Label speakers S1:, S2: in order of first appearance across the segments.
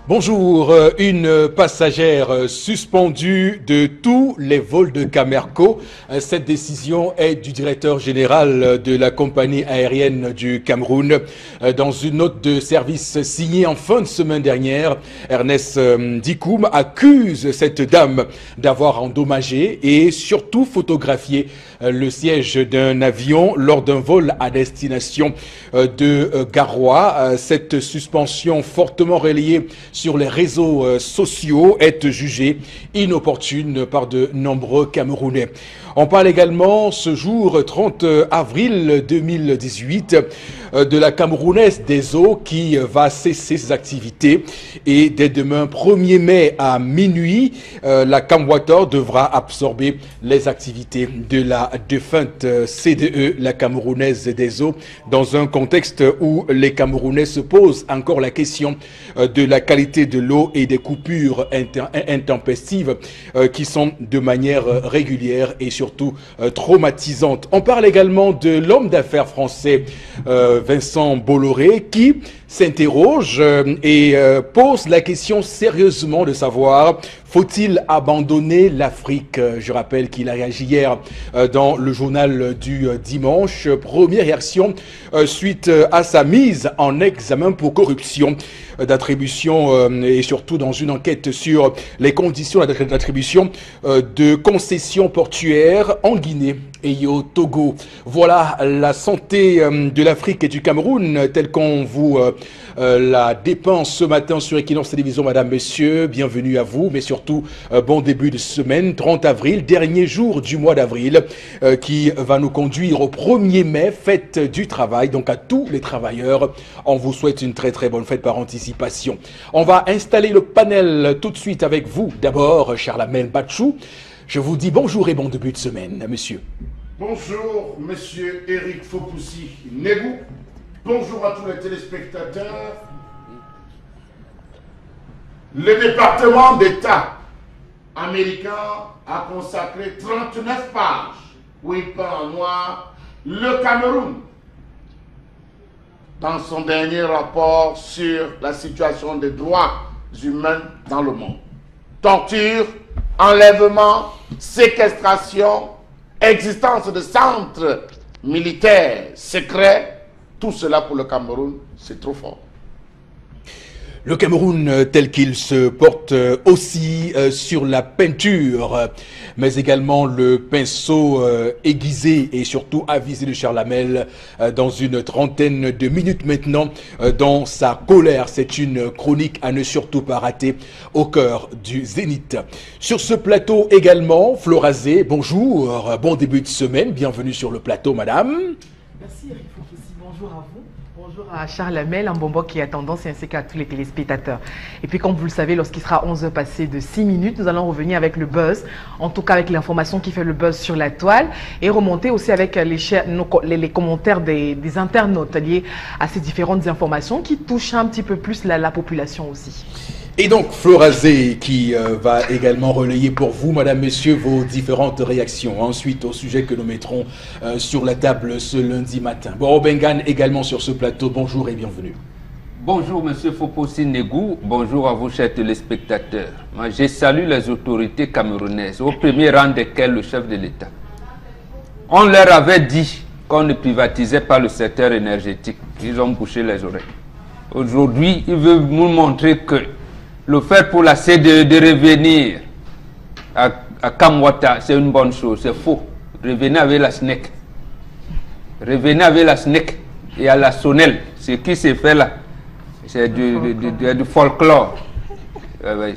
S1: Bonjour, une passagère suspendue de tous les vols de Camerco. Cette décision est du directeur général de la compagnie aérienne du Cameroun. Dans une note de service signée en fin de semaine dernière, Ernest Dikoum accuse cette dame d'avoir endommagé et surtout photographié le siège d'un avion lors d'un vol à destination de Garoua. Cette suspension fortement relayée sur les réseaux sociaux est jugée inopportune par de nombreux Camerounais. On parle également ce jour 30 avril 2018 de la Camerounaise des eaux qui va cesser ses activités et dès demain 1er mai à minuit, la Camwater devra absorber les activités de la défunte CDE, la Camerounaise des eaux, dans un contexte où les Camerounais se posent encore la question de la qualité de l'eau et des coupures intempestives qui sont de manière régulière et surtout traumatisantes. On parle également de l'homme d'affaires français Vincent Bolloré qui s'interroge et pose la question sérieusement de savoir: faut-il abandonner l'Afrique? Je rappelle qu'il a réagi hier dans le journal du dimanche. Première réaction suite à sa mise en examen pour corruption d'attribution et surtout dans une enquête sur les conditions d'attribution de concessions portuaires en Guinée et au Togo. Voilà la santé de l'Afrique et du Cameroun telle qu'on vous la dépeint ce matin sur Equinox Télévision. Madame, Monsieur, bienvenue à vous, mais surtout bon début de semaine, 30 avril, dernier jour du mois d'avril, qui va nous conduire au 1er mai, fête du travail. Donc à tous les travailleurs, on vous souhaite une très très bonne fête par anticipation. On va installer le panel tout de suite avec vous. D'abord, Charlamel Batchou, je vous dis bonjour et bon début de semaine, monsieur.
S2: Bonjour, monsieur Eric Fopoussi Negou. Bonjour à tous les téléspectateurs. Le département d'État américain a consacré 39 pages où il peint en noir le Cameroun dans son dernier rapport sur la situation des droits humains dans le monde. Torture, enlèvement, séquestration, existence de centres militaires secrets, tout cela pour le Cameroun, c'est trop fort.
S1: Le Cameroun tel qu'il se porte aussi sur la peinture, mais également le pinceau aiguisé et surtout avisé de Charlamel dans une trentaine de minutes maintenant dans sa colère. C'est une chronique à ne surtout pas rater au cœur du Zénith. Sur ce plateau également, Florazé, bonjour, bon début de semaine, bienvenue sur le plateau madame.
S3: Merci Eric Fofoussi, bonjour à vous. Bonjour à Charles Lamel, un bonbon qui a tendance ainsi qu'à tous les téléspectateurs. Et puis comme vous le savez, lorsqu'il sera 11h passé de 6 minutes, nous allons revenir avec le buzz, en tout cas avec l'information qui fait le buzz sur la toile et remonter aussi avec les commentaires des internautes liés à ces différentes informations qui touchent un petit peu plus la population aussi.
S1: Et donc, Florazé qui va également relayer pour vous, madame, messieurs, vos différentes réactions. Ensuite, au sujet que nous mettrons sur la table ce lundi matin. Boro Bengan également sur ce plateau. Bonjour et bienvenue.
S4: Bonjour, monsieur Fopoussi Negou. Bonjour à vous, chers téléspectateurs. Moi, je salue les autorités camerounaises, au premier rang desquelles le chef de l'État. On leur avait dit qu'on ne privatisait pas le secteur énergétique. Ils ont bouché les oreilles. Aujourd'hui, ils veulent nous montrer que le fait pour la CDE de revenir à Camwater, c'est une bonne chose. C'est faux. Revenez avec la SNEC. Revenez avec la SNEC et à la Sonel. Ce qui s'est fait là, c'est du folklore.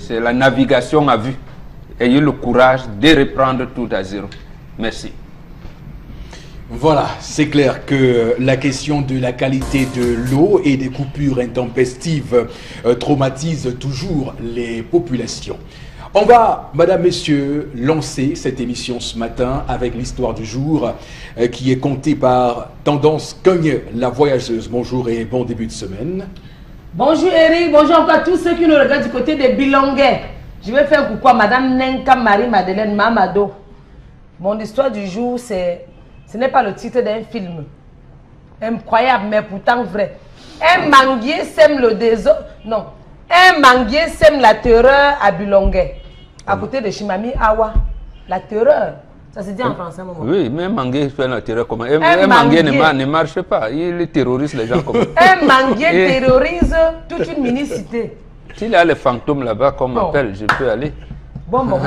S4: C'est la navigation à vue. Ayez le courage de reprendre tout à zéro. Merci.
S1: Voilà, c'est clair que la question de la qualité de l'eau et des coupures intempestives traumatise toujours les populations. On va, madame, messieurs, lancer cette émission ce matin avec l'histoire du jour qui est contée par Tendance Cogne, la voyageuse. Bonjour et bon début de semaine.
S5: Bonjour Eric, bonjour encore à tous ceux qui nous regardent du côté des Bilonguais. Je vais faire coucou à madame Nenka Marie-Madeleine Mamado. Mon histoire du jour, ce n'est pas le titre d'un film. Incroyable, mais pourtant vrai. Un manguier sème le désordre. Non, Un manguier sème la terreur à Bilongue, à côté de Chimami Awa. La terreur. Ça se dit en français, maman.
S4: Oui, mais un manguier fait la terreur comment? Un manguier ne marche pas. Il terrorise les gens comme
S5: Un manguier terrorise toute une mini-cité.
S4: S'il y a les fantômes là-bas, comme on appelle, je peux aller.
S5: Bon, moi,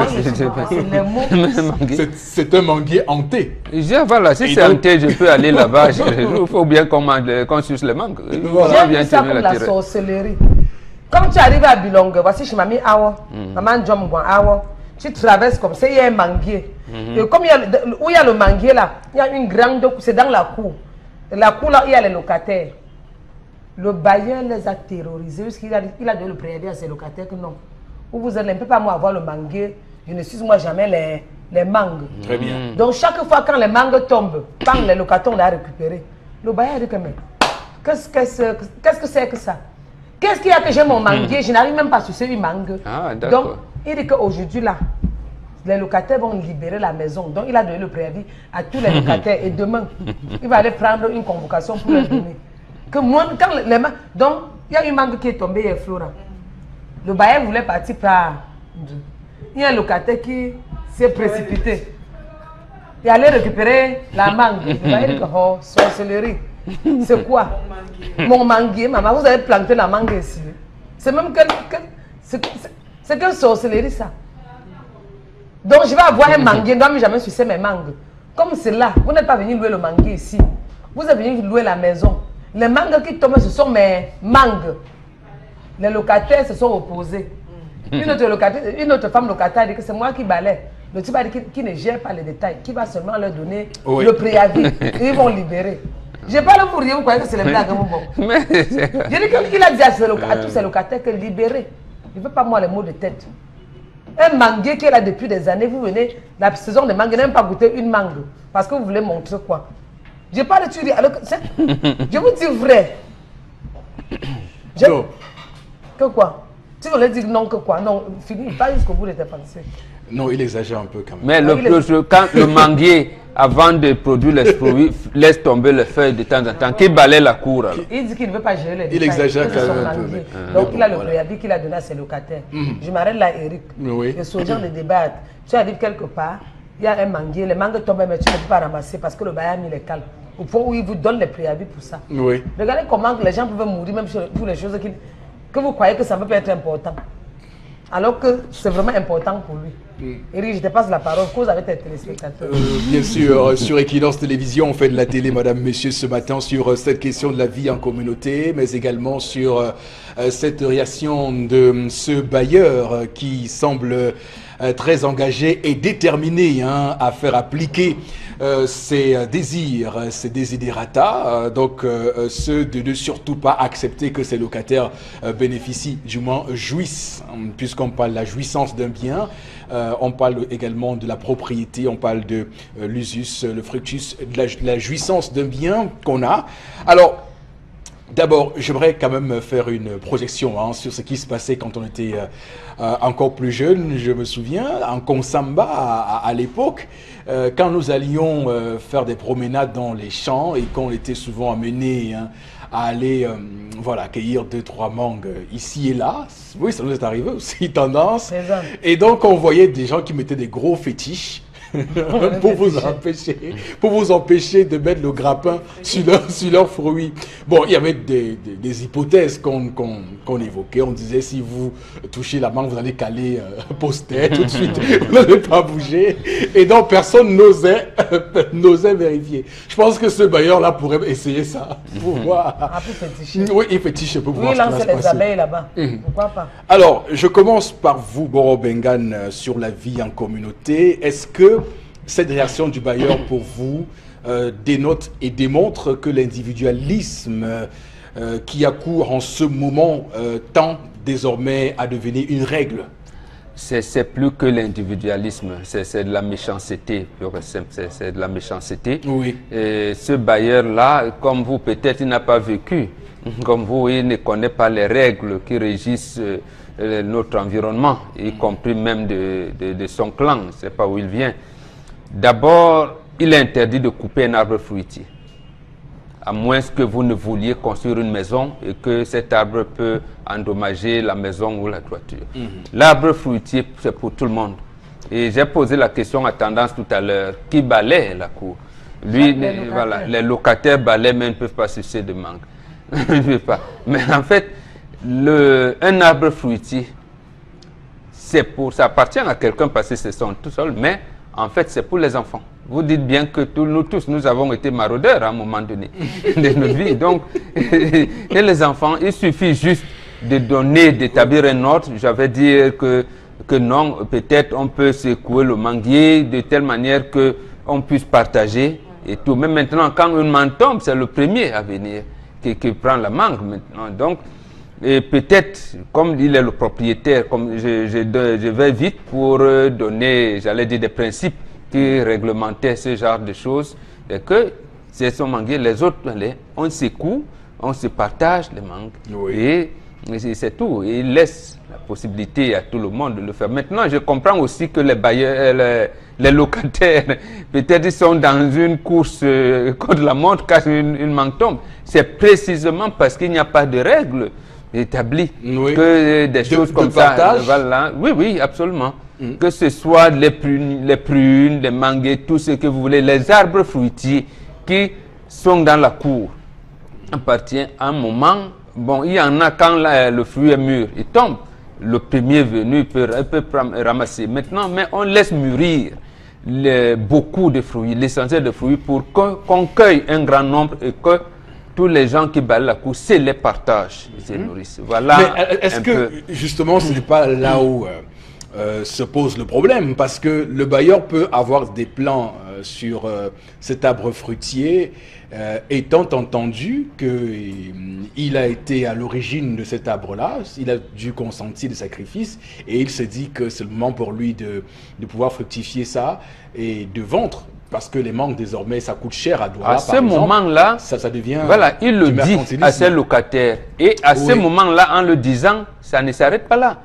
S1: c'est un manguier hanté.
S4: Voilà, si c'est hanté, je peux aller là-bas. Il faut bien qu'on suce les mangues.
S5: J'aime ça comme la sorcellerie. Comme tu arrives à Bilongue, voici chez Mamie Awa, Maman Djomgwan Awa, tu traverses comme ça, il y a un manguier. Et comme où il y a le manguier là, il y a une grande, c'est dans la cour. La cour là, il y a les locataires. Le bailleur les a terrorisés, parce qu'il a donné le préavis à ses locataires que non. Vous ne peut pas moi avoir le manguier, je ne suis moi jamais les mangues.
S1: Très bien.
S5: Donc chaque fois quand les mangues tombent, quand les locataires l'ont récupéré, le bailleur dit que mais, qu'est-ce que c'est que ça? Qu'est-ce qu'il y a que j'ai mon manguier? Je n'arrive même pas à sucer une mangue.
S4: Ah, d'accord.
S5: Donc il dit qu'aujourd'hui là, les locataires vont libérer la maison. Donc il a donné le préavis à tous les locataires et demain, il va aller prendre une convocation pour leur donner. Que moi, quand donc, il y a une mangue qui est tombée hier, Flora. Le bailleur voulait partir par... Il y a un locataire qui s'est précipité. Il allait récupérer la mangue. Le bailleur dit que, oh, sorcellerie. C'est quoi? Mon manguier, maman, vous avez planté la mangue ici. C'est même que... C'est quelle sorcellerie, ça? Donc, je vais avoir un manguier, je ne dois jamais sucer mes mangues. Comme c'est là, vous n'êtes pas venu louer le manguier ici. Vous êtes venu louer la maison. Les mangues qui tombent, ce sont mes mangues. Les locataires se sont opposés. Une autre femme locataire dit que c'est moi qui balaie. Le type a dit qu'il ne gère pas les détails, qui va seulement leur donner le préavis. Et ils vont libérer. Je n'ai pas le pour dire, vous croyez que c'est les blagues. J'ai dit qu'il a dit à tous ces locataires que libérer. Il ne veut pas moi les mots de tête. Un manguier qui est là depuis des années, vous venez, la saison de mangue, n'aime pas goûter une mangue. Parce que vous voulez montrer quoi? Je parle de tuerie. Alors je vous dis vrai. Que quoi? Tu voulais dire non que quoi? Non, finis pas jusqu'au bout de tes pensées.
S1: Non, il exagère un peu quand même.
S4: Mais quand le manguier, avant de produire les fruits, laisse tomber les feuilles de temps en temps, qui balaie la cour alors?
S5: Il dit qu'il ne veut pas gérer les détails.
S1: Il exagère quand même un peu.
S5: Donc il a le préavis qu'il a donné à ses locataires. Je m'arrête là, Eric.
S1: Oui.
S5: Et ce genre de débat, tu arrives quelque part, il y a un manguier, les mangues tombent, mais tu ne peux pas ramasser parce que le bailleur a mis les cales. Au point où il vous donne les préavis pour ça.
S1: Oui.
S5: Regardez comment les gens peuvent mourir même pour les choses que vous croyez que ça ne peut pas être important. Alors que c'est vraiment important pour lui. Eric, je te passe la parole, cause avec tes téléspectateurs.
S1: Bien sûr, sur Equinox Télévision, on fait de la télé, madame, monsieur, ce matin, sur cette question de la vie en communauté, mais également sur cette réaction de ce bailleur qui semble très engagé et déterminé à faire appliquer ses désirs, ses desiderata, donc ceux de ne surtout pas accepter que ses locataires bénéficient, du moins jouissent, puisqu'on parle de la jouissance d'un bien, on parle également de la propriété, on parle de l'usus, le fructus, de la jouissance d'un bien qu'on a. Alors, d'abord, j'aimerais quand même faire une projection sur ce qui se passait quand on était encore plus jeune. Je me souviens, en Konsamba, à l'époque, quand nous allions faire des promenades dans les champs et qu'on était souvent amenés à aller cueillir 2-3 mangues ici et là. Oui, ça nous est arrivé aussi, tendance. Et donc, on voyait des gens qui mettaient des gros fétiches pour vous empêcher de mettre le grappin sur leurs fruits. Bon, il y avait des hypothèses qu'on évoquait. On disait, si vous touchez la mangue, vous allez caler poster tout de suite. Vous n'allez pas bouger. Et donc, personne n'osait vérifier. Je pense que ce bailleur-là pourrait essayer ça. Pour voir.
S5: Un peu fétiché.
S1: Oui, il fétiche pour voir
S5: ce qui va se passer. Oui, il lance les abeilles là-bas. Pourquoi pas? Alors,
S1: je commence par vous, Boro Bengan, sur la vie en communauté. Est-ce que cette réaction du bailleur, pour vous, dénote et démontre que l'individualisme qui a cours en ce moment tend désormais à devenir une règle?
S4: C'est plus que l'individualisme, c'est de la méchanceté, c'est de la méchanceté.
S1: Oui.
S4: Et ce bailleur-là, comme vous, peut-être il n'a pas vécu. Comme vous, il ne connaît pas les règles qui régissent notre environnement, y compris même de son clan, je ne sait pas où il vient. D'abord, il est interdit de couper un arbre fruitier. à moins que vous ne vouliez construire une maison et que cet arbre peut endommager la maison ou la toiture. L'arbre fruitier, c'est pour tout le monde. Et j'ai posé la question à Tendance tout à l'heure, qui balaie la cour? Lui, voilà, les locataires balaient, mais ne peuvent pas sucer de mangue. Je ne veux pas. Mais en fait, un arbre fruitier, ça appartient à quelqu'un parce que c'est son tout seul, mais en fait, c'est pour les enfants. Vous dites bien que nous tous, nous avons été maraudeurs à un moment donné de notre vie. Donc, et les enfants, il suffit juste de donner, d'établir un ordre. J'avais dit que non, peut-être on peut secouer le manguier de telle manière qu'on puisse partager et tout. Mais maintenant, quand une mangue tombe, c'est le premier à venir qui prend la mangue maintenant. Donc, et peut-être, comme il est le propriétaire, comme je vais vite pour donner, j'allais dire, des principes qui réglementaient ce genre de choses, et que c'est son manguier, les autres, on secoue, on se partage les mangues. Oui. Et c'est tout. Et il laisse la possibilité à tout le monde de le faire. Maintenant, je comprends aussi que les bailleurs, les locataires, peut-être ils sont dans une course contre la montre quand une mangue tombe. C'est précisément parce qu'il n'y a pas de règles établies que des choses comme ça. Voilà. Oui, oui, absolument. Que ce soit les prunes, les manguiers, tout ce que vous voulez, les arbres fruitiers qui sont dans la cour, appartient à un moment. Bon, il y en a quand le fruit est mûr, il tombe. Le premier venu peut ramasser. Maintenant, mais on laisse mûrir beaucoup de fruits, l'essentiel de fruits, pour qu'on cueille un grand nombre et que tous les gens qui balayent la cour se les partagent, se nourrissent. Voilà.
S1: Mais est-ce que, justement, ce n'est pas là où se pose le problème? Parce que le bailleur peut avoir des plans sur cet arbre fruitier, étant entendu qu'il a été à l'origine de cet arbre-là, il a dû consentir des sacrifices, et il se dit que c'est le moment pour lui de pouvoir fructifier ça et de vendre. Parce que les mangues, désormais, ça coûte cher à Douala.
S4: À ce moment-là,
S1: ça devient...
S4: Voilà, il le dit à ses locataires. Et à ce moment-là, en le disant, ça ne s'arrête pas là.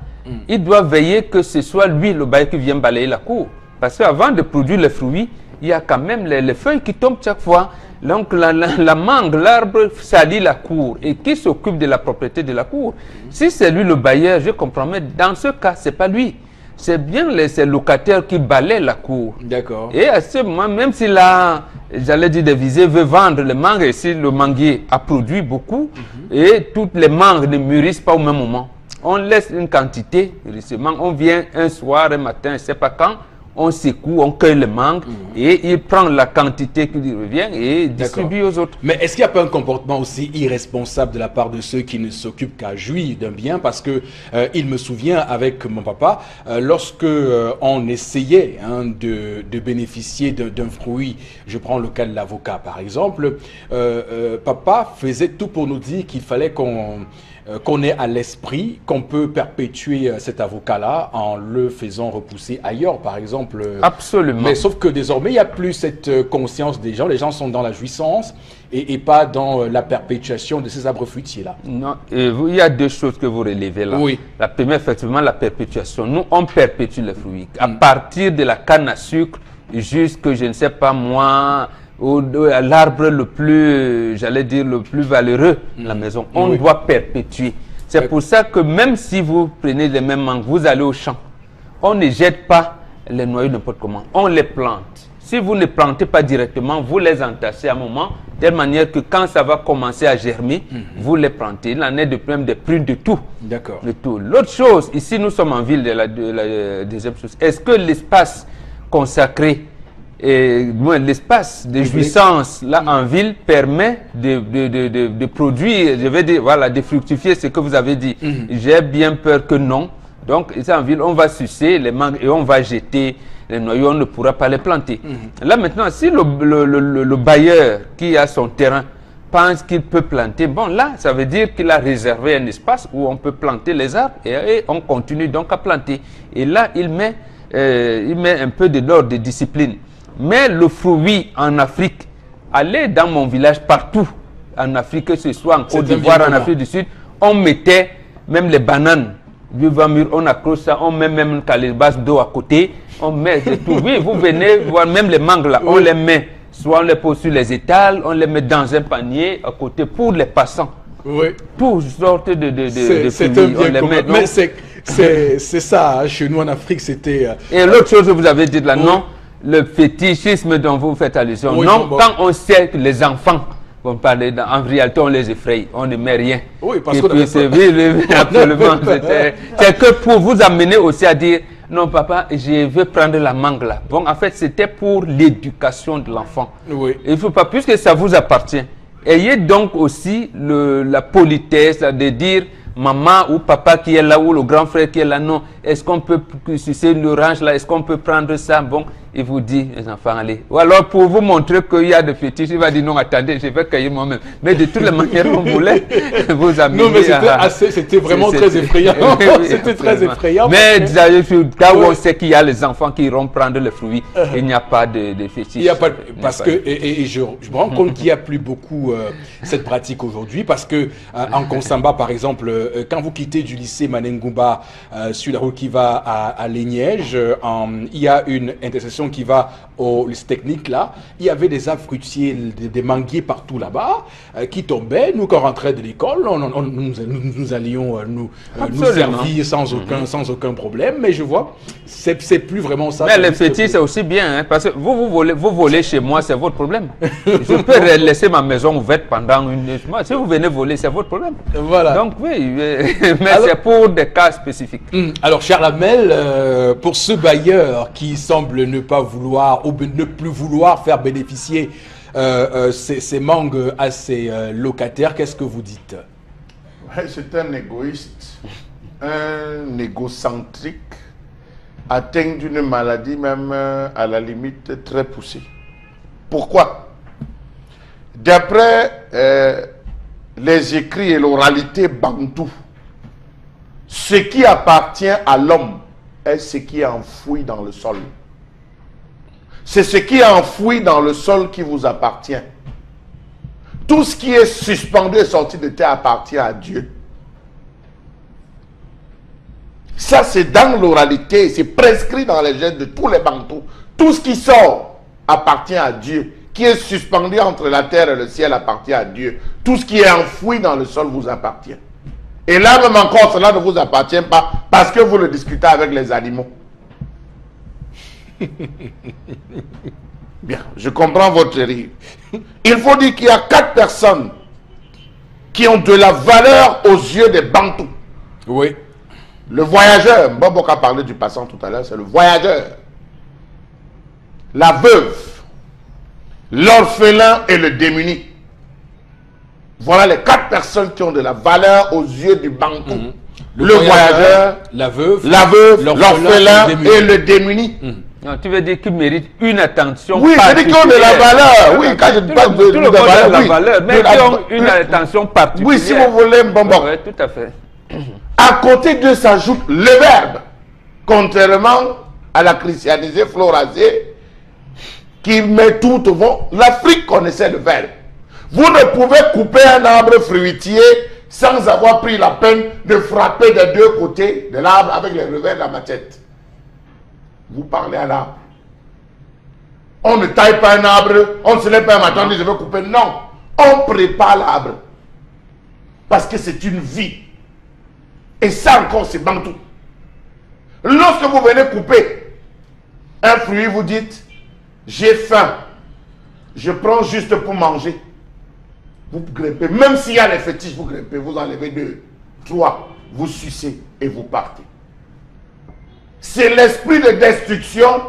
S4: Il doit veiller que ce soit lui, le bailleur, qui vient balayer la cour. Parce qu'avant de produire les fruits, il y a quand même les feuilles qui tombent chaque fois. Donc la mangue, l'arbre salit la cour. Et qui s'occupe de la propriété de la cour? Si c'est lui le bailleur, je comprends, mais dans ce cas, ce n'est pas lui. C'est bien ces locataires qui balaient la cour.
S1: D'accord.
S4: Et à ce moment, même s'il a, j'allais dire, des visées, veut vendre les mangues, et si le manguier a produit beaucoup, et toutes les mangues ne mûrissent pas au même moment. On laisse une quantité, on vient un soir, un matin, je ne sais pas quand, on secoue, on cueille les mangues, et il prend la quantité qui lui revient et distribue aux autres.
S1: Mais est-ce qu'il n'y a pas un comportement aussi irresponsable de la part de ceux qui ne s'occupent qu'à jouir d'un bien? Parce que il me souvient avec mon papa, lorsque on essayait de bénéficier d'un fruit, je prends le cas de l'avocat par exemple, papa faisait tout pour nous dire qu'il fallait qu'on ait à l'esprit qu'on peut perpétuer cet avocat-là en le faisant repousser ailleurs, par exemple.
S4: Absolument.
S1: Mais sauf que désormais, il n'y a plus cette conscience des gens. Les gens sont dans la jouissance et pas dans la perpétuation de ces arbres fruitiers-là.
S4: Non, il y a deux choses que vous relevez là. Oui. La première, effectivement, la perpétuation. Nous, on perpétue les fruits. À partir de la canne à sucre jusqu'à, je ne sais pas moi, l'arbre le plus, j'allais dire, le plus valeureux de la maison. On doit perpétuer. C'est pour ça que même si vous prenez les mêmes mangues, vous allez au champ, on ne jette pas les noyaux n'importe comment. On les plante. Si vous ne plantez pas directement, vous les entassez à un moment, de telle manière que quand ça va commencer à germer, vous les plantez. Il en est de même des prunes, de tout.
S1: D'accord.
S4: De tout. L'autre chose, ici nous sommes en ville, de la deuxième chose. Est-ce que l'espace consacré et l'espace de jouissance là en ville permet de produire, je vais dire, voilà, de fructifier ce que vous avez dit. J'ai bien peur que non. Donc ici en ville, on va sucer les mangues et on va jeter les noyaux, on ne pourra pas les planter. Là maintenant, si le bailleur qui a son terrain pense qu'il peut planter, bon là, ça veut dire qu'il a réservé un espace où on peut planter les arbres et on continue donc à planter. Et là, il met un peu de l'ordre, de discipline. Mais le fruit en Afrique, allez dans mon village partout en Afrique, que ce soit en Côte d'Ivoire, en Afrique du Sud, on mettait même les bananes, on accroche ça, on met même une calebasse d'eau à côté, on met de tout. Oui, vous venez voir même les mangues là, on les met soit on les pose sur les étals, on les met dans un panier à côté pour les passants.
S1: Oui.
S4: Toutes sortes de
S1: C'est un
S4: fruits, on
S1: bien
S4: les
S1: commun.
S4: met.
S1: Mais c'est ça, hein, chez nous en Afrique, c'était...
S4: Et l'autre chose que vous avez dit là,
S1: Oui.
S4: non, le fétichisme dont vous faites allusion.
S1: Oui,
S4: non,
S1: bon.
S4: quand on sait que les enfants vont parler, en réalité, on les effraie, on ne met rien.
S1: Oui, parce
S4: Et
S1: qu'on
S4: puis,
S1: avait
S4: c'est
S1: peur.
S4: oui, absolument. C'est que pour vous amener aussi à dire, non, papa, je veux prendre la mangue là. Bon, en fait, c'était pour l'éducation de l'enfant.
S1: Oui.
S4: Il ne faut pas, puisque ça vous appartient, ayez donc aussi la politesse là, de dire maman ou papa qui est là ou le grand frère qui est là, non, est-ce qu'on peut sucer une orange là, est-ce qu'on peut prendre ça? Bon, il vous dit, les enfants, allez. Ou alors pour vous montrer qu'il y a des fétiches, il va dire non, attendez, je vais cueillir moi-même. Mais de toutes les manières, on voulait vous amener.
S1: Non, mais c'était vraiment très effrayant. C'était très effrayant.
S4: Mais là où
S1: Ouais.
S4: on sait qu'il y a les enfants qui iront prendre les fruits, il n'y a pas de fétiche.
S1: Il y a pas, parce que et je me rends compte qu'il n'y a plus beaucoup cette pratique aujourd'hui parce que en Konsamba par exemple, quand vous quittez du lycée Manengumba sur la route qui va à Léniège, il y a une intersection qui va au lycée technique là. Il y avait des arbres fruitiers, des manguiers partout là-bas qui tombaient. Nous quand on rentrait de l'école, nous allions nous servir sans aucun problème. Mais je vois, c'est plus vraiment ça.
S4: Mais les fétiches, c'est aussi bien, hein, parce que vous volez chez moi, c'est votre problème. Je peux laisser ma maison ouverte pendant une mois. Si vous venez voler, c'est votre problème.
S1: Voilà.
S4: Donc oui, mais c'est pour des cas spécifiques.
S1: Alors, Charles Hamel, pour ce bailleur qui semble ne pas vouloir ou ne plus vouloir faire bénéficier ces mangues à ses locataires, qu'est-ce que vous dites?
S2: Ouais, c'est un égoïste, un égocentrique, atteint d'une maladie même à la limite très poussée. Pourquoi? D'après les écrits et l'oralité bantou, ce qui appartient à l'homme est ce qui est enfoui dans le sol. C'est ce qui est enfoui dans le sol qui vous appartient. Tout ce qui est suspendu et sorti de terre appartient à Dieu. Ça, c'est dans l'oralité, c'est prescrit dans les gènes de tous les bantous. Tout ce qui sort appartient à Dieu. Qui est suspendu entre la terre et le ciel appartient à Dieu. Tout ce qui est enfoui dans le sol vous appartient. Et là, même encore, cela ne vous appartient pas parce que vous le discutez avec les animaux. Bien, je comprends votre rire. Il faut dire qu'il y a 4 personnes qui ont de la valeur aux yeux des bantous.
S1: Oui.
S2: Le voyageur, Mbobok a parlé du passant tout à l'heure, c'est le voyageur. La veuve, l'orphelin et le démuni. Voilà les 4 personnes qui ont de la valeur aux yeux du bantou. Le voyageur,
S1: la veuve,
S2: l'orphelin et le démuni.
S4: Non, tu veux dire qu'ils méritent une attention
S2: Oui, c'est dit qu'ils ont de la valeur. Oui, quand je parle de valeur,
S4: mais qui ont une attention particulière.
S2: Oui, si vous voulez, Mbobok.
S4: Oui, tout à fait.
S2: À côté d'eux s'ajoute le verbe. Contrairement à la christianisée Florazé, qui met tout au fond. L'Afrique connaissait le verbe. Vous ne pouvez couper un arbre fruitier sans avoir pris la peine de frapper des deux côtés de l'arbre avec les revers de la machette. Vous parlez à l'arbre. On ne taille pas un arbre, on ne se lève pas un matin, on dit je vais couper. Non, on prépare l'arbre. Parce que c'est une vie. Et ça encore, c'est bantou. Lorsque vous venez couper un fruit, vous dites j'ai faim, je prends juste pour manger. Vous grimpez, même s'il y a les fétiches, vous grimpez, vous enlevez 2, 3, vous sucez et vous partez. C'est l'esprit de destruction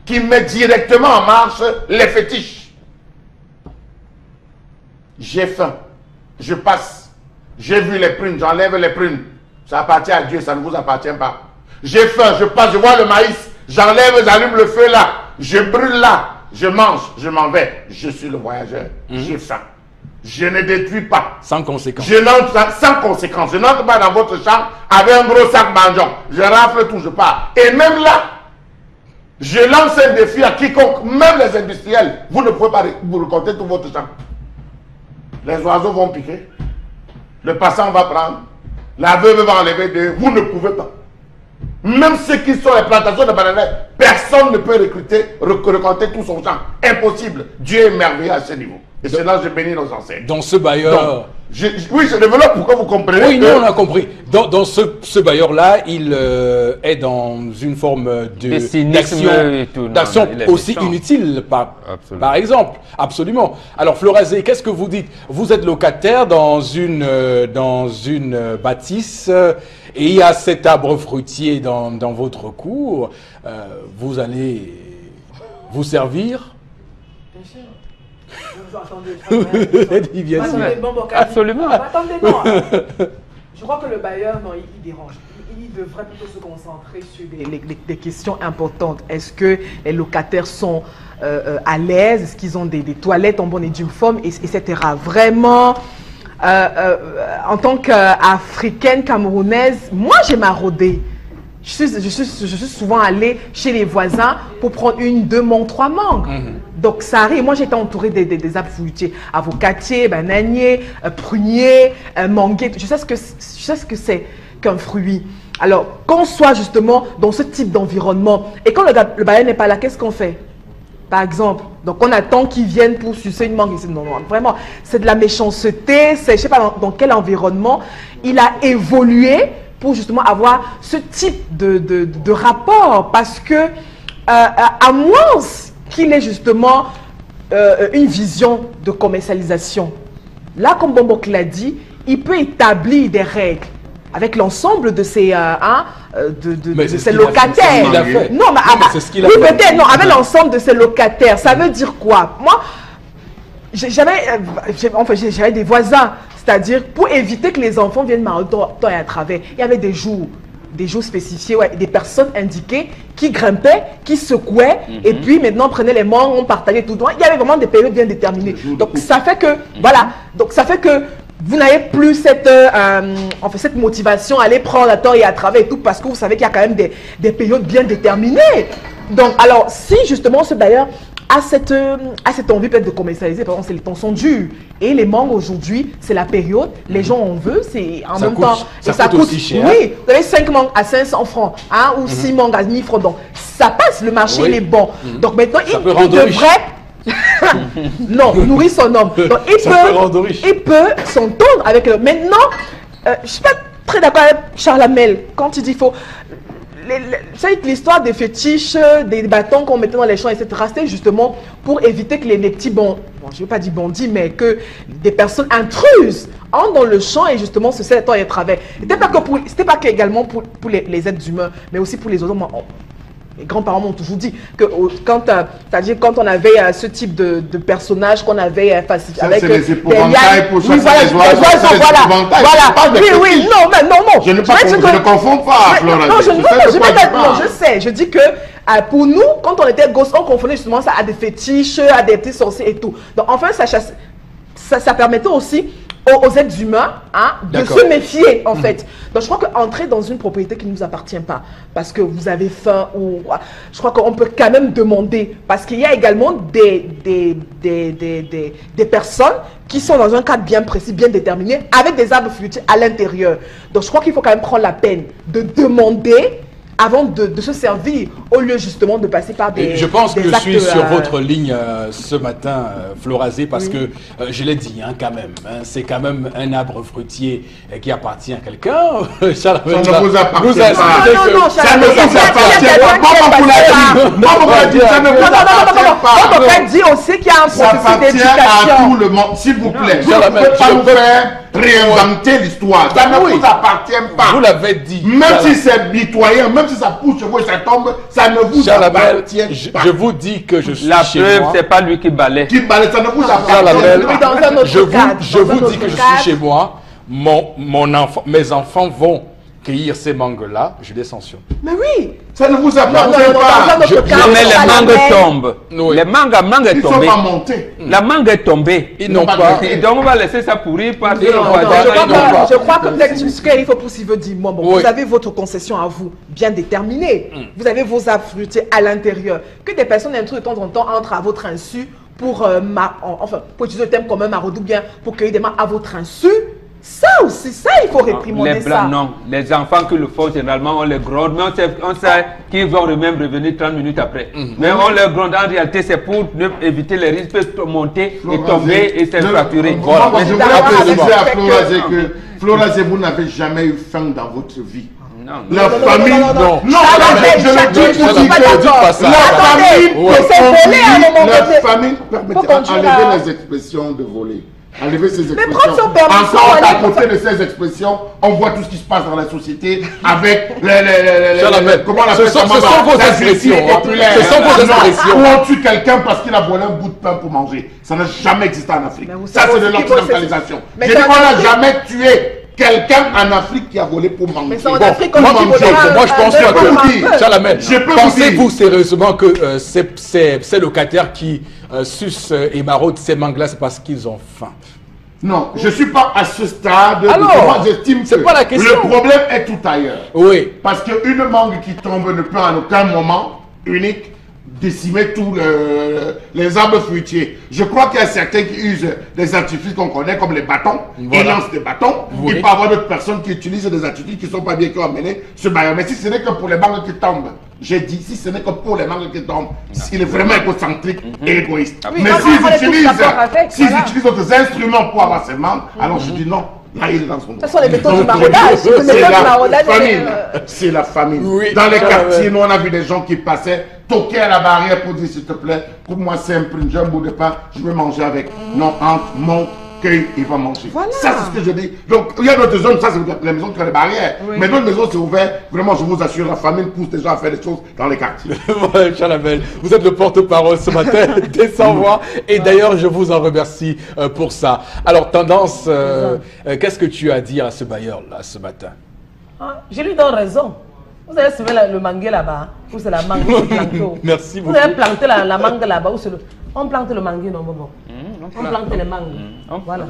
S2: qui met directement en marche les fétiches. J'ai faim, je passe, j'ai vu les prunes, j'enlève les prunes. Ça appartient à Dieu, ça ne vous appartient pas. J'ai faim, je passe, je vois le maïs, j'enlève, j'allume le feu là, je brûle là, je mange, je m'en vais. Je suis le voyageur, j'ai faim. Je ne détruis pas.
S1: Sans conséquence.
S2: Je n'entre sans conséquence. Je n'entre pas dans votre chambre avec un gros sac mangeant. Je rafle tout, je pars. Et même là, je lance un défi à quiconque, même les industriels. Vous ne pouvez pas vous raconter tout votre champ. Les oiseaux vont piquer. Le passant va prendre. La veuve va enlever 2. Vous ne pouvez pas. Même ceux qui sont les plantations de bananes, personne ne peut récolter tout son champ. Impossible. Dieu est merveilleux à ce niveau. Et c'est là que je bénis nos ancêtres.
S1: Dans ce bailleur...
S2: Oui, je développe pour que vous compreniez.
S1: Oui, non, on a compris. Dans ce bailleur-là, il est dans une forme d'action aussi inutile, par exemple. Absolument. Alors, Florazé, qu'est-ce que vous dites? Vous êtes locataire dans une bâtisse et il y a cet arbre fruitier dans votre cour. Vous allez vous servir?
S3: Absolument. Attendez, non. Je crois que le bailleur, non, il dérange. Il devrait plutôt se concentrer sur des questions importantes. Est-ce que les locataires sont à l'aise? Est-ce qu'ils ont des toilettes en bonne et due forme, etc. Vraiment, en tant qu'Africaine camerounaise, moi j'ai maraudé. Je suis souvent allée chez les voisins pour prendre 1, 2 mangues, 3 mangues. Donc ça arrive. Moi j'étais entourée des arbres fruitiers, avocatiers, bananiers, pruniers, manguiers. Je sais ce que c'est qu'un fruit. Alors qu'on soit justement dans ce type d'environnement et quand le bailleur n'est pas là, qu'est-ce qu'on fait? Par exemple, donc on attend qu'ils viennent pour sucer une mangue. Non, non, vraiment, c'est de la méchanceté. Je ne sais pas dans quel environnement il a évolué pour justement avoir ce type de rapport. Parce que, à moins qu'il ait justement une vision de commercialisation, là, comme Bombok l'a dit, il peut établir des règles avec l'ensemble de ses, ses locataires. Non, mais c'est ce qu'il a fait. Oui, peut-être, non, avec l'ensemble de ses locataires. Ça veut dire quoi? Moi, j'avais des voisins. C'est-à-dire, pour éviter que les enfants viennent marauder et à travers, il y avait des jours spécifiés, ouais, des personnes indiquées qui grimpaient, qui secouaient, et puis maintenant prenaient les mangues, on partageait tout droit. Il y avait vraiment des périodes bien déterminées. Donc ça fait que, voilà, donc ça fait que vous n'avez plus cette motivation à aller prendre à tort et à travers et tout, parce que vous savez qu'il y a quand même des périodes bien déterminées. Donc, alors, si justement ce bailleur a cette envie peut-être de commercialiser, par exemple, les temps sont durs. Et les mangues aujourd'hui, c'est la période, les gens en veulent, c'est en même temps.
S1: Ça coûte aussi cher.
S3: Oui, vous avez 5 mangues à 500 francs, hein, ou 6 mangues à 1000 francs. Donc, ça passe, le marché, il est bon. Donc maintenant, il devrait... non, nourrir son homme. Donc, il peut s'entendre avec eux. Maintenant, je ne suis pas très d'accord avec Charles Hamel quand il dit qu'il faut... C'est l'histoire des fétiches, des bâtons qu'on mettait dans les champs, etc. C'était justement pour éviter que les petits je ne veux pas dire bandits, mais que des personnes intruses entrent dans le champ et justement se servent et travers. C'était pas que également pour les êtres humains, mais aussi pour les autres. Les grands-parents m'ont toujours dit que quand on avait ce type de personnage qu'on avait avec
S2: les épouvantails pour chasser les oiseaux,
S3: oui, non.
S2: Je ne confonds pas, Florence.
S3: Non, je sais. Je dis que pour nous, quand on était gosses, on confondait justement ça à des fétiches, à des petits sorciers et tout. Donc enfin, ça permettait aussi aux êtres humains de se méfier en fait. Donc je crois qu'entrer dans une propriété qui ne nous appartient pas parce que vous avez faim ou je crois qu'on peut quand même demander parce qu'il y a également des personnes qui sont dans un cadre bien précis, bien déterminé avec des arbres fruitiers à l'intérieur. Donc je crois qu'il faut quand même prendre la peine de demander avant de se servir, au lieu justement de passer par des...
S1: Je pense que je suis sur votre ligne ce matin, Florazé, parce que je l'ai dit quand même, c'est quand même un arbre fruitier qui appartient à quelqu'un.
S2: Ça ne vous appartient pas.
S3: Non, ça ne vous appartient pas. On peut dire aussi qu'il y a un processus d'éducation.
S2: Ça appartient à tout le monde, s'il vous plaît. Vous ne pouvez pas nous faire réinventer l'histoire. Ça ne vous appartient pas.
S1: Vous l'avez dit.
S2: Même si c'est mitoyen, même si ça pousse sur vous et ça tombe, ça ne vous appartient pas.
S1: Je vous dis que je suis
S4: la
S1: chez
S4: preuve,
S1: moi.
S4: c'est pas lui qui balaie.
S2: Qui balaie, ça ne vous appartient pas.
S1: Je vous dis que je suis chez moi. Mes enfants vont cueillir ces mangues-là, je les sanctionne.
S3: Mais oui,
S2: ça ne vous appartient pas.
S4: Mais les mangues tombent.
S1: Oui.
S4: Les mangues est tombée.
S2: Ils sont pas montés.
S4: La mangue est tombée.
S1: Ils n'ont pas.
S4: Donc on va laisser ça pourrir parce que
S3: je crois que peut-être ce qu'il faut pour s'y veut dire. Vous avez votre concession à vous bien déterminée. Vous avez vos arbres fruitiers à l'intérieur. Que des personnes intruses de temps en temps entrent à votre insu pour utiliser le terme commun maraudou bien pour cueillir des mangues à votre insu.
S5: Ça aussi, ça, il faut réprimander
S4: les
S5: ça.
S4: blancs, non. Les enfants qui le font, généralement, on les gronde. Mais on sait qu'ils vont même revenir 30 minutes après. Mais on les gronde. En réalité, c'est pour éviter les risques de monter et tomber et se fracturer.
S2: Voilà. Je voulais préciser à Florazé que Florazé, vous n'avez jamais eu faim dans votre vie. La famille, non. Je le dis pour dire que la famille, permettez, enlever les expressions de voler. Enlever ces expressions. Encore à côté de ces expressions, on voit tout ce qui se passe dans la société avec comment on appelle ça?
S1: Ce sont vos expressions. Ce sont vos expressions.
S2: Où on tue quelqu'un parce qu'il a volé un bout de pain pour manger. Ça n'a jamais existé en Afrique. Ça, c'est de l'occidentalisation. Je dis qu'on n'a jamais tué quelqu'un en Afrique qui a volé pour manger.
S3: Mais c'est en Afrique qu'on
S1: moi je pense que Chalamel, pensez-vous sérieusement que ces locataires qui sucent et maraudent ces mangues-là, c'est parce qu'ils ont faim?
S2: Non, je ne suis pas à ce stade.
S1: Alors,
S2: moi, j'estime que
S1: pas la question.
S2: Le problème est tout ailleurs.
S1: Oui.
S2: Parce qu'une mangue qui tombe ne peut en aucun moment unique décimer tous les arbres fruitiers. Je crois qu'il y a certains qui usent des artifices qu'on connaît comme les bâtons. Ils lancent des bâtons. Il peut y avoir d'autres personnes qui utilisent des artifices qui ne sont pas bien, qui ont amené ce baillon. Mais si ce n'est que pour les mangues qui tombent, j'ai dit, si ce n'est que pour les mangues qui tombent, il est vraiment égocentrique et égoïste. Mais s'ils utilisent d'autres instruments pour avoir ces mangues, alors je dis non. Là, il est dans son droit.
S5: Ce sont les méthodes du maraudage.
S2: C'est la famine.
S1: Oui,
S2: dans les quartiers, nous, on a vu des gens qui passaient, toquaient à la barrière pour dire, s'il te plaît, coupe-moi simple, j'ai un bout de pain, je veux manger avec. Non, entre mon cueil, il va manger. Voilà. Ça, c'est ce que je dis. Donc, il y a d'autres zones, ça, c'est les maisons qui ont les barrières. Oui. Mais d'autres maisons, c'est ouvert. Vraiment, je vous assure, la famine pousse des gens à faire des choses dans les quartiers.
S1: Voilà, Chalamel, vous êtes le porte-parole ce matin des sans-voix. Et d'ailleurs, je vous en remercie pour ça. Alors, Tendance, qu'est-ce que tu as à dire à ce bailleur-là ce matin?
S5: Je lui donne raison. Vous avez semé le mangue là-bas, où c'est la mangue qui est plantée.
S1: Merci beaucoup.
S5: Vous avez planté la mangue là-bas, où c'est le... On plante le mangue, non, bon. On plante les mangues. Voilà.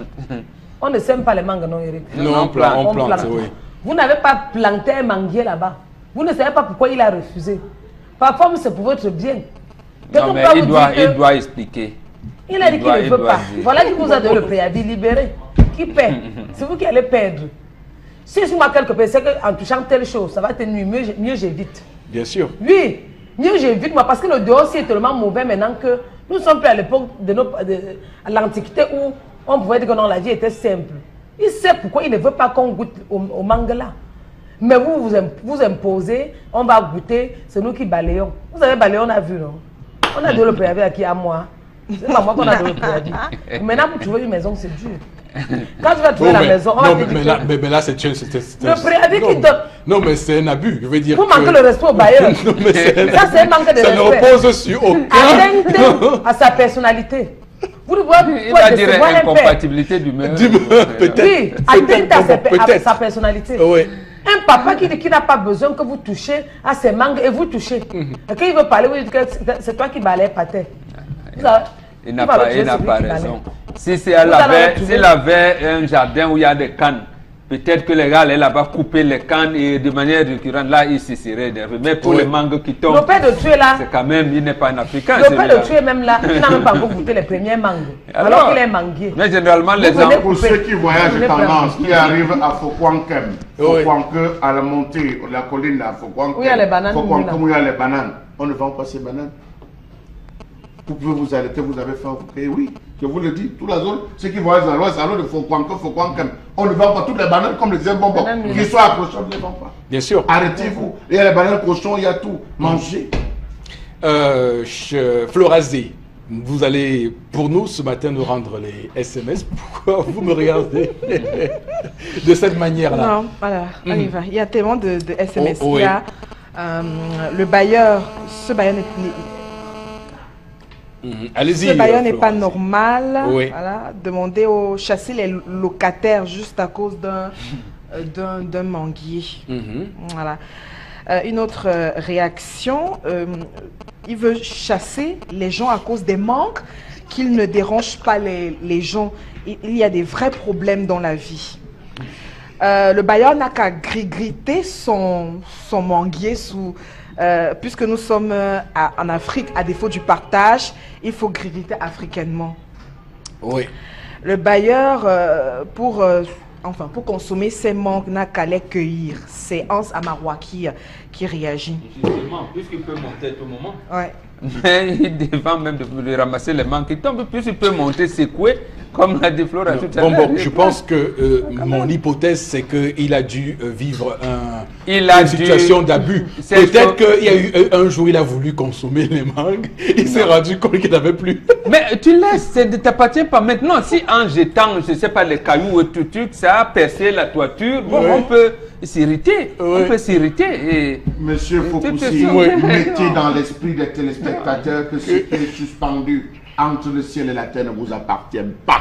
S5: On ne sème pas les mangues, non, Eric?
S1: Non, on plante, oui.
S5: Vous n'avez pas planté un manguier là-bas. Vous ne savez pas pourquoi il a refusé. Parfois, c'est pour votre bien.
S4: Non, mais il doit expliquer.
S5: Il a dit qu'il ne veut pas. Voilà qui vous a donné le préavis libéré. Qui paie? C'est vous qui allez perdre. Si je vois quelque chose, c'est qu'en touchant telle chose, ça va te nuire. Mieux j'évite.
S1: Bien sûr.
S5: Oui, mieux j'évite, moi, parce que le dossier est tellement mauvais maintenant que nous ne sommes plus à l'époque de l'Antiquité où on pouvait dire que non, la vie était simple. Il sait pourquoi il ne veut pas qu'on goûte au mangue là. Mais vous imposez, on va goûter, c'est nous qui balayons. Vous avez balayé, on a vu, non? On a donné le préavis à qui? À moi. C'est pas moi qu'on a donné le préavis. Maintenant, pour trouver une maison, c'est dur. Quand tu vas trouver la maison, on va te dire
S1: mais là, c'est
S5: le préavis qui donne.
S1: Non, mais c'est un abus. Je veux dire.
S5: Vous manquez le respect au bailleur. Ça, c'est un manque de respect.
S1: Ça ne repose sur aucun.
S5: Atteinte à sa personnalité. Vous ne voyez
S4: pas dire incompatibilité d'humeur.
S1: Peut-être.
S5: Oui, atteinte à sa personnalité.
S1: Oui.
S5: Un papa qui n'a pas besoin que vous touchiez à ses mangues et vous touchez. Et quand il veut parler, vous dites que c'est toi qui balayes par terre.
S4: Il n'a pas raison. S'il avait un jardin où il y a des cannes, peut-être que les gars allaient là-bas couper les cannes et de manière récurrente, là, il se serait énervé. Mais pour les mangues qui tombent, c'est quand même, il n'est pas un Africain.
S5: Le père de tuer même là, il n'a même pas encore goûté les premières mangues. Alors qu'il est manguier.
S4: Mais généralement, les gens...
S2: Pour ceux qui voyagent tendance, qui arrivent à Fokwankem, Fokwanke, à la montée, la colline là, Fokwanke,
S5: où il y a les bananes,
S2: où il y a les bananes, on ne vend pas ces bananes. Vous pouvez vous arrêter, vous avez faim, oui, je vous le dis, toute la zone, ceux qui voyagent dans l'ouest, alors de Fokwankem, on ne vend pas toutes les bananes comme les bonbons, qui sont accrochés, on ne les vend pas.
S1: Bien sûr.
S2: Arrêtez-vous, il y a les bananes cochons, il y a tout, mangez.
S1: Florazé, vous allez, pour nous, ce matin, nous rendre les SMS. Pourquoi vous me regardez de cette manière-là?
S3: Non, voilà, on y va. Il y a tellement de SMS. Il y a le bailleur, ce bailleur n'est...
S1: Allez-y.
S3: Ce bailleur n'est pas normal.
S1: Oui.
S3: Voilà, demander aux chasser les locataires juste à cause d'un manguier. Voilà. Une autre réaction, il veut chasser les gens à cause des manques, qu'ils ne dérangent pas les gens. Il y a des vrais problèmes dans la vie. Le bailleur n'a qu'à grigiter son manguier sous... puisque nous sommes en Afrique, à défaut du partage, il faut grigiter africainement.
S1: Oui.
S3: Le bailleur, pour enfin, pour consommer ces mangues, n'a qu'à les cueillir. C'est Hans Amarois qui réagit.
S4: Justement, puisqu'il peut monter à tout moment.
S3: Ouais.
S4: Mais il défend même de ramasser les mangues qui tombent, puisqu'il peut monter, secouer, comme l'a dit Flora tout à l'heure.
S1: Bon, je pense que mon hypothèse, c'est qu'il a dû vivre une situation d'abus. Peut-être qu'il y a eu un jour, il a voulu consommer les mangues, il s'est rendu compte qu'il n'avait plus.
S4: Mais tu laisses, ça ne t'appartient pas. Maintenant, si en jetant, je ne sais pas, les cailloux et tout, ça a percé la toiture, bon, on peut s'irriter. On peut s'irriter.
S2: Monsieur Fopoussi, mettez dans l'esprit des téléspectateurs que ce qui est suspendu entre le ciel et la terre ne vous appartient pas.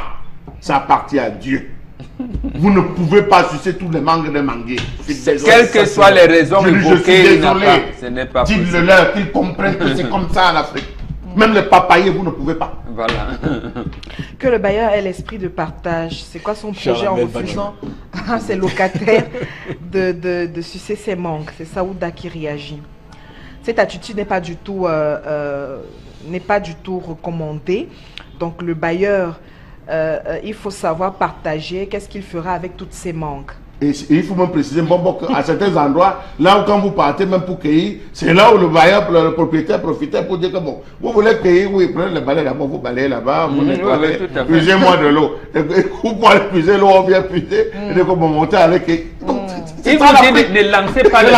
S2: Ça appartient à Dieu. Vous ne pouvez pas sucer tous les mangues des manguiers.
S4: Quelles que soient les raisons évoquées, ce n'est pas possible.
S2: Dites-le leur qu'ils comprennent que c'est comme ça en Afrique. Même les papayers, vous ne pouvez pas.
S4: Voilà.
S3: Que le bailleur ait l'esprit de partage. C'est quoi son projet en refusant à ses locataires de sucer ses mangues? C'est Saouda qui réagit. Cette attitude n'est pas du tout recommandée. Donc le bailleur, il faut savoir partager. Qu'est-ce qu'il fera avec toutes ces mangues?
S2: Et il faut même préciser, qu'à certains endroits, là où quand vous partez même pour cueillir, c'est là où le bailleur, le propriétaire profitait pour dire que bon, vous voulez cueillir, oui, prenez le balai là-bas, vous balayez là-bas, vous nettoyez, puisez-moi de l'eau. Vous pouvez puiser l'eau, on vient puiser, et donc on monter avec.
S4: Il vous dit ne lancez pas les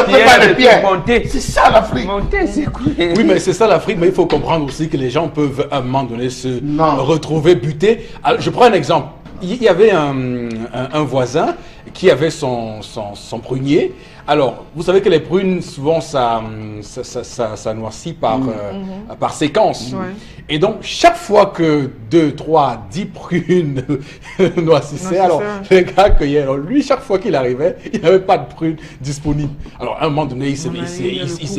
S4: pierres, montez.
S2: C'est ça l'Afrique.
S4: Montez, c'est cool.
S1: Oui, mais c'est ça l'Afrique, mais il faut comprendre aussi que les gens peuvent à un moment donné se retrouver butés. Alors, je prends un exemple. Il y avait un voisin qui avait son prunier. Alors, vous savez que les prunes, souvent, ça noircit par séquence. Ouais. Et donc, chaque fois que 2, 3, 10 prunes noircissaient, alors les gars cueillaient. Alors, lui, chaque fois qu'il arrivait, il n'avait pas de prunes disponibles. Alors, à un moment donné, il s'est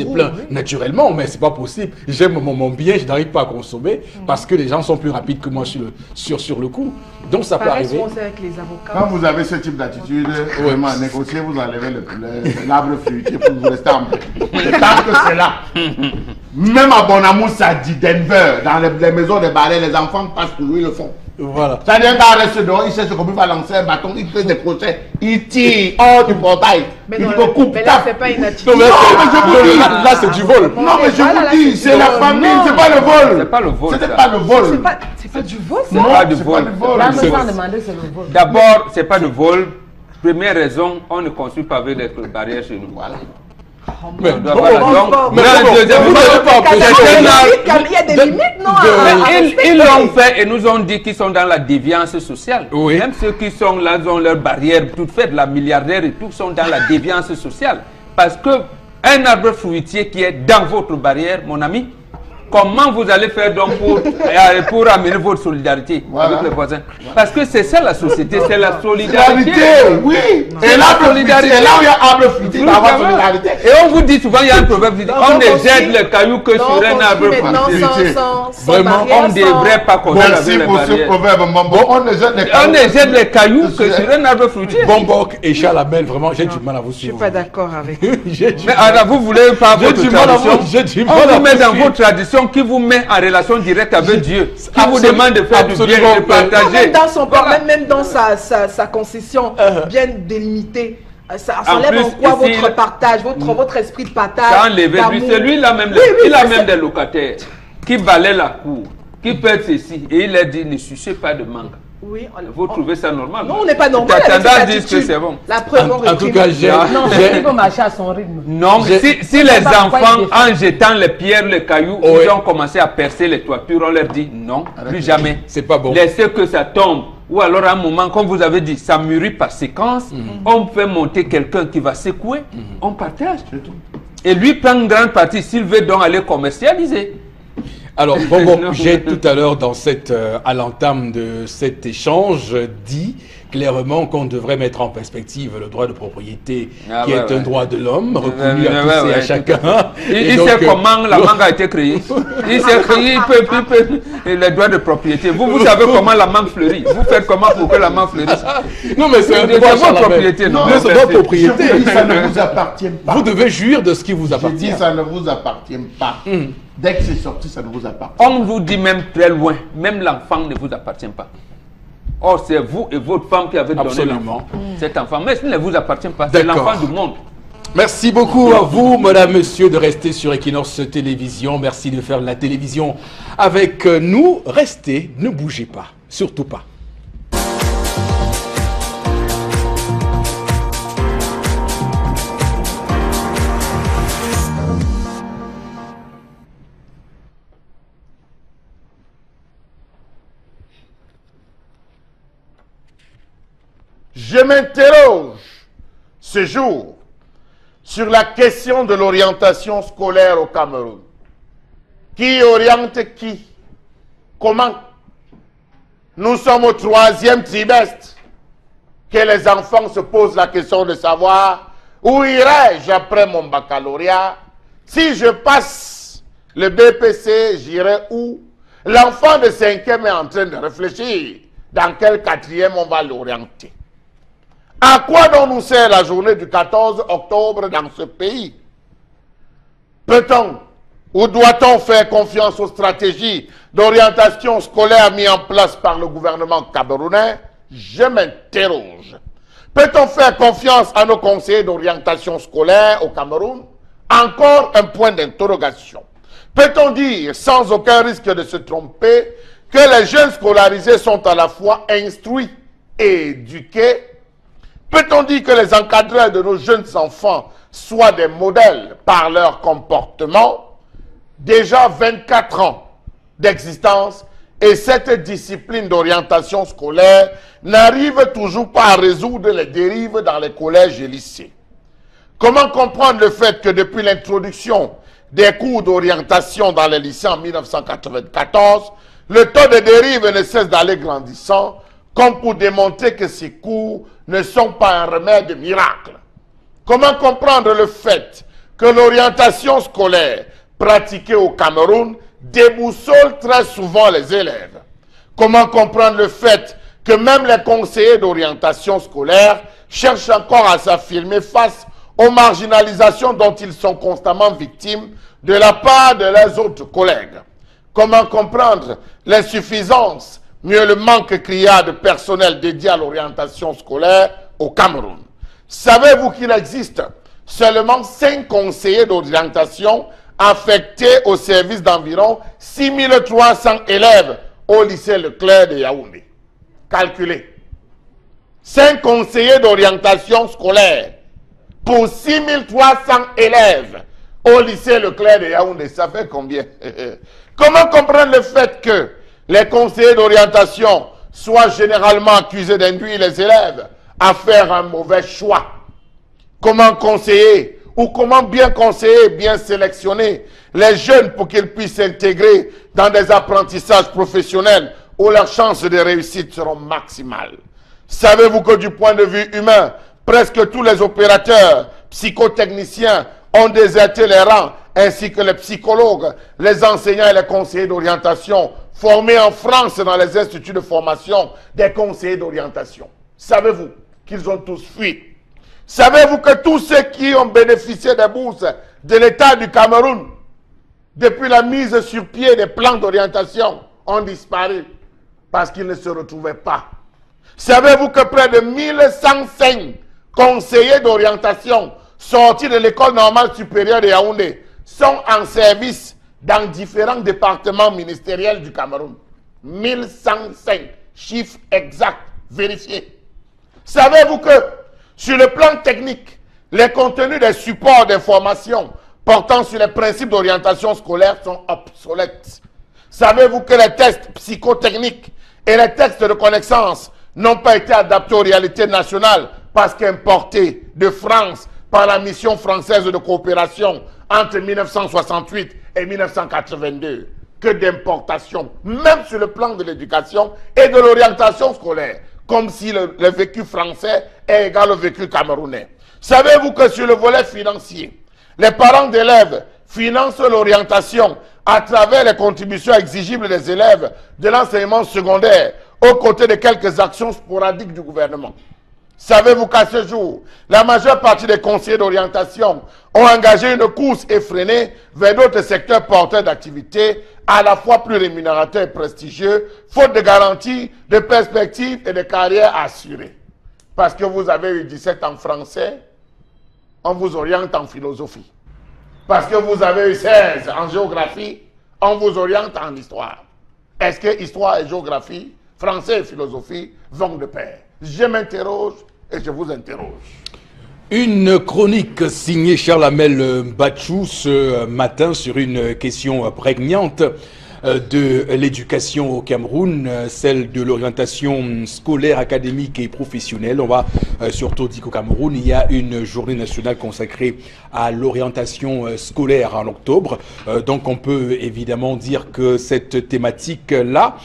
S1: plaint naturellement, mais c'est pas possible. J'aime mon bien, je n'arrive pas à consommer parce que les gens sont plus rapides que moi sur le coup. Donc, ça peut arriver.
S3: Avec les avocats.
S2: Quand vous avez ce type d'attitude, vraiment, négocier, vous enlevez l'arbre fruitier pour vous rester en paix. Tant que c'est là. Même à Bonamou, ça dit Denver, dans les maisons de balais, les enfants passent pour lui, ils le font.
S1: Voilà.
S2: Ça dit un gars reste dehors, il sait comment il va lancer un bâton, il fait des crochets, il tire hors du portail.
S3: Mais non, là, c'est pas une attitude.
S1: Là, c'est du vol.
S2: Non, mais je vous dis, c'est la famille, c'est pas le vol.
S4: C'est pas le vol.
S2: C'était pas le vol.
S3: C'est pas du vol, ça.
S4: Non, pas du vol.
S5: D'abord,
S4: c'est pas de vol. Première raison, on ne construit pas avec des barrières chez nous. Voilà.
S1: Mais
S3: il y a des limites, non?
S4: Ils l'ont fait et nous ont dit qu'ils sont dans la déviance sociale. Oui. Même ceux qui sont là, ont leurs barrières toutes faites, la milliardaire et tout, sont dans la déviance sociale. Parce que un arbre fruitier qui est dans votre barrière, mon ami, comment vous allez faire donc pour amener votre solidarité avec les voisins? Parce que c'est ça la société, c'est la solidarité.
S2: Oui, et la solidarité, là où il y a arbre fruitier, il y a solidarité.
S4: Et on vous dit souvent, il y a un proverbe qui dit, on ne jette les cailloux que sur un arbre fruitier. Vraiment, on ne devrait pas construire avec les barrières. On ne jette les cailloux que sur un arbre fruitier.
S1: Bombok et Chalamel, vraiment, j'ai du mal à vous suivre.
S3: Je ne suis pas d'accord avec
S4: mais alors, vous voulez pas votre tradition? On vous met dans votre tradition qui vous met en relation directe avec Dieu, qui vous demande de faire du bien, de partager.
S3: Même dans son même dans sa concession bien délimitée, ça enlève en quoi votre partage, votre esprit de partage.
S4: Ça enlève. C'est lui, il a même des locataires qui balaient la cour, qui perdent ceci, et il leur dit ne sucez pas de mangue.
S3: Oui,
S4: vous trouvez ça normal?
S3: Non, on n'est pas normal.
S4: La tendance dit que c'est bon.
S3: La preuve,
S1: en tout cas,
S5: il faut marcher à son rythme.
S4: Non, si les enfants, en jetant les pierres, les cailloux, ils ont commencé à percer les toitures, on leur dit non, plus jamais.
S1: C'est pas bon.
S4: Laissez que ça tombe. Ou alors à un moment, comme vous avez dit, ça mûrit par séquence, on fait monter quelqu'un qui va secouer, on partage. Et lui prend une grande partie, s'il veut donc aller commercialiser.
S1: Alors, j'ai tout à l'heure, à l'entame de cet échange, dit clairement qu'on devrait mettre en perspective le droit de propriété, qui est un droit de l'homme, reconnu à tous et à chacun.
S4: Il sait comment la mangue a été créée. Il sait créer les droits de propriété. Vous savez comment la mangue fleurit. Vous faites comment pour que la mangue fleurisse?
S1: Non, mais c'est un droit de propriété.
S2: Non, c'est votre propriété. Ça ne vous appartient pas.
S1: Vous devez jouir de ce qui vous appartient.
S2: Je dis, ça ne vous appartient pas. Dès que c'est sorti, ça ne vous appartient.
S4: On vous dit même très loin, même l'enfant ne vous appartient pas. Or, c'est vous et votre femme qui avez donné l'enfant. cet enfant. Mais ce ne vous appartient pas, c'est l'enfant du monde.
S1: Merci beaucoup à vous, madame, monsieur, de rester sur Equinox Télévision. Merci de faire la télévision avec nous. Restez, ne bougez pas, surtout pas.
S2: Je m'interroge ce jour sur la question de l'orientation scolaire au Cameroun. Qui oriente qui? Comment? Nous sommes au 3e trimestre que les enfants se posent la question de savoir où irai-je après mon baccalauréat? Si je passe le BPC, j'irai où? L'enfant de 5e est en train de réfléchir dans quel 4e on va l'orienter. À quoi donc nous sert la journée du 14 octobre dans ce pays? Peut-on ou doit-on faire confiance aux stratégies d'orientation scolaire mises en place par le gouvernement camerounais? Je m'interroge. Peut-on faire confiance à nos conseillers d'orientation scolaire au Cameroun? Encore un point d'interrogation. Peut-on dire, sans aucun risque de se tromper, que les jeunes scolarisés sont à la fois instruits et éduqués? Peut-on dire que les encadreurs de nos jeunes enfants soient des modèles par leur comportement? Déjà 24 ans d'existence et cette discipline d'orientation scolaire n'arrive toujours pas à résoudre les dérives dans les collèges et lycées. Comment comprendre le fait que depuis l'introduction des cours d'orientation dans les lycées en 1994, le taux de dérive ne cesse d'aller grandissant, comme pour démontrer que ces cours ne sont pas un remède miracle? Comment comprendre le fait que l'orientation scolaire pratiquée au Cameroun déboussole très souvent les élèves? Comment comprendre le fait que même les conseillers d'orientation scolaire cherchent encore à s'affirmer face aux marginalisations dont ils sont constamment victimes de la part de leurs autres collègues? Comment comprendre l'insuffisance, mieux le manque criard de personnel dédié à l'orientation scolaire au Cameroun? Savez-vous qu'il existe seulement 5 conseillers d'orientation affectés au service d'environ 6300 élèves au lycée Leclerc de Yaoundé? Calculez. 5 conseillers d'orientation scolaire pour 6300 élèves au lycée Leclerc de Yaoundé. Ça fait combien? Comment comprendre le fait que les conseillers d'orientation soient généralement accusés d'induire les élèves à faire un mauvais choix? Comment conseiller ou comment bien conseiller, bien sélectionner les jeunes pour qu'ils puissent s'intégrer dans des apprentissages professionnels où leurs chances de réussite seront maximales? Savez-vous que du point de vue humain, presque tous les opérateurs, psychotechniciens ont déserté les rangs, ainsi que les psychologues, les enseignants et les conseillers d'orientation formés en France dans les instituts de formation des conseillers d'orientation? Savez-vous qu'ils ont tous fui? Savez-vous que tous ceux qui ont bénéficié des bourses de l'État du Cameroun depuis la mise sur pied des plans d'orientation ont disparu parce qu'ils ne se retrouvaient pas? Savez-vous que près de 1105 conseillers d'orientation sortis de l'école normale supérieure de Yaoundé sont en service dans différents départements ministériels du Cameroun? 1105, chiffre exact, vérifié. Savez-vous que sur le plan technique, les contenus des supports d'information portant sur les principes d'orientation scolaire sont obsolètes? Savez-vous que les tests psychotechniques et les textes de connaissance n'ont pas été adaptés aux réalités nationales parce qu'importés de France par la mission française de coopération entre 1968 et 1982? Que d'importation, même sur le plan de l'éducation et de l'orientation scolaire, comme si le vécu français est égal au vécu camerounais. Savez-vous que sur le volet financier, les parents d'élèves financent l'orientation à travers les contributions exigibles des élèves de l'enseignement secondaire, aux côtés de quelques actions sporadiques du gouvernement? Savez-vous qu'à ce jour, la majeure partie des conseillers d'orientation ont engagé une course effrénée vers d'autres secteurs porteurs d'activités à la fois plus rémunérateurs et prestigieux, faute de garanties, de perspectives et de carrières assurées? Parce que vous avez eu 17 en français, on vous oriente en philosophie. Parce que vous avez eu 16 en géographie, on vous oriente en histoire. Est-ce que histoire et géographie, français et philosophie vont de pair? Je m'interroge et je vous interroge.
S1: Une chronique signée Charles Amel Bachou ce matin sur une question prégnante de l'éducation au Cameroun, celle de l'orientation scolaire, académique et professionnelle. On va surtout dire qu'au Cameroun, il y a une journée nationale consacrée à l'orientation scolaire en octobre. Donc on peut évidemment dire que cette thématique-là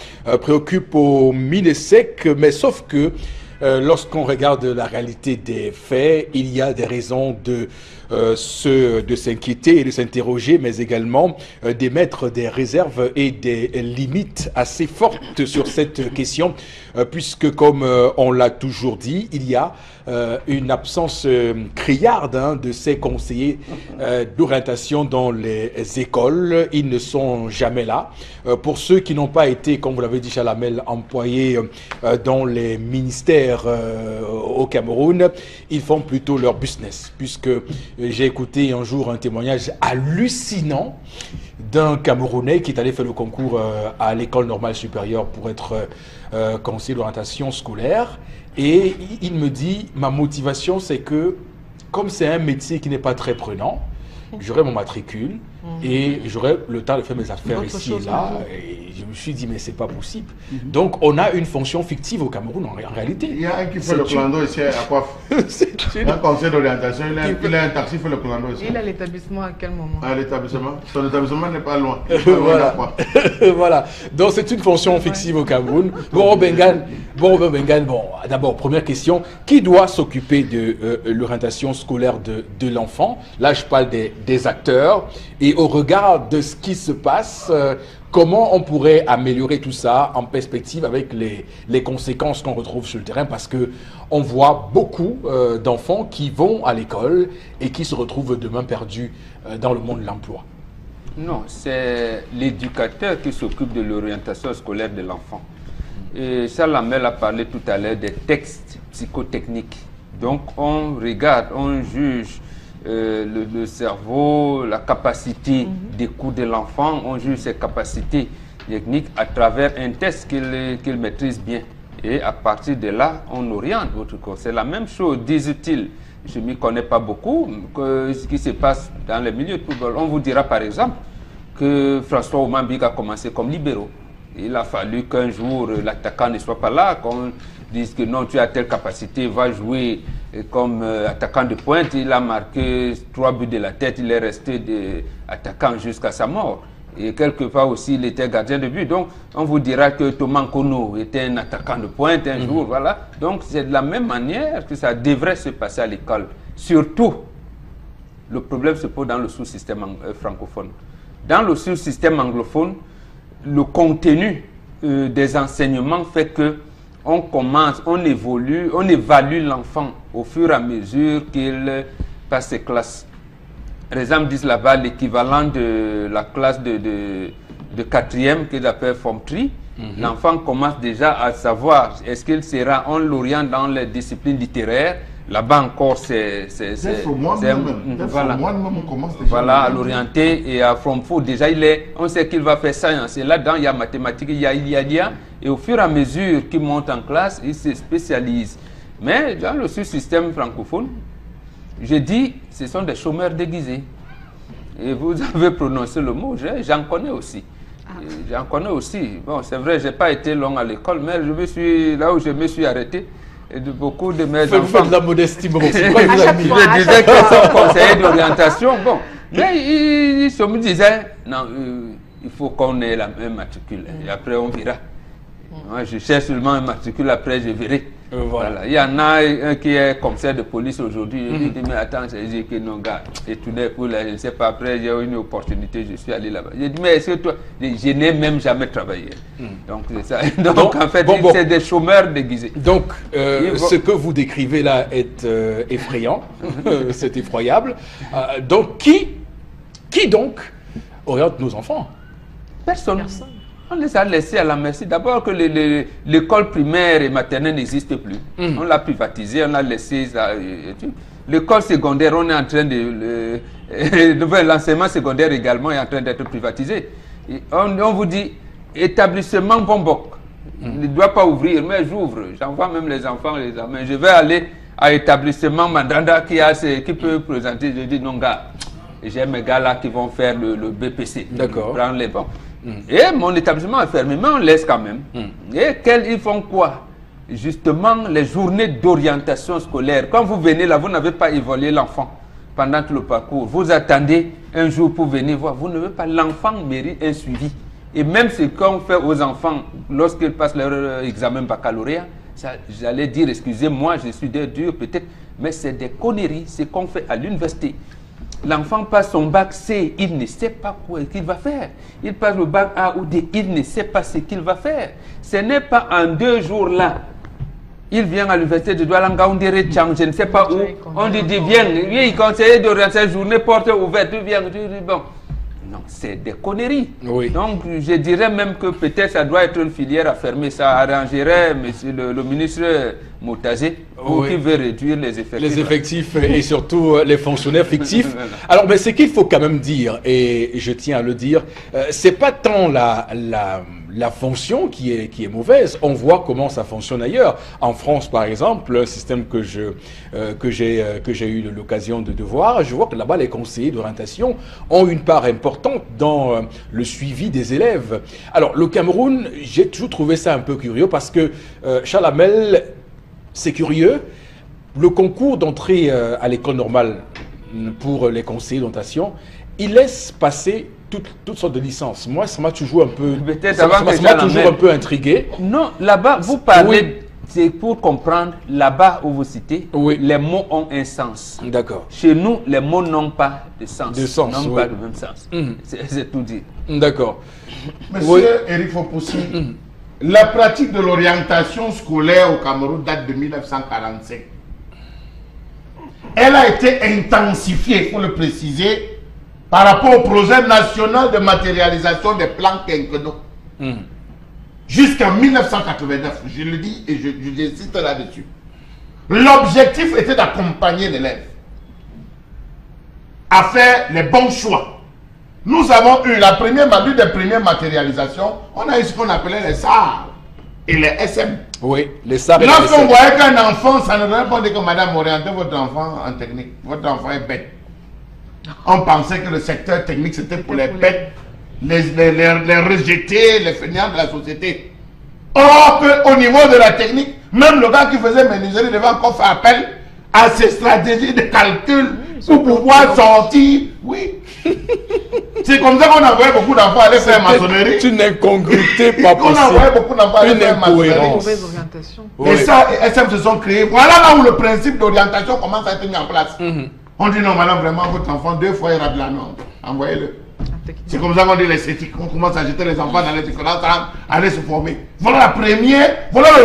S1: préoccupe au MINESEC, mais sauf que lorsqu'on regarde la réalité des faits, il y a des raisons de s'inquiéter et de s'interroger, mais également d'émettre des réserves et des limites assez fortes sur cette question, puisque comme on l'a toujours dit, il y a une absence criarde de ces conseillers d'orientation dans les écoles. Ils ne sont jamais là. Pour ceux qui n'ont pas été, comme vous l'avez dit Chalamel, employés dans les ministères au Cameroun, ils font plutôt leur business, puisque j'ai écouté un jour un témoignage hallucinant d'un Camerounais qui est allé faire le concours à l'école normale supérieure pour être conseiller d'orientation scolaire. Et il me dit, ma motivation, c'est que, comme c'est un métier qui n'est pas très prenant, j'aurai mon matricule et j'aurai le temps de faire mes affaires ici et là. Et je me suis dit, mais c'est pas possible. Donc, on a une fonction fictive au Cameroun en réalité.
S2: Il y a un qui fait le clando ici à quoi? Un conseil d'orientation, il a un taxi fait le clando ici.
S3: Il a l'établissement à quel moment?
S2: À l'établissement. Son établissement n'est pas loin.
S1: Voilà. Voilà. Donc, c'est une fonction fictive au Cameroun. Bon, Bengan, bon, d'abord, première question. Qui doit s'occuper de l'orientation scolaire de l'enfant? Là, je parle des acteurs. Et au regard de ce qui se passe, comment on pourrait améliorer tout ça en perspective avec les conséquences qu'on retrouve sur le terrain? Parce que on voit beaucoup d'enfants qui vont à l'école et qui se retrouvent demain perdus dans le monde de l'emploi.
S4: Non, c'est l'éducateur qui s'occupe de l'orientation scolaire de l'enfant. Et Charles Amel a parlé tout à l'heure des textes psychotechniques. Donc on regarde, on juge le cerveau, la capacité d'écoute de l'enfant, on juge ses capacités techniques à travers un test qu'il maîtrise bien. Et à partir de là, on oriente votre corps. C'est la même chose, disent-ils. Je ne m'y connais pas beaucoup, que ce qui se passe dans les milieux de football. On vous dira par exemple que François Oumambik a commencé comme libéraux. Il a fallu qu'un jour l'attaquant ne soit pas là, qu'on dise que non, tu as telle capacité, va jouer comme attaquant de pointe. Il a marqué 3 buts de la tête, il est resté attaquant jusqu'à sa mort. Et quelque part aussi, il était gardien de but. Donc, on vous dira que Thomas Nkono était un attaquant de pointe un jour, voilà. Donc, c'est de la même manière que ça devrait se passer à l'école. Surtout, le problème se pose dans le sous-système francophone. Dans le sous-système anglophone, le contenu des enseignements fait que on commence, on évolue, on évalue l'enfant au fur et à mesure qu'il passe ses classes. Par exemple, disent là-bas l'équivalent de la classe de 4e qu'ils appellent Form 3. L'enfant commence déjà à savoir est-ce qu'il sera, on l'oriente dans les disciplines littéraires. Là-bas encore, voilà, à l'orienter et à From 4, déjà on sait qu'il va faire science. Et là-dedans, il y a mathématiques, il y a. Et au fur et à mesure qu'il monte en classe, il se spécialise. Mais dans le sous-système francophone, je dis, ce sont des chômeurs déguisés. Et vous avez prononcé le mot, j'en connais aussi. J'en connais aussi. Bon, c'est vrai, je n'ai pas été long à l'école, mais là où je me suis arrêté, et de beaucoup de mes enfants...
S1: Vous faites de la modestie, bon, c'est quoi
S4: je disais qu'ils sont conseillers d'orientation, bon. Mais ils se me disaient, non, il faut qu'on ait la même matricule, et après on verra. Moi, je cherche seulement un matricule, après je verrai. Voilà. Il y en a un qui est commissaire de police aujourd'hui. Il dit, mais attends, j'ai dit que non, gars. Et tout d'un coup, là, je ne sais pas, après, j'ai eu une opportunité, je suis allé là-bas. J'ai dit, mais est-ce que toi, je n'ai même jamais travaillé. Donc, c'est ça. Donc, en fait, c'est des chômeurs déguisés.
S1: Donc, ce que vous décrivez là est effrayant, c'est effroyable. Donc, qui donc oriente nos enfants?
S4: Personne. On les a laissés à la merci. D'abord que l'école primaire et maternelle n'existe plus. On l'a privatisé, on a laissé ça. L'école secondaire, on est en train de... L'enseignement secondaire également est en train d'être privatisé. Et on vous dit, établissement Bombok, il ne doit pas ouvrir, mais j'ouvre. J'envoie même les enfants les examens. Je vais aller à l'établissement Mandanda qui peut présenter. Je dis non, gars, j'ai mes gars là qui vont faire le BPC.
S1: D'accord.
S4: Prendre les bancs. Et mon établissement est fermé, mais on laisse quand même. Et ils font quoi? Justement, les journées d'orientation scolaire. Quand vous venez là, vous n'avez pas évolué l'enfant pendant tout le parcours. Vous attendez un jour pour venir voir. Vous ne veux pas. L'enfant mérite un suivi. Et même ce qu'on fait aux enfants lorsqu'ils passent leur examen baccalauréat, j'allais dire, excusez-moi, je suis dur peut-être, mais c'est des conneries, ce qu'on fait à l'université. L'enfant passe son bac C, il ne sait pas quoi qu'il va faire. Il passe le bac A ou D, il ne sait pas ce qu'il va faire. Ce n'est pas en 2 jours là. Il vient à l'université de Douala, je ne sais pas où. On lui dit, viens, il conseiller d'orientation, journée porte ouverte, tu viens, tu dis, bon. Non, c'est des conneries.
S1: Oui.
S4: Donc, je dirais même que peut-être ça doit être une filière à fermer. Ça arrangerait monsieur le ministre Moutazé pour qu'il veut réduire les effectifs.
S1: Les effectifs et surtout les fonctionnaires fictifs. Alors, mais ce qu'il faut quand même dire, et je tiens à le dire, c'est pas tant la fonction qui est mauvaise. On voit comment ça fonctionne ailleurs. En France, par exemple, un système que j'ai eu l'occasion de voir, je vois que là-bas, les conseillers d'orientation ont une part importante dans le suivi des élèves. Alors, le Cameroun, j'ai toujours trouvé ça un peu curieux parce que Charles Hamel, c'est curieux. Le concours d'entrée à l'école normale pour les conseillers d'orientation, il laisse passer toutes sortes de licences. Moi, ça m'a toujours un peu, un peu intrigué.
S4: Non, là-bas, vous parlez, c'est pour comprendre, là-bas où vous citez, les mots ont un sens.
S1: D'accord.
S4: Chez nous, les mots n'ont pas de sens.
S1: N'ont
S4: pas le même sens. C'est tout dit.
S1: D'accord.
S2: Monsieur Eric Fopoussi, la pratique de l'orientation scolaire au Cameroun date de 1945. Elle a été intensifiée, il faut le préciser, par rapport au projet national de matérialisation des plans quinquennaux. Jusqu'en 1989, je le dis et j'insiste là-dessus. L'objectif était d'accompagner l'élève à faire les bons choix. Nous avons eu l'une des premières matérialisations, on a eu ce qu'on appelait les SAR et les SM.
S1: Oui, les SAR et les SM.
S2: Lorsqu'on voyait qu'un enfant, ça ne devait pas dire que madame orientez votre enfant en technique, votre enfant est bête. On pensait que le secteur technique c'était pour les bêtes, les rejetés, les fainéants de la société. Or, au niveau de la technique, même le gars qui faisait menuiserie devait encore faire appel à ces stratégies de calcul pour pouvoir sortir. Oui. C'est comme ça qu'on envoyait beaucoup d'enfants aller faire maçonnerie.
S1: C'est une incongruité pas possible.
S2: On envoyait beaucoup d'enfants aller faire maçonnerie. Et ça, et SM se sont créés. Voilà là où le principe d'orientation commence à être mis en place. On dit non, madame, vraiment, votre enfant, 2 fois il rate la norme. Envoyez-le. C'est comme ça qu'on dit l'esthétique. On commence à jeter les enfants dans les différentes rangs, aller se former. Voilà le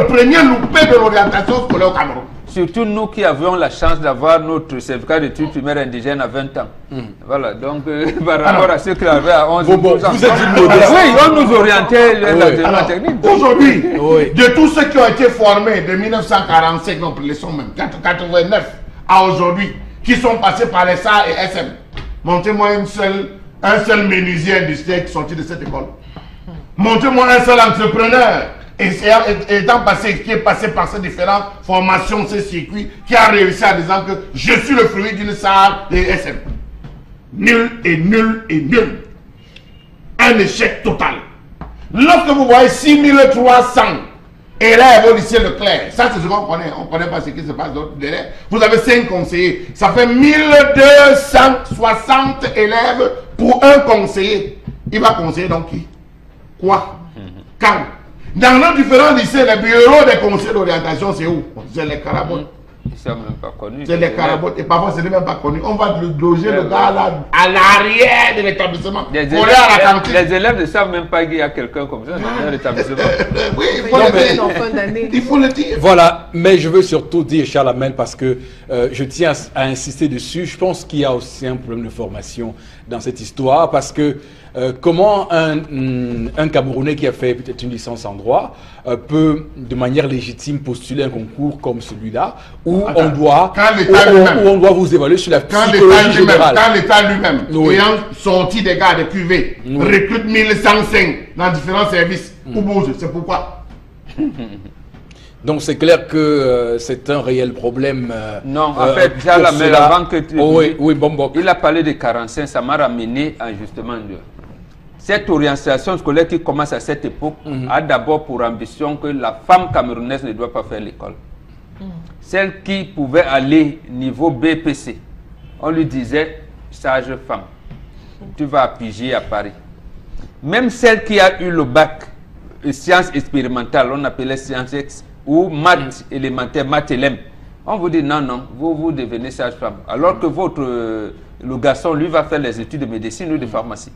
S2: premier loupé de l'orientation scolaire au Cameroun.
S4: Surtout nous qui avions la chance d'avoir notre certificat d'études primaires indigènes à 20 ans. Voilà, donc par rapport à ceux qui avaient à 11 ans.
S1: Vous êtes une modeste.
S4: Oui, on nous orientait la technique.
S2: Aujourd'hui, de tous ceux qui ont été formés de 1945, donc laissons même 89 à aujourd'hui, qui sont passés par les SAR et SM, montez-moi un seul menuisier industriel qui est sorti de cette école. Montrez-moi un seul entrepreneur qui est passé par ces différentes formations, ces circuits, qui a réussi à dire que je suis le fruit d'une SAR et SM. Nul et nul et nul. Un échec total. Lorsque vous voyez 6300 élèves au lycée Leclerc, ça c'est ce qu'on connaît. On ne connaît pas ce qui se passe d'autres élèves. Vous avez 5 conseillers. Ça fait 1260 élèves pour un conseiller. Il va conseiller donc qui? Quoi? Quand? Dans nos différents lycées, les bureaux des conseils d'orientation, c'est où? C'est les carabotes.
S4: Ils ne sont même pas connus.
S2: C'est les carabotes. Et parfois, ce n'est même pas connu. On va loger le gars là, à l'arrière de l'établissement.
S4: Les élèves ne savent même pas qu'il y a quelqu'un comme ça dans l'établissement.
S2: Oui, il faut le dire. Il faut le dire.
S1: Voilà, mais je veux surtout dire, Charles Hamel, parce que je tiens à insister dessus. Je pense qu'il y a aussi un problème de formation dans cette histoire, parce que comment un Camerounais qui a fait peut-être une licence en droit peut de manière légitime postuler un concours comme celui-là, où on doit vous évaluer sur la psychologie générale.
S2: Quand l'État lui-même, ayant sorti des gars de QV, recrute 1105 dans différents services, où bouge, c'est pourquoi.
S1: Donc c'est clair que c'est un réel problème.
S4: Non, en fait, avant que tu... il a parlé de 45, ça m'a ramené à justement cette orientation scolaire qui commence à cette époque a d'abord pour ambition que la femme camerounaise ne doit pas faire l'école. Celle qui pouvait aller niveau BPC, on lui disait sage femme, tu vas piger à Paris. Même celle qui a eu le bac, sciences expérimentales, on appelait sciences X, ou maths élémentaires, maths LM, on vous dit non, vous devenez sage-femme. Alors que le garçon, lui, va faire les études de médecine ou de pharmacie.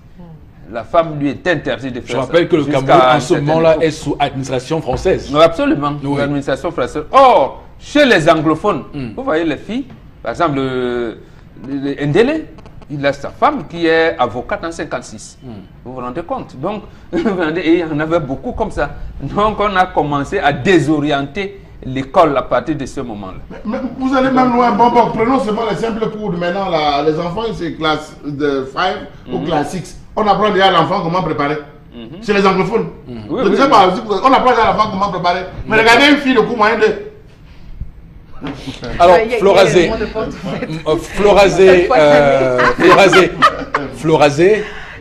S4: La femme lui est interdite de faire ça.
S1: Je rappelle que le Cameroun, en ce moment-là, est sous administration française.
S4: Non, absolument, sous administration française. Or, chez les anglophones, vous voyez les filles, par exemple, Ndele, il a sa femme qui est avocate en 56. Vous vous rendez compte? Donc, il y en avait beaucoup comme ça. Donc, on a commencé à désorienter l'école à partir de ce moment-là.
S2: Vous allez même loin. Bon, prenons seulement les simples cours de maintenant. Les enfants, c'est classe de 5 ou classe 6. On apprend déjà à l'enfant comment préparer. Chez les anglophones. Je ne sais pas, on apprend déjà à l'enfant comment préparer. Mais regardez une fille, le cours moyen de...
S1: Alors, Florazé,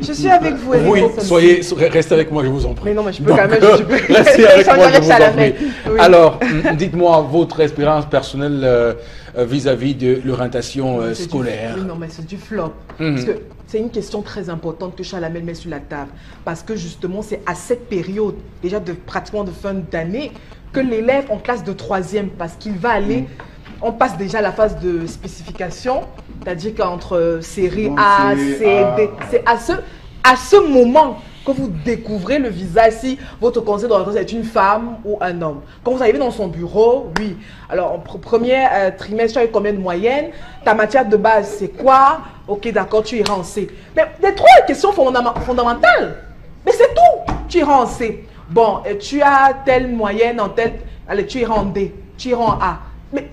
S3: je suis avec vous.
S1: Oui, restez avec moi, je vous en prie.
S3: Mais non, mais je peux quand même.
S1: Restez avec moi, je vous en prie. Oui. Alors, dites-moi votre expérience personnelle vis-à-vis de l'orientation scolaire.
S3: Oui, non, mais c'est du flop. Parce que c'est une question très importante que Chalamel met sur la table. Parce que justement, c'est à cette période, déjà pratiquement de fin d'année, que l'élève en classe de 3e, parce qu'il va aller, on passe déjà à la phase de spécification, c'est-à-dire qu'entre série A, C, D, c'est à ce moment que vous découvrez le visage, si votre conseil d'orientation est une femme ou un homme. Quand vous arrivez dans son bureau, oui. Alors, en premier trimestre, tu as eu combien de moyenne? Ta matière de base, c'est quoi? Ok, d'accord, tu iras en C. Mais des trois questions fondamentales. Mais c'est tout. Tu iras en C. Bon, tu as telle moyenne en tête, allez, tu iras en D, tu iras en A. Mais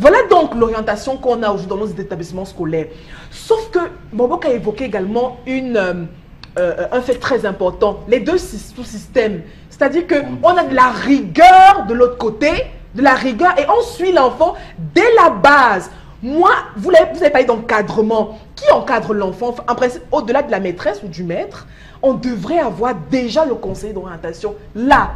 S3: voilà donc l'orientation qu'on a aujourd'hui dans nos établissements scolaires. Sauf que Bobok a évoqué également un fait très important, les deux sous-systèmes. C'est-à-dire qu'on a de la rigueur de l'autre côté, de la rigueur, et on suit l'enfant dès la base. Moi, vous avez parlé d'encadrement. Qui encadre l'enfant? En principe, au-delà de la maîtresse ou du maître, on devrait avoir déjà le conseiller d'orientation là.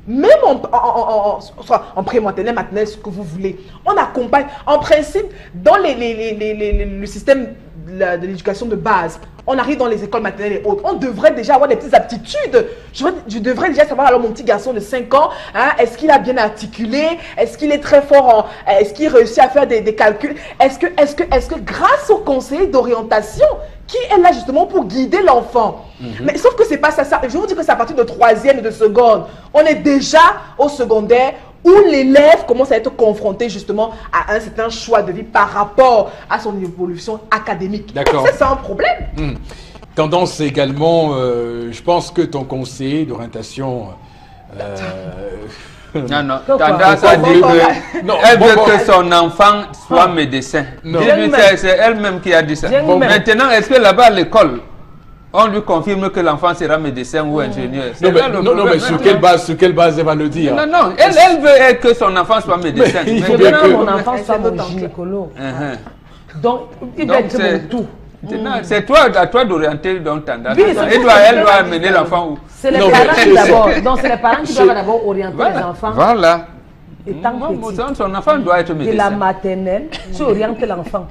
S3: Même en pré-maternelle, maternelle, ce que vous voulez. On accompagne. En principe, dans le système de l'éducation de base, on arrive dans les écoles maternelles et autres, on devrait déjà avoir des petites aptitudes. Je devrais déjà savoir, alors mon petit garçon de 5 ans, hein, est-ce qu'il a bien articulé? Est-ce qu'il est très fort est-ce qu'il réussit à faire des calculs? Est-ce que grâce au conseiller d'orientation, qui est là justement pour guider l'enfant? Mais sauf que c'est pas ça. Je vous dis que c'est à partir de 3e et de seconde. On est déjà au secondaire où l'élève commence à être confronté justement à un certain choix de vie par rapport à son évolution académique.
S1: D'accord.
S3: C'est un problème.
S1: Tendance également, je pense que ton conseiller d'orientation...
S4: Non, tendance à dire qu'elle veut que son enfant soit médecin. C'est elle-même qui a dit ça. Maintenant, est-ce que là-bas à l'école, on lui confirme que l'enfant sera médecin ou ingénieur?
S1: Non, mais sur quelle base elle va le dire?
S4: Non, elle veut que son enfant soit médecin.
S5: Mais il faut bien que mon enfant soit mon gynécologue. Donc, il doit être mon tout.
S4: C'est à toi d'orienter donc tendance. Elle doit amener l'enfant où?
S5: C'est les parents d'abord. Donc, c'est les parents qui doivent d'abord orienter les enfants.
S4: Voilà.
S5: Étant petit.
S4: Son enfant doit être médecin.
S5: De la maternelle, tu orientes l'enfant.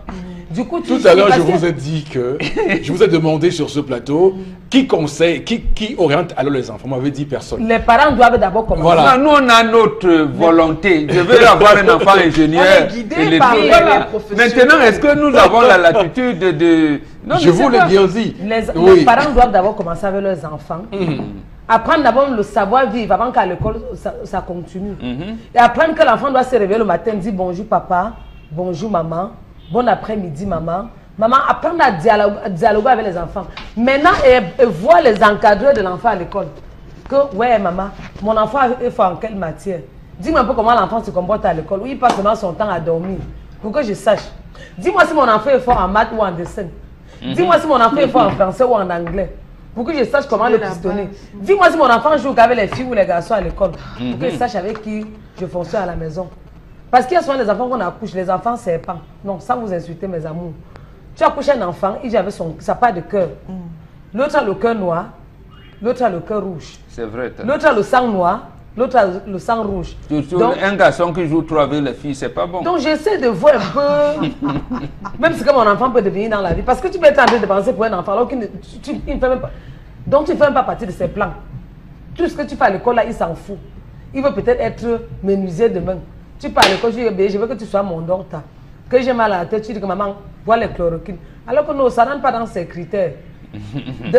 S5: Du coup,
S1: tout à l'heure, je vous ai dit que je vous ai demandé sur ce plateau qui conseille, qui oriente alors les enfants. On m'avait dit personne.
S5: Les parents doivent d'abord commencer.
S1: Voilà.
S4: Nous, on a notre volonté. Je veux avoir un enfant ingénieur.
S3: On est guidé par les professionnels.
S4: Maintenant, est-ce que nous avons la latitude de...
S1: Non, je vous l'ai bien dit.
S5: Les parents doivent d'abord commencer avec leurs enfants. Apprendre d'abord le savoir-vivre avant qu'à l'école, ça continue. Et apprendre que l'enfant doit se réveiller le matin, dire bonjour papa, bonjour maman. Bon après-midi, maman. Maman, apprendre à dialoguer avec les enfants. Maintenant, et voir les encadreurs de l'enfant à l'école. Que, ouais, maman, mon enfant est fort en quelle matière? Dis-moi un peu comment l'enfant se comporte à l'école. Où il passe seulement son temps à dormir. Pour que je sache. Dis-moi si mon enfant est fort en maths ou en dessin. Dis-moi si mon enfant est fort en français ou en anglais. Pour que je sache comment le pistonner. Dis-moi si mon enfant joue avec les filles ou les garçons à l'école. Pour que je sache avec qui je fonctionne à la maison. Parce qu'il y a souvent des enfants qu'on accouche, les enfants serpents. Non, sans vous insulter mes amours. Tu accouches un enfant, il avait sa part de cœur. L'autre a le cœur noir, l'autre a le cœur rouge.
S4: C'est vrai.
S5: L'autre a le sang noir, l'autre a le sang rouge.
S4: Donc, un garçon qui joue trop avec les filles, c'est pas bon.
S5: Donc j'essaie de voir un peu, même ce que mon enfant peut devenir dans la vie. Parce que tu peux être en train de penser pour un enfant alors qu'il ne fait même pas. Donc tu ne fais même pas partie de ses plans. Tout ce que tu fais à l'école là, il s'en fout. Il veut peut-être être menuisier demain. Tu pars à l'école, je dis, je veux que tu sois mon docteur. Que j'ai mal à la tête, tu dis que maman, vois les chloroquines. Alors que non, ça ne rentre pas dans ses critères.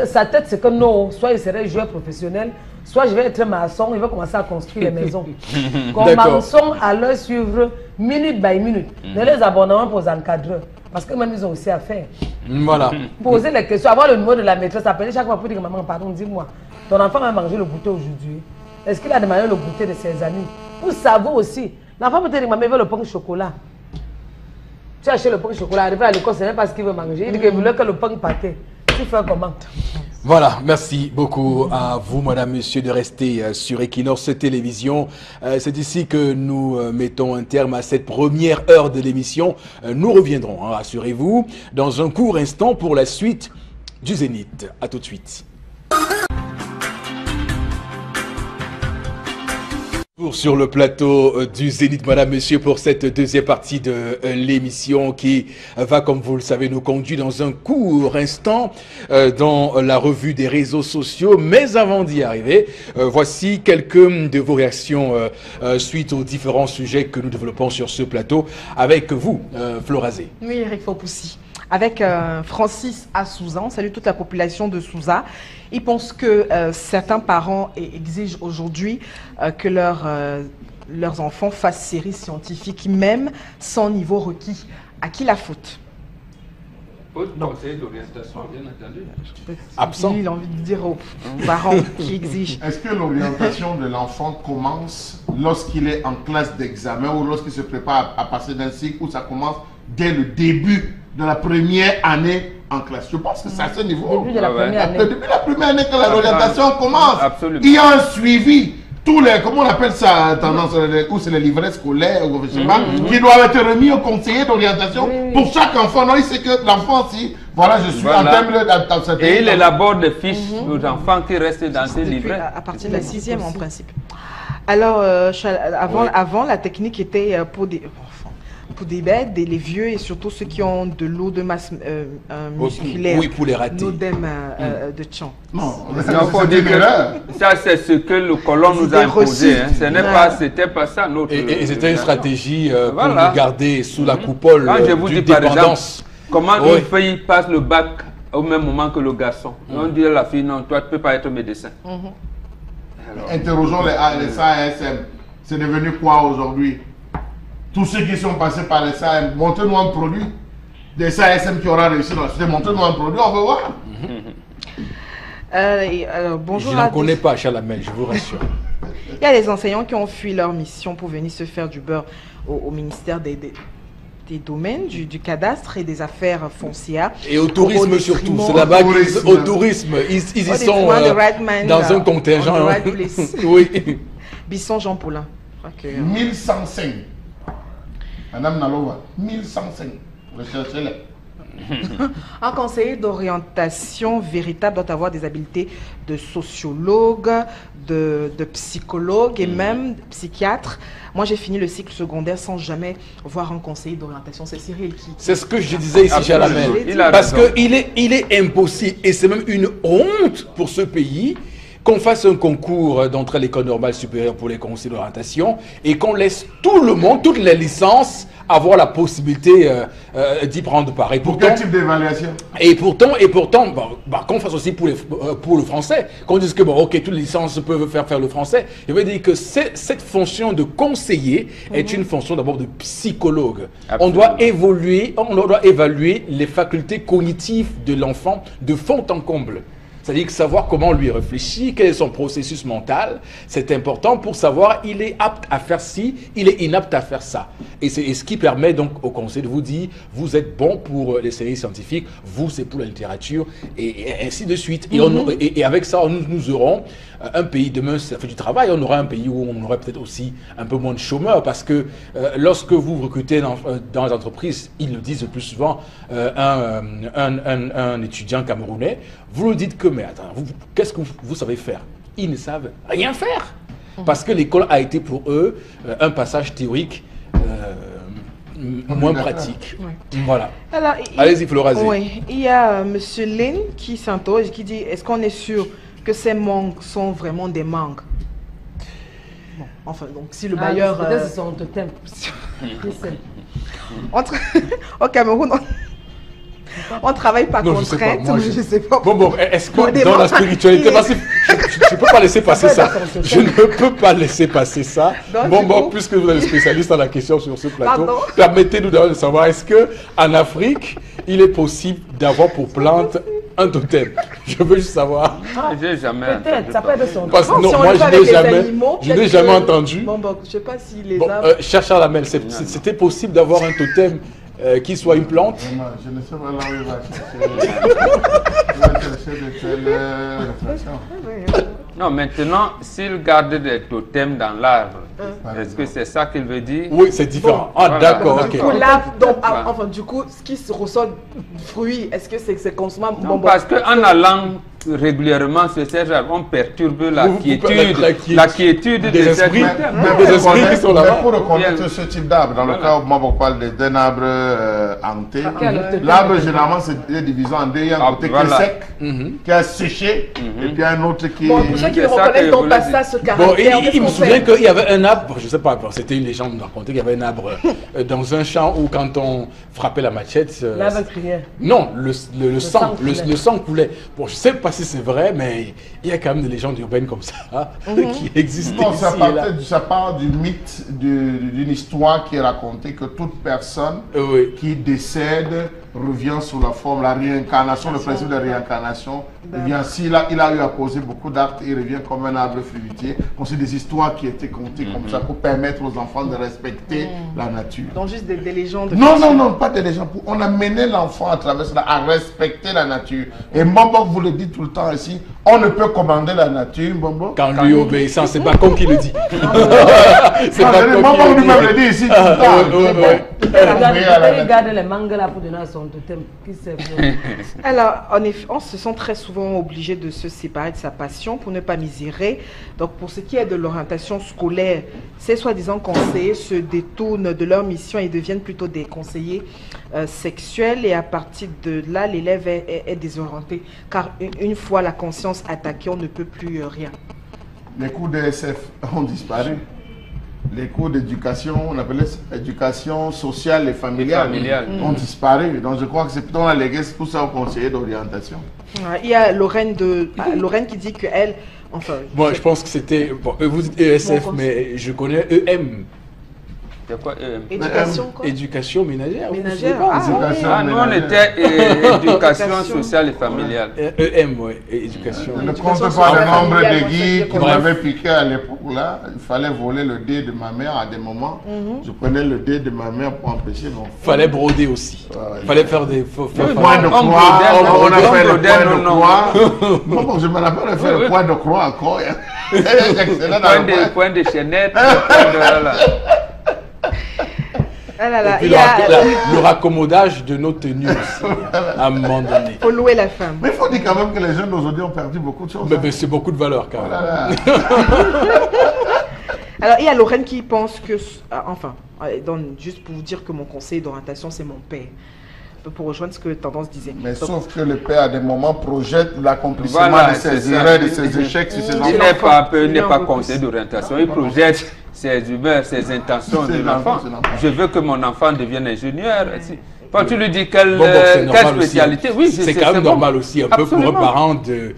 S5: Sa tête, c'est que non, soit il serait joueur professionnel, soit je vais être maçon, il va commencer à construire les maisons. Commençons à leur suivre minute by minute. Ne les abonnements pour les encadreurs. Parce que même ils ont aussi à faire.
S1: Voilà.
S5: Poser les questions, avoir le numéro de la maîtresse, appeler chaque fois pour dire que maman, pardon, dis-moi, ton enfant a mangé le goûter aujourd'hui. Est-ce qu'il a demandé le goûter de ses amis? Pour savoir aussi. L'enfant peut te dire, maman, il veut le pain au chocolat. Tu as acheté le pain au chocolat, arrivé à l'école, ce n'est pas ce qu'il veut manger. Il dit qu'il voulait que le pain pâté. Tu fais comment?
S1: Voilà, merci beaucoup à vous, madame, monsieur, de rester sur Equinox Télévision. C'est ici que nous mettons un terme à cette première heure de l'émission. Nous reviendrons, hein, rassurez-vous, dans un court instant pour la suite du Zénith. À tout de suite. Sur le plateau du Zénith, madame, monsieur, pour cette deuxième partie de l'émission qui va, comme vous le savez, nous conduire dans un court instant dans la revue des réseaux sociaux. Mais avant d'y arriver, voici quelques de vos réactions suite aux différents sujets que nous développons sur ce plateau avec vous, Florazé.
S3: Oui, Eric Fopoussi. Avec Francis à Souza, on salue toute la population de Souza. Ils pensent que certains parents exigent aujourd'hui que leurs enfants fassent séries scientifiques, même sans niveau requis. À qui la faute?
S4: Au conseil d'orientation, bien entendu.
S1: Absent.
S3: Il a envie de dire aux parents qui exigent.
S2: Est-ce que l'orientation de l'enfant commence lorsqu'il est en classe d'examen ou lorsqu'il se prépare à passer d'un cycle, ou ça commence dès le début de la première année en classe? Je pense que c'est à ce niveau.
S5: Début de la première année.
S2: Depuis la première année que l'orientation commence.
S4: Absolument.
S2: Il y a un suivi. Tous les, comment on appelle ça, tendance, ou c'est les livrets scolaires, ou je sais pas, qui doivent être remis au conseiller d'orientation pour chaque enfant. Non, il sait que l'enfant, si, voilà, je suis en termes de...
S4: Et il élabore des fiches aux enfants qui restent dans ces livrets.
S3: À partir de la 6e, en principe. Alors, avant, la technique était pour des bêtes, les vieux et surtout ceux qui ont de l'eau de masse musculaire.
S1: Oui, pour les ratés.
S3: L'odème de Tchan.
S2: Non,
S4: faut dire que ça, c'est ce que le colon nous a imposé. Hein. C'était pas ça notre...
S1: Et c'était une stratégie pour
S4: voilà.
S1: nous garder sous la coupole d'une dépendance.
S4: Comment une fille passe le bac au même moment que le garçon? On dit à la fille, non, toi, tu ne peux pas être médecin. Alors,
S2: interrogeons les SASM. C'est devenu quoi aujourd'hui? Tous ceux qui sont passés par les SAM, montrez-nous un produit. Des SASM qui aura réussi dans la société, montrez-nous un produit, on veut voir.
S3: Bonjour.
S1: Je n'en connais pas, Chalamel, je vous rassure.
S3: Il y a des enseignants qui ont fui leur mission pour venir se faire du beurre au ministère des domaines, du cadastre et des affaires foncières.
S1: Et au tourisme surtout, c'est là-bas au tourisme, ils y sont dans un contingent. Oui.
S3: Bisson Jean Paulin.
S2: 1105. Madame Nalova, 1105. Recherchez-les.
S3: Un conseiller d'orientation véritable doit avoir des habiletés de sociologue, de psychologue et même de psychiatre. Moi, j'ai fini le cycle secondaire sans jamais voir un conseiller d'orientation. C'est Cyril qui...
S1: C'est ce que je disais ici, Chalamel. Parce qu'il est impossible, et c'est même une honte pour ce pays, qu'on fasse un concours d'entrée à l'école normale supérieure pour les conseillers d'orientation et qu'on laisse tout le monde, toutes les licences avoir la possibilité d'y prendre part.
S2: Pour quel type d'évaluation?
S1: Et pourtant, qu'on fasse aussi pour le français, qu'on dise que, bon, ok, toutes les licences peuvent faire le français, je veux dire que cette fonction de conseiller est une fonction d'abord de psychologue. On doit évaluer les facultés cognitives de l'enfant de fond en comble. C'est-à-dire que savoir comment lui réfléchit, quel est son processus mental, c'est important pour savoir il est apte à faire ci, il est inapte à faire ça. Et c'est ce qui permet donc au conseil de vous dire, vous êtes bon pour les séries scientifiques, vous c'est pour la littérature, et ainsi de suite. Et avec ça, nous aurons un pays, demain ça fait du travail, on aura un pays où on aurait peut-être aussi un peu moins de chômeurs, parce que lorsque vous recrutez dans les entreprises, ils le disent le plus souvent, un étudiant camerounais, vous lui dites que, mais attends, qu'est-ce que vous savez faire? Ils ne savent rien faire. Parce que l'école a été pour eux un passage théorique moins pratique. Ouais. Voilà. Allez-y, Florazé.
S3: Oui, il y a M. Lin qui s'interroge, qui dit, est-ce qu'on est sûr que ces mangues sont vraiment des mangues? Bon, enfin, donc si le bailleur...
S5: Peut-être c'est son totem.
S3: Au Cameroun, on travaille pas contrainte, je sais pas.
S1: Bon, est-ce que dans la spiritualité, parce que je ne peux pas laisser passer ça. Je ne peux pas laisser passer ça. Bon, puisque vous êtes spécialiste dans la question sur ce plateau, permettez-nous de savoir, est-ce qu'en Afrique, il est possible d'avoir pour plante un totem? Je veux juste savoir.
S4: J'ai jamais.
S5: Peut-être, ça peut être son
S1: totem. Non, moi je n'ai jamais entendu.
S3: Bon, je ne sais pas si les
S1: cher Charles Hamel, c'était possible d'avoir un totem qui soit une plante?
S2: Je ne sais pas là où il va chercher de telles réflexions.
S4: Non, maintenant, s'il garde des totems dans l'arbre, est-ce que c'est ça qu'il veut dire?
S1: Oui, c'est différent.
S4: Voilà.
S1: D'accord, ok.
S3: Enfin, du coup, ce qui se ressort fruit, est-ce que c'est consommable?
S4: Parce qu'en allant régulièrement sur ces arbres, on perturbe la quiétude
S1: des esprits.
S2: Des esprits qui sont là-bas. Pour reconnaître ce type d'arbre, dans le cas où on parle d'un arbre hanté, l'arbre généralement c'est divisé en deux. Il y a un côté qui est sec, qui a séché, et puis un autre qui...
S3: Bon, pour ceux qui ne reconnaissent donc pas ça, ce caractère...
S1: Il me souvient qu'il y avait un arbre, je ne sais pas, c'était une légende de raconter qu'il y avait un arbre dans un champ où quand on frappait la machette...
S5: L'arbre criait.
S1: Non, le sang coulait. Bon, je ne sais pas si c'est vrai, mais il y a quand même des légendes urbaines comme ça qui existent ici et là.
S2: Ça part du mythe, d'une histoire qui est racontée que toute personne qui décède revient sous la forme, la réincarnation, le principe de réincarnation. Il a eu à poser beaucoup d'actes, il revient comme un arbre fruitier. C'est des histoires qui étaient contées comme ça pour permettre aux enfants de respecter la nature.
S3: Donc juste des légendes.
S2: Non, pas des légendes. On a mené l'enfant à travers cela à respecter la nature. Et Mbombo vous le dit tout le temps ici, on ne peut commander la nature, Mbombo.
S1: Quand lui obéissant, c'est pas comme qui le dit.
S2: C'est pas comme Mbombo lui-même le dit ici tout le temps.
S5: Il garde les mangues là pour donner à son totem.
S3: Alors, en effet, on se sent très souvent obligé de se séparer de sa passion pour ne pas misérer. Donc, pour ce qui est de l'orientation scolaire, ces soi-disant conseillers se détournent de leur mission et deviennent plutôt des conseillers sexuels. Et à partir de là, l'élève est désorienté. Car une fois la conscience attaquée, on ne peut plus rien.
S2: Les cours de SF ont disparu. Les cours d'éducation, on appelait ça éducation sociale et familiale, ont disparu. Donc je crois que c'est plutôt on a légué tout ça aux conseillers d'orientation.
S3: Il y a Lorraine qui dit qu'elle... Enfin,
S1: moi je pense que c'était... Bon, vous dites ESF, mais je connais EM.
S4: C'est quoi EM?
S3: Éducation quoi?
S1: Éducation ménagère.
S4: Nous on était éducation sociale et familiale.
S1: EM, oui, éducation.
S2: Je ne compte pas le nombre de guides qu'on m'avait piqué à l'époque là. Il fallait voler le dé de ma mère à des moments. Je prenais le dé de ma mère pour empêcher mon...
S1: Il fallait broder aussi. Il fallait faire des...
S2: Points de croix. On a fait le point de croix. Bon, je me rappelle de faire le point de croix encore.
S4: Point de chaînette.
S1: Et puis le raccommodage de nos tenues aussi, à un moment donné.
S3: Il faut louer la femme.
S2: Mais il faut dire quand même que les jeunes d'aujourd'hui ont perdu beaucoup de choses.
S1: Mais c'est beaucoup de valeur quand même.
S3: Alors, il y a Lorraine qui pense que... Enfin, juste pour vous dire que mon conseiller d'orientation, c'est mon père. pour rejoindre ce que Tendance disait.
S2: Mais
S3: Donc,
S2: sauf que le père, à des moments, projette l'accomplissement
S4: Voilà,
S2: de ses
S4: c'est ça.
S2: erreurs, de ses échecs sur ses
S4: Il
S2: enfants.
S4: n'est pas conseiller d'orientation, il projette ses humeurs, ses intentions de l'enfant. Je veux que mon enfant devienne ingénieur. Quand tu lui dis quelle spécialité,
S1: aussi.
S4: oui,
S1: c'est quand même normal aussi, un peu pour un parent de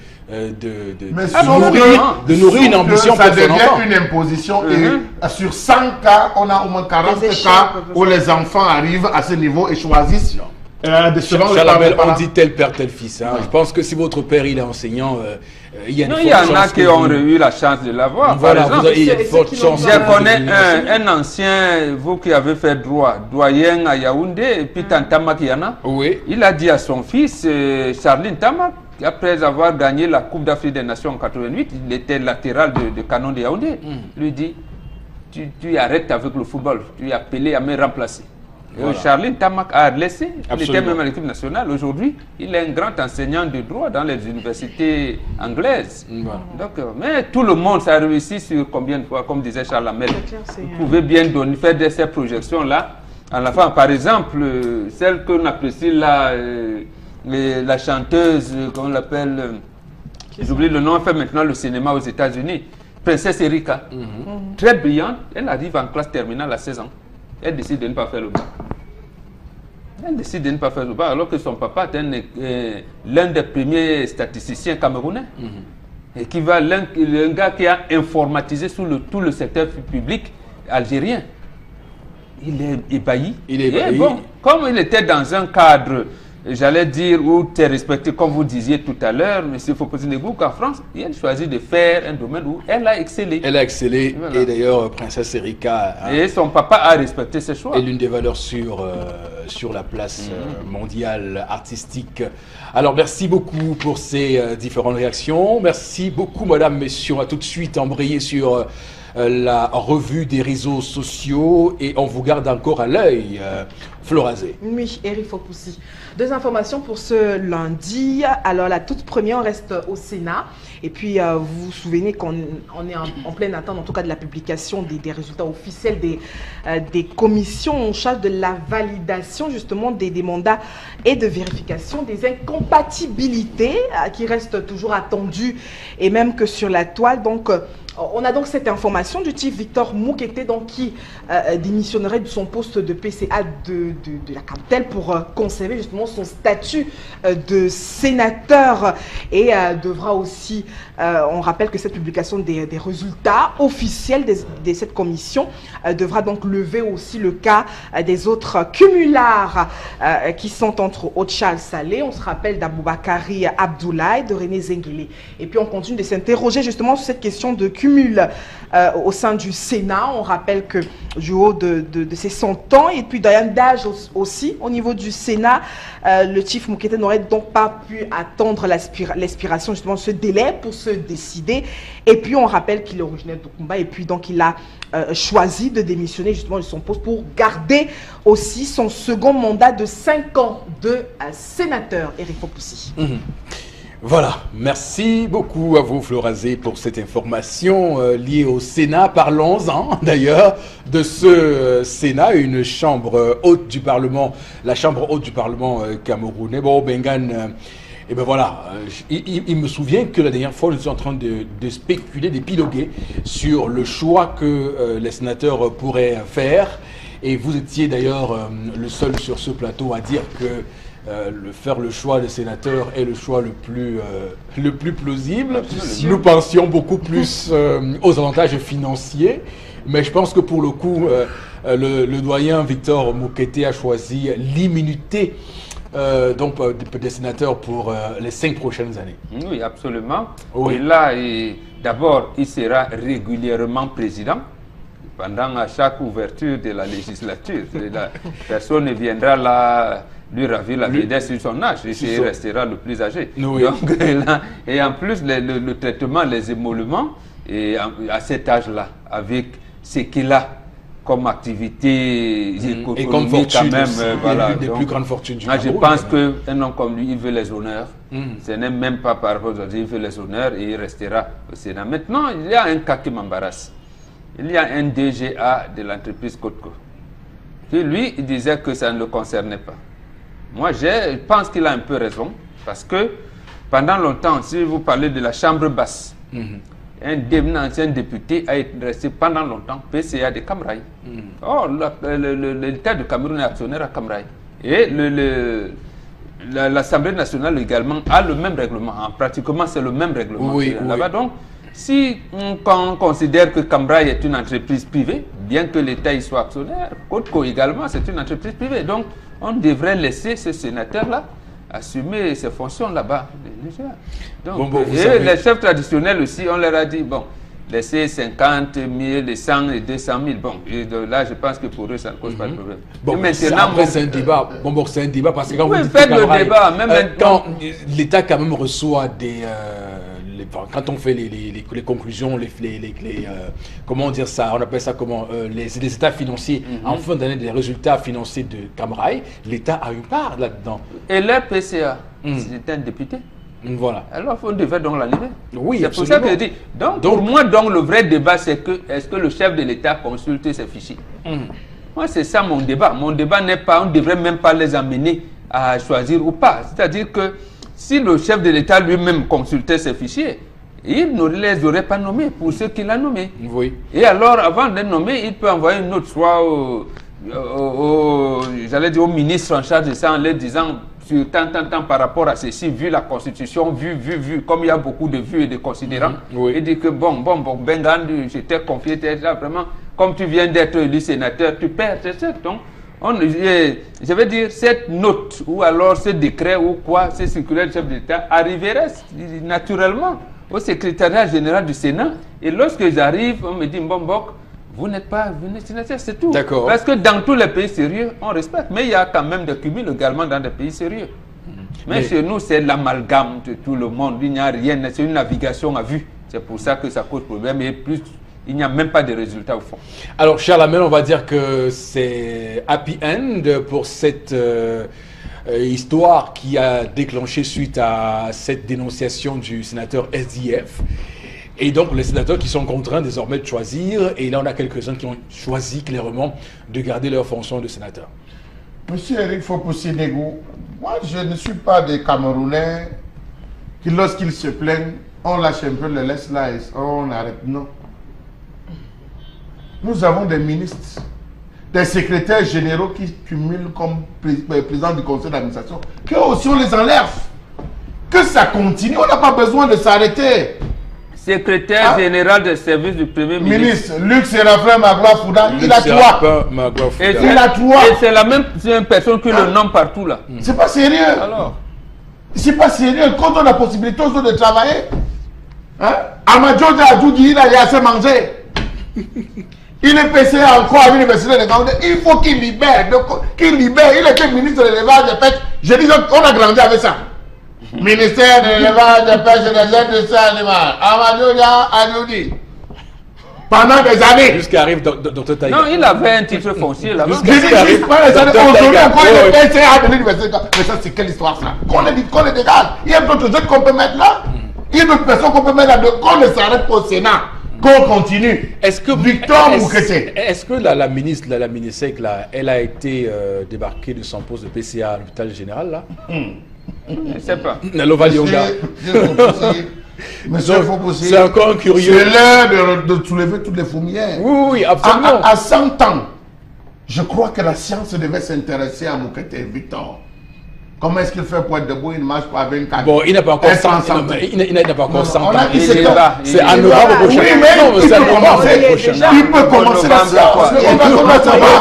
S1: nourrir une ambition pour son enfant.
S2: Ça devient une imposition et sur 100 cas, on a au moins 40 cas où les enfants arrivent à ce niveau et choisissent.
S1: Charles, on dit tel père, tel fils. Hein. Je pense que si votre père il est enseignant, il y a une
S4: il y en a qui ont eu la chance de l'avoir.
S1: Voilà,
S4: par exemple,
S1: il y a une forte chance.
S4: Je connais un ancien, vous qui avez fait droit, doyen à Yaoundé, et puis Tantama Kiana.
S1: Oui.
S4: Il a dit à son fils, Charline Tamak, après avoir gagné la Coupe d'Afrique des Nations en 88, il était latéral de Canon de Yaoundé. Il lui dit, tu arrêtes avec le football, tu es appelé à me remplacer. Voilà. Charline Tamak a laissé, il était même à l'équipe nationale. Aujourd'hui, il est un grand enseignant de droit dans les universités anglaises. Voilà. Donc, mais tout le monde, ça a réussi sur combien de fois, comme disait Charles Lamel. Vous pouvez bien faire ces projections-là à la fin. Par exemple, celle qu'on apprécie là, la chanteuse, comment on l'appelle, j'oublie le nom, elle fait maintenant le cinéma aux États-Unis, Princesse Erika. Très brillante, elle arrive en classe terminale à 16 ans. Elle décide de ne pas faire le bac. Elle décide de ne pas faire le bac alors que son papa est l'un des premiers statisticiens camerounais. Et qui va un gars qui a informatisé tout le secteur public algérien. Il est ébahi. Bon, comme il était dans un cadre, j'allais dire, où tu es respecté, comme vous disiez tout à l'heure, M. Fopozine-Negou, qu'en France, il a choisi de faire un domaine où elle a excellé.
S1: Elle a excellé, voilà. Et d'ailleurs, Princesse Erika...
S4: Et son papa a respecté ses choix.
S1: Et l'une des valeurs sur la place mondiale artistique. Alors, merci beaucoup pour ces différentes réactions. Merci beaucoup, madame, messieurs. On va tout de suite embrayer sur... la revue des réseaux sociaux et on vous garde encore à l'œil, Florazé.
S3: Oui, Eric Fopoussi. Deux informations pour ce lundi. Alors la toute première, on reste au Sénat et puis vous vous souvenez qu'on est en pleine attente, en tout cas de la publication des résultats officiels des commissions en charge de la validation justement des mandats et de vérification des incompatibilités qui restent toujours attendues et même que sur la toile. Donc on a donc cette information du type Victor Moukete donc, qui démissionnerait de son poste de PCA de la capitale pour conserver justement son statut de sénateur et devra aussi, on rappelle que cette publication des résultats officiels de cette commission devra donc lever aussi le cas des autres cumulards qui sont entre autres Charles Salé, on se rappelle d'Aboubakari Abdoulaye, de René Zenguele. Et puis on continue de s'interroger justement sur cette question de cumul au sein du Sénat. On rappelle que du haut de ses 100 ans et puis d'âge aussi au niveau du Sénat, le chief Moukete n'aurait donc pas pu attendre l'expiration justement de ce délai pour se décider. Et puis on rappelle qu'il est originaire de Kumba et puis donc il a choisi de démissionner justement de son poste pour garder aussi son second mandat de 5 ans de sénateur. Eric Fopoussi.
S1: Voilà, merci beaucoup à vous Florazé pour cette information liée au Sénat. Parlons-en d'ailleurs de ce Sénat, une chambre haute du Parlement, la chambre haute du Parlement camerounais. Bon, Bengan, et ben voilà, il me souvient que la dernière fois, je suis en train de spéculer, d'épiloguer sur le choix que les sénateurs pourraient faire. Et vous étiez d'ailleurs le seul sur ce plateau à dire que faire le choix des sénateurs est le choix le plus plausible. Nous pensions beaucoup plus aux avantages financiers, mais je pense que pour le coup, le doyen Victor Moukete a choisi l'immunité donc des sénateurs pour les 5 prochaines années.
S4: Oui, absolument.
S1: Oui.
S4: Et là, d'abord, il sera régulièrement président. Pendant à chaque ouverture de la législature, personne ne viendra là lui ravir la vedette sur son âge, il restera le plus âgé.
S1: Oui.
S4: Donc, là, et en plus, le traitement, les émoluments, et à cet âge-là, avec ce qu'il a comme activité économique,
S1: et comme fortune
S4: quand même,
S1: aussi,
S4: voilà.
S1: des plus grandes fortunes du
S4: Cameroun. Je pense qu'un homme comme lui, il veut les honneurs. Ce n'est même pas par rapport à il veut les honneurs et il restera au Sénat. Maintenant, il y a un cas qui m'embarrasse. Il y a un DGA de l'entreprise Côte-Co qui, lui, il disait que ça ne le concernait pas. moi je pense qu'il a un peu raison, parce que pendant longtemps, si vous parlez de la chambre basse, un ancien député a été resté pendant longtemps PCA de Camraï. Or, l'État du Cameroun est actionnaire à Camraï. Et l'Assemblée nationale également a le même règlement. Pratiquement, c'est le même règlement là-bas. Donc, si on considère que Camraï est une entreprise privée, bien que l'État y soit actionnaire, Codco également, c'est une entreprise privée. Donc, on devrait laisser ce sénateur-là assumer ses fonctions là-bas. Donc, les chefs traditionnels aussi, on leur a dit, bon, laissez 50 000, les 100 et 200 000. Bon, et là, je pense que pour eux, ça ne cause pas de problème.
S1: Bon, maintenant, c'est un débat. Bon, c'est un débat parce que quand vous dites
S4: faites le débat, même
S1: quand l'État quand même reçoit des... quand on fait les conclusions, comment dire ça, on appelle ça comment, les états financiers, en fin d'année des résultats financiers de Camraï, l'État a une part là-dedans.
S4: Et leur PCA, c'était un député.
S1: Voilà.
S4: Alors, on devait donc l'enlever.
S1: Oui,
S4: c'est pour ça que je dis. Donc, pour moi, le vrai débat, c'est que est-ce que le chef de l'État consulte ses fichiers? Moi, c'est ça mon débat. Mon débat n'est pas, on ne devrait même pas les amener à choisir ou pas. C'est-à-dire que si le chef de l'État lui-même consultait ses fichiers, il ne les aurait pas nommés pour ceux qu'il a nommés.
S1: Oui.
S4: Et alors, avant de les nommer, il peut envoyer une note, soit j'allais dire au ministre en charge de ça, en leur disant sur tant par rapport à ceci, vu la Constitution, vu, comme il y a beaucoup de vues et de considérants, il dit que bon, Bengan, je t'ai confié, là, vraiment, comme tu viens d'être élu sénateur, tu perds, donc, je veux dire, cette note, ou alors ce décret, ou quoi, ce circulaire du chef de l'État, arriverait naturellement au secrétariat général du Sénat, et lorsque j'arrive, on me dit, Mbombok, vous n'êtes pas sénateur, c'est tout. Parce que dans tous les pays sérieux, on respecte. Mais il y a quand même des cumuls également dans des pays sérieux. Mais chez nous, c'est l'amalgame de tout le monde. Il n'y a rien, c'est une navigation à vue. C'est pour ça que ça cause problème. Et plus, il n'y a même pas de résultats au fond.
S1: Alors, Charles Hamel, on va dire que c'est happy end pour cette histoire qui a déclenché suite à cette dénonciation du sénateur SDF. Et donc, les sénateurs qui sont contraints désormais de choisir, et là, on a quelques-uns qui ont choisi clairement de garder leur fonction de sénateur.
S2: Monsieur Eric Foposi-Negou, moi, je ne suis pas des Camerounais qui, lorsqu'ils se plaignent, on lâche un peu, le laisse là et on arrête. Non. Nous avons des ministres, des secrétaires généraux qui cumulent comme président du conseil d'administration, que aussi on les enlève. Que ça continue, on n'a pas besoin de s'arrêter.
S4: Secrétaire général des services du Premier ministre.
S2: Luc Séraphin Magua-Fouda, il a trois. Il a trois.
S4: Et c'est la même personne qui le nomme partout là.
S2: C'est pas sérieux. Alors, c'est pas sérieux. Quand on a la possibilité de travailler, Amadjo Adjoudi, il a assez mangé. Il est passé encore à l'université de Gandé. Il faut qu'il libère. Il était ministre de l'élevage de pêche. Je dis on a grandi avec ça. Ministère de l'élevage, de pêche et des industries animales. Amadou Adjoudi. Pendant des années.
S1: Jusqu'à arrive Dr Taïga.
S4: Non, il avait un titre foncier là-bas.
S2: Jusqu'à arrive. Aujourd'hui, encore il est PCA de l'université. Mais ça, c'est quelle histoire ça? Qu'on les dégage. Il y a d'autres jeunes qu'on peut mettre là. Il y a d'autres personnes qu'on peut mettre là. Qu'on ne s'arrête pas au Sénat. Qu'on continue.
S1: Est-ce que
S2: Victor Moukete.
S1: Est-ce que la ministre là, elle a été débarquée de son poste de PCA à l'hôpital général là?
S4: Je ne sais pas.
S2: Monsieur Foposi,
S1: c'est encore un curieux.
S2: C'est l'heure de soulever toutes les fourmilières.
S1: Oui, absolument.
S2: À 100 ans, je crois que la science devait s'intéresser à Moukete Victor. Comment est-ce qu'il fait pour être debout? Il marche pas 24.
S1: Bon, il n'a pas encore 100 ans. Il n'a pas encore 100 ans.
S2: C'est
S1: en novembre prochain.
S2: Oui, mais il peut commencer la science.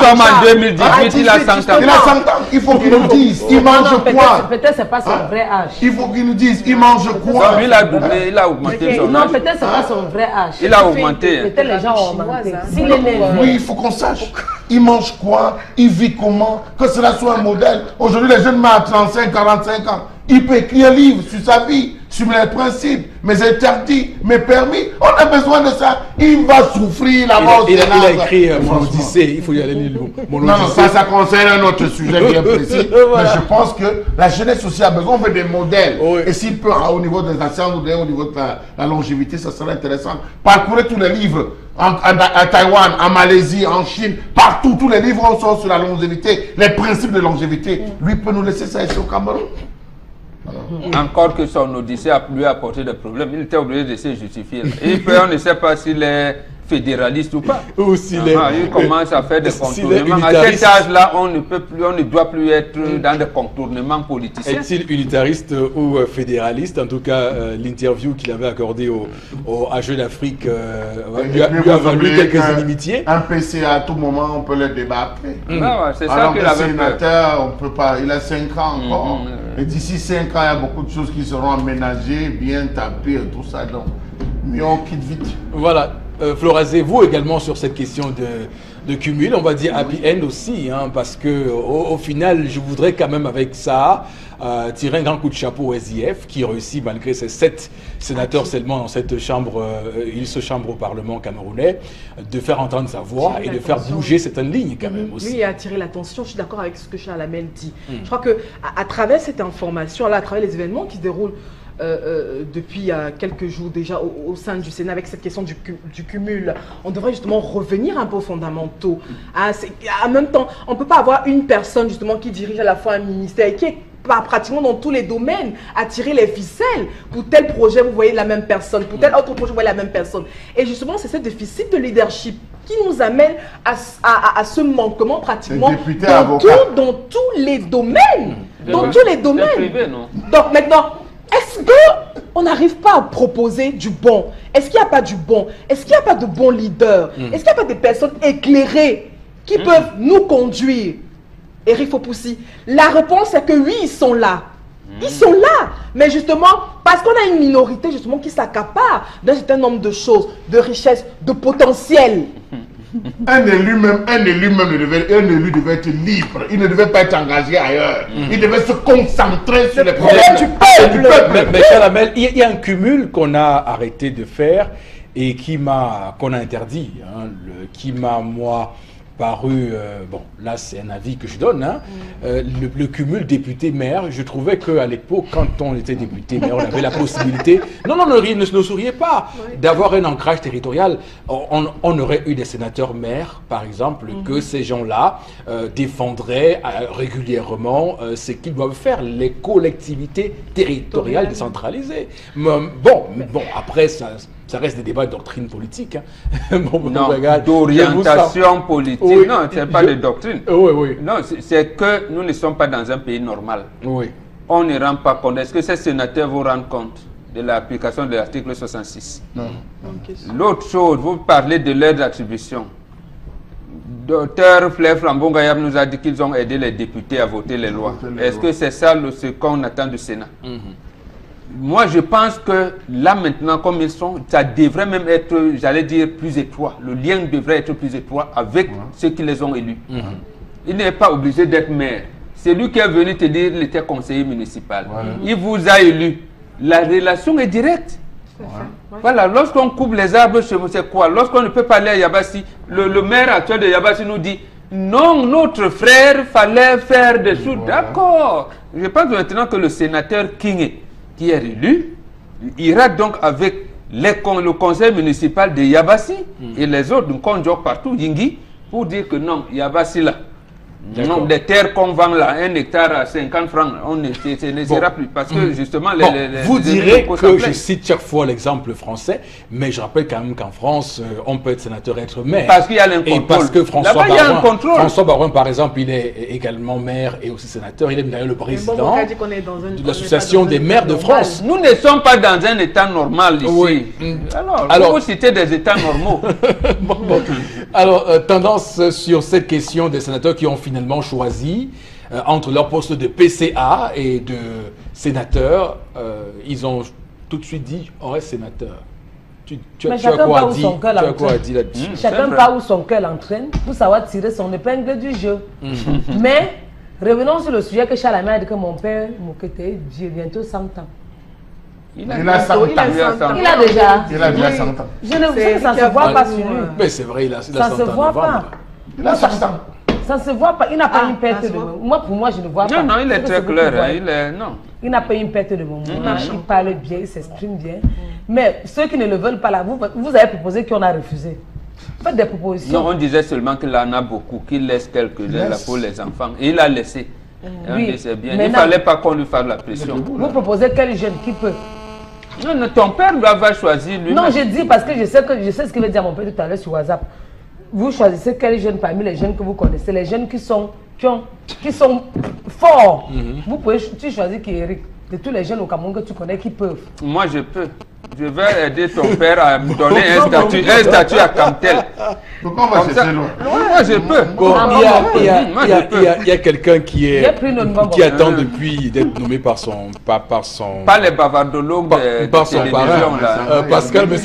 S4: Comme en 2018, il a 100 ans.
S2: Il a 100 ans. Il faut qu'il nous dise, il mange quoi?
S5: Peut-être c'est pas son vrai âge.
S2: Il faut qu'il nous dise, il mange quoi?
S4: Il a doublé, il a augmenté son âge.
S5: Non, peut-être c'est pas son vrai âge.
S4: Il a augmenté.
S5: Peut-être les gens ont augmenté. S'il est né.
S2: Oui, il faut qu'on sache. Il mange quoi? Il vit comment? Que cela soit un modèle. Aujourd'hui, les jeunes mâles à 35, 45 ans, il peut écrire un livre sur sa vie, sur mes principes, mes interdits, mes permis. On a besoin de ça. Il va souffrir la mort.
S1: Il a écrit mon Odyssée. Il faut y aller lire mon Odyssée.
S2: Non, ça concerne un autre sujet bien précis. Mais je pense que la jeunesse aussi a besoin de des modèles. Et s'il peut, au niveau de la science ou au niveau de la longévité, ça serait intéressant. Parcourez tous les livres à Taïwan, en Malaisie, en Chine, partout, tous les livres sont sur la longévité, les principes de longévité. Lui peut nous laisser ça ici au Cameroun.
S4: Encore que son odyssée lui a apporté des problèmes, il était obligé de se justifier. Et puis on ne sait pas s'il est fédéraliste ou pas.
S1: Ou s'il
S4: il commence à faire des contournements. À cet âge-là, on ne doit plus être dans des contournements politiciens.
S1: Est-il unitariste ou fédéraliste? En tout cas, l'interview qu'il avait accordée à Jeune Afrique lui a valu quelques inimitiés.
S2: Un PC à tout moment, on peut le débattre.
S4: C'est ça qu'il avait
S2: sénateur, on peut pas. Il a 5 ans encore. Et d'ici 5 ans, il y a beaucoup de choses qui seront aménagées, bien tapées, tout ça. Donc, mais on quitte vite.
S1: Voilà. Florazé, vous également sur cette question de cumul, on va dire happy end aussi, hein, parce que au final, je voudrais quand même avec ça tirer un grand coup de chapeau au SIF qui réussit malgré ses 7 sénateurs seulement dans cette chambre, chambre au Parlement camerounais, de faire entendre sa voix et de faire bouger certaines lignes quand même aussi.
S3: Lui, il a attiré l'attention, je suis d'accord avec ce que Charles Hamel dit. Je crois que à travers cette information-là, à travers les événements qui se déroulent depuis quelques jours déjà au sein du Sénat avec cette question du cumul, on devrait justement revenir un peu aux fondamentaux. En même temps, on ne peut pas avoir une personne justement qui dirige à la fois un ministère et qui est pratiquement dans tous les domaines à tirer les ficelles. Pour tel projet, vous voyez la même personne. Pour tel autre projet, vous voyez la même personne. Et justement, c'est ce déficit de leadership qui nous amène à ce manquement pratiquement dans tous les domaines. Dans tous les domaines.
S4: Privé, non?
S3: Donc maintenant, est-ce qu'on n'arrive pas à proposer du bon? Est-ce qu'il n'y a pas du bon? Est-ce qu'il n'y a pas de bons leaders? Est-ce qu'il n'y a pas des personnes éclairées qui peuvent nous conduire? Eric Fopoussi, la réponse est que oui, ils sont là. Ils sont là. Mais justement, parce qu'on a une minorité justement qui s'accapare d'un certain nombre de choses, de richesses, de potentiel.
S2: Un élu devait être libre. Il ne devait pas être engagé ailleurs. Il devait se concentrer sur les problèmes
S3: du peuple.
S1: Mais Chalamel, il y a un cumul qu'on a arrêté de faire et qu'on a interdit. Hein, qui m'a, moi, paru, bon, là c'est un avis que je donne, hein, le cumul député-maire, je trouvais qu'à l'époque, quand on était député-maire, on avait la possibilité, ne souriez pas, d'avoir un ancrage territorial. On aurait eu des sénateurs-maires, par exemple, que ces gens-là défendraient régulièrement ce qu'ils doivent faire, les collectivités territoriales décentralisées. Bon, après, ça reste des débats de doctrine politique. Hein.
S4: D'orientation politique. Oui, non, ce n'est pas de doctrine.
S1: Oui.
S4: Non, c'est que nous ne sommes pas dans un pays normal.
S1: Oui.
S4: On ne rend pas compte. Est-ce que ces sénateurs vous rendent compte de l'application de l'article 66?
S2: Non.
S4: L'autre chose, vous parlez de l'aide d'attribution. Docteur Flair Flambon-Gayab nous a dit qu'ils ont aidé les députés à voter les lois. Est-ce que c'est ça ce qu'on attend du Sénat? Moi, je pense que là, maintenant, comme ils sont, ça devrait même être, j'allais dire, plus étroit. Le lien devrait être plus étroit avec ceux qui les ont élus. Il n'est pas obligé d'être maire. C'est lui qui est venu te dire qu'il était conseiller municipal. Il vous a élu. La relation est directe. Voilà, lorsqu'on coupe les arbres chez vous, c'est quoi? Lorsqu'on ne peut pas aller à Yabassi, le maire actuel de Yabassi nous dit non, notre frère fallait faire des choses. D'accord. Je pense maintenant que le sénateur King qui est élu, ira donc avec le conseil municipal de Yabassi et les autres, donc on joue partout, Yingi, pour dire que non, Yabassi là, non, des terres qu'on vend là, 1 hectare à 50 francs, on ne sera plus. Parce que justement,
S1: vous direz que je cite chaque fois l'exemple français, mais je rappelle quand même qu'en France, on peut être sénateur et être maire.
S4: Parce qu'il y a un contrôle.
S1: Et parce que François Barouin, par exemple, il est également maire et aussi sénateur. Il est d'ailleurs le président de l'association des maires de France.
S4: Nous ne sommes pas dans un état normal ici. Oui. Alors vous citez des états normaux.
S1: Alors, tendance sur cette question des sénateurs qui ont finalement choisi entre leur poste de PCA et de sénateur, ils ont tout de suite dit on reste sénateur. Tu as quoi à dire là-dessus?
S5: Chacun part où son cœur l'entraîne pour savoir tirer son épingle du jeu. Mais revenons sur le sujet que Charles a dit que mon père Moukete vit bientôt 100 ans.
S2: Il a 100 ans.
S5: Il a déjà 100 ans. Je ne sais que ça ne se voit pas sur lui.
S1: Mais c'est vrai, il a 100 ans.
S5: Ça ne se voit pas.
S2: Il a 100 ans.
S5: Ça ne se voit pas. Il n'a pas une perte de mémoire. Pour moi, je ne vois pas.
S4: Non, il est très clair.
S5: Il n'a pas une perte de mémoire. Il parle bien, il s'exprime bien. Mais ceux qui ne le veulent pas là, vous avez proposé qu'on a refusé. Faites des propositions.
S4: Non, on disait seulement qu'il en a beaucoup, qu'il laisse quelques-uns là pour les enfants. Et il a laissé. Et on
S5: Oui.
S4: disait bien.
S5: Maintenant,
S4: Il ne fallait pas qu'on lui fasse la pression.
S5: Vous proposez quel jeune qui peut?
S4: Non, non, ton père doit avoir choisi lui-même.
S5: Non, je dis parce que je sais ce qu'il veut dire mon père tout à l'heure sur WhatsApp. Vous choisissez quel jeune parmi les jeunes que vous connaissez, les jeunes qui sont forts. Vous pouvez choisir Eric. De tous les jeunes au Cameroun que tu connais qui peuvent.
S4: Moi, je peux. Je vais aider ton père à me donner un statut à Cantel.
S2: Pourquoi on va chercher loin?
S4: Moi, je peux.
S1: Bon, il y a quelqu'un qui attend depuis d'être nommé par son...
S4: Pas les bavardologues
S1: par son parrain, Pascal, mais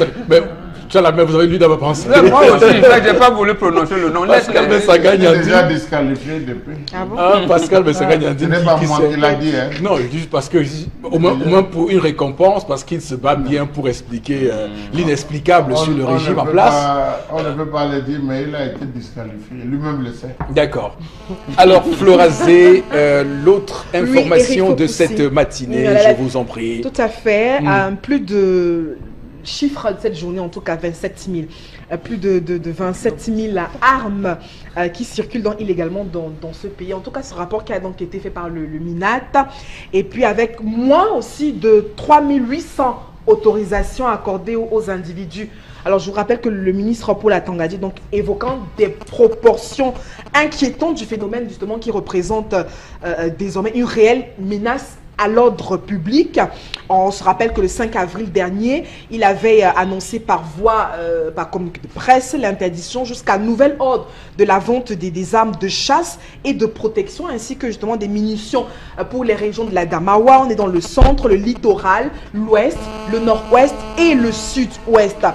S1: vous avez lu dans ma pensée.
S4: Moi aussi, je n'ai pas voulu prononcer le nom.
S1: Pascal Messagagne
S2: Il est déjà disqualifié depuis.
S1: Ah bon? Pascal Messagagne
S2: Ce n'est pas moi qui l'a dit. Hein.
S1: Non, juste parce que, au moins pour une récompense, parce qu'il se bat bien pour expliquer l'inexplicable sur le régime en place.
S2: On ne peut pas le dire, mais il a été disqualifié. Lui-même le sait.
S1: D'accord. Alors, Florazé, l'autre information de cette matinée, je vous en prie.
S3: Tout à fait. Plus de... chiffre de cette journée, en tout cas 27 000, plus de 27 000 armes qui circulent illégalement dans ce pays. En tout cas, ce rapport qui a donc été fait par le MINAT. Et puis avec moins aussi de 3 800 autorisations accordées aux individus. Alors, je vous rappelle que le ministre Paul Atanga dit, donc, évoquant des proportions inquiétantes du phénomène, justement, qui représente désormais une réelle menace à l'ordre public. On se rappelle que le 5 avril dernier, il avait annoncé par voie, par communiqué de presse, l'interdiction jusqu'à nouvel ordre de la vente des armes de chasse et de protection, ainsi que justement des munitions pour les régions de la Damawa. On est dans le centre, le littoral, l'ouest, le nord-ouest et le sud-ouest.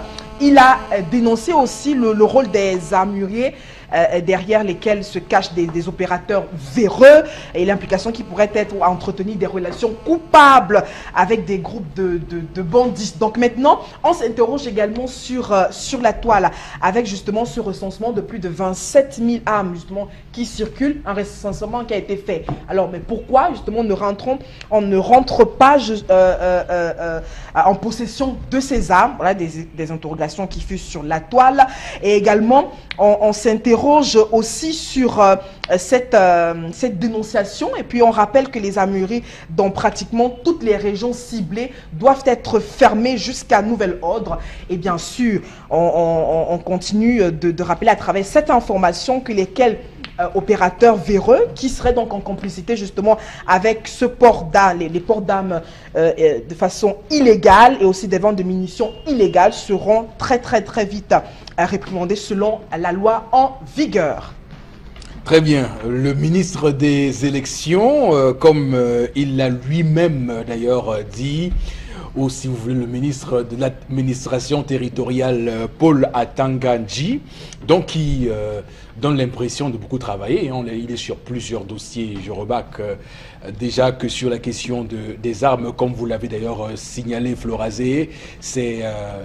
S3: Il a dénoncé aussi le rôle des armuriers derrière lesquels se cachent des opérateurs véreux et l'implication qui pourrait être à entretenir des relations coupables avec des groupes de bandits. Donc maintenant, on s'interroge également sur la toile avec justement ce recensement de plus de 27 000 armes justement qui circulent, un recensement qui a été fait. Alors, mais pourquoi justement on ne rentre pas en possession de ces armes? Voilà des interrogations qui fusent sur la toile. Et également, on s'interroge aussi sur cette dénonciation, et puis on rappelle que les armureries dans pratiquement toutes les régions ciblées doivent être fermées jusqu'à nouvel ordre. Et bien sûr, on continue de rappeler à travers cette information que lesquels opérateurs véreux qui seraient donc en complicité justement avec ce port d'armes, les ports d'armes de façon illégale et aussi des ventes de munitions illégales seront très vite réprimandés selon la loi en vigueur.
S1: Très bien. Le ministre des élections, comme il l'a lui-même d'ailleurs dit, ou si vous voulez le ministre de l'administration territoriale Paul Atanga Nji, donc qui donne l'impression de beaucoup travailler. Il est sur plusieurs dossiers. Je remarque déjà que sur la question des armes, comme vous l'avez d'ailleurs signalé, Florazé, c'est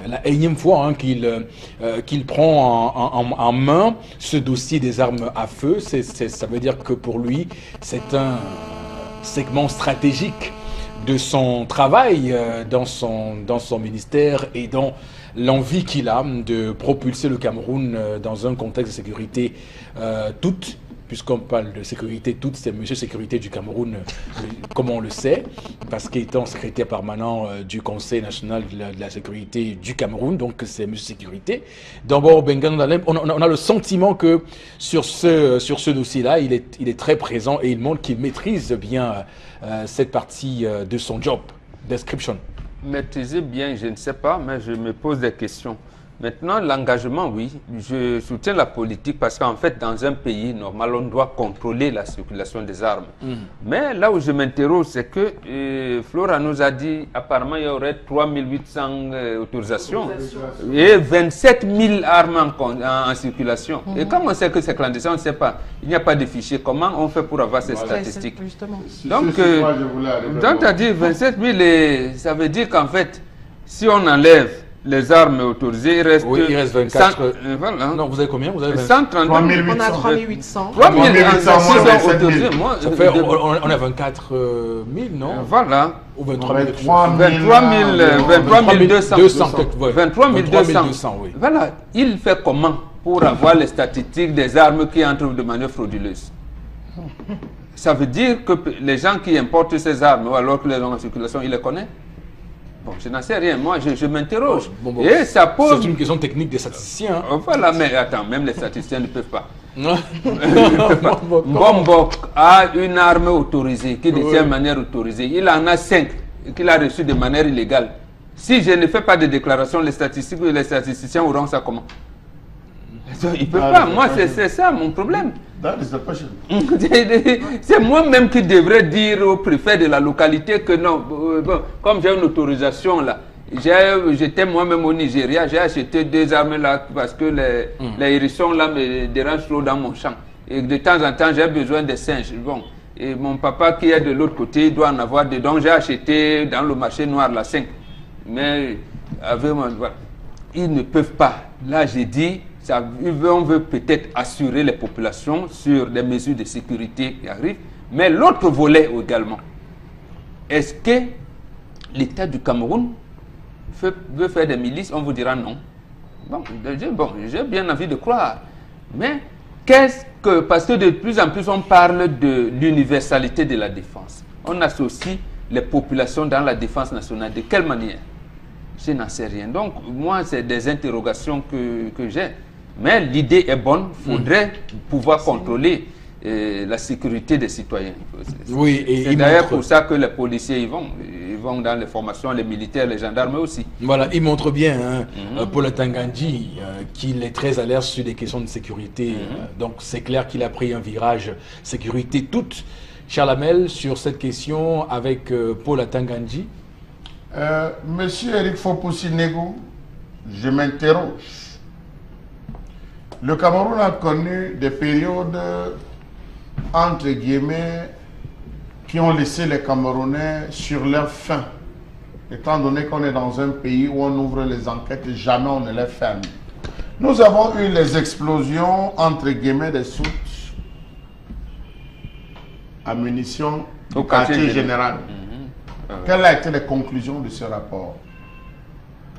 S1: la énième fois qu'il prend en main ce dossier des armes à feu. Ça veut dire que pour lui, c'est un segment stratégique de son travail dans son ministère et dans l'envie qu'il a de propulser le Cameroun dans un contexte de sécurité toute, puisqu'on parle de sécurité toute, c'est Monsieur Sécurité du Cameroun, comme on le sait, parce qu'étant secrétaire permanent du Conseil national de la sécurité du Cameroun, donc c'est Monsieur Sécurité. D'abord, on a le sentiment que sur ce dossier-là, il est très présent et il montre qu'il maîtrise bien cette partie de son job description.
S4: Maîtriser bien, je ne sais pas, mais je me pose des questions. Maintenant, l'engagement, oui, je soutiens la politique parce qu'en fait, dans un pays normal, on doit contrôler la circulation des armes. Mais là où je m'interroge, c'est que Flora nous a dit, apparemment, il y aurait 3800 autorisations et 27 000 armes en circulation. Et comme on sait que c'est clandestin, on ne sait pas. Il n'y a pas de fichier. Comment on fait pour avoir ces statistiques? Donc, tu as dit 27 000, et ça veut dire qu'en fait, si on enlève les armes autorisées,
S1: il reste 24.
S4: Voilà.
S1: Non, vous avez combien? Vous avez
S3: 130 000. On a 3800.
S4: 3800 autorisés. Moi,
S1: ça fait, on a 24 000, non?
S4: Voilà.
S1: Ou 23 200.
S4: 23 200. Oui. Voilà. Il fait comment pour avoir les statistiques des armes qui entrent de manière frauduleuse? Ça veut dire que les gens qui importent ces armes, alors que les gens en circulation, il les connaît? Bon, je n'en sais rien. Moi, je m'interroge. Et ça pose...
S1: C'est une question technique des statisticiens. Hein.
S4: Voilà, mais attends, même les statisticiens ne peuvent pas. Mbombo a une arme autorisée, qui détient de manière autorisée. Il en a 5 qu'il a reçues de manière illégale. Si je ne fais pas de déclaration, les statisticiens auront ça comment? Ils ne peuvent pas. Moi, c'est ça mon problème. C'est moi-même qui devrais dire au préfet de la localité que non, comme j'ai une autorisation là, j'étais moi-même au Nigeria, j'ai acheté 2 armes là parce que les hérissons là me dérangent trop dans mon champ. Et de temps en temps, j'ai besoin de singes. Bon. Et mon papa qui est de l'autre côté doit en avoir des. Donc j'ai acheté dans le marché noir la 5. Mais avec moi, voilà. Ils ne peuvent pas. Là, j'ai dit, on veut peut-être assurer les populations sur des mesures de sécurité qui arrivent. Mais l'autre volet également, est-ce que l'État du Cameroun veut faire des milices? On vous dira non. Bon, j'ai bien envie de croire. Mais qu'est-ce que... Parce que de plus en plus, on parle de l'universalité de la défense. On associe les populations dans la défense nationale. De quelle manière? Je n'en sais rien. Donc, moi, c'est des interrogations que j'ai. Mais l'idée est bonne. Il faudrait pouvoir contrôler la sécurité des citoyens.
S1: Oui, et
S4: c'est d'ailleurs pour ça que les policiers y vont. Ils vont dans les formations, les militaires, les gendarmes aussi.
S1: Voilà, il montre bien, hein, Paul Tangandji, qu'il est très alerte sur des questions de sécurité. Donc, c'est clair qu'il a pris un virage sécurité toute. Charles Hamel, sur cette question avec Paul Tangandji.
S2: Monsieur Eric Foposi-Nego, je m'interroge. Le Cameroun a connu des périodes, entre guillemets, qui ont laissé les Camerounais sur leur faim. Étant donné qu'on est dans un pays où on ouvre les enquêtes, jamais on ne les ferme. Nous avons eu les explosions, entre guillemets, des soutes à munitions au quartier général. Quelles ont été les conclusions de ce rapport?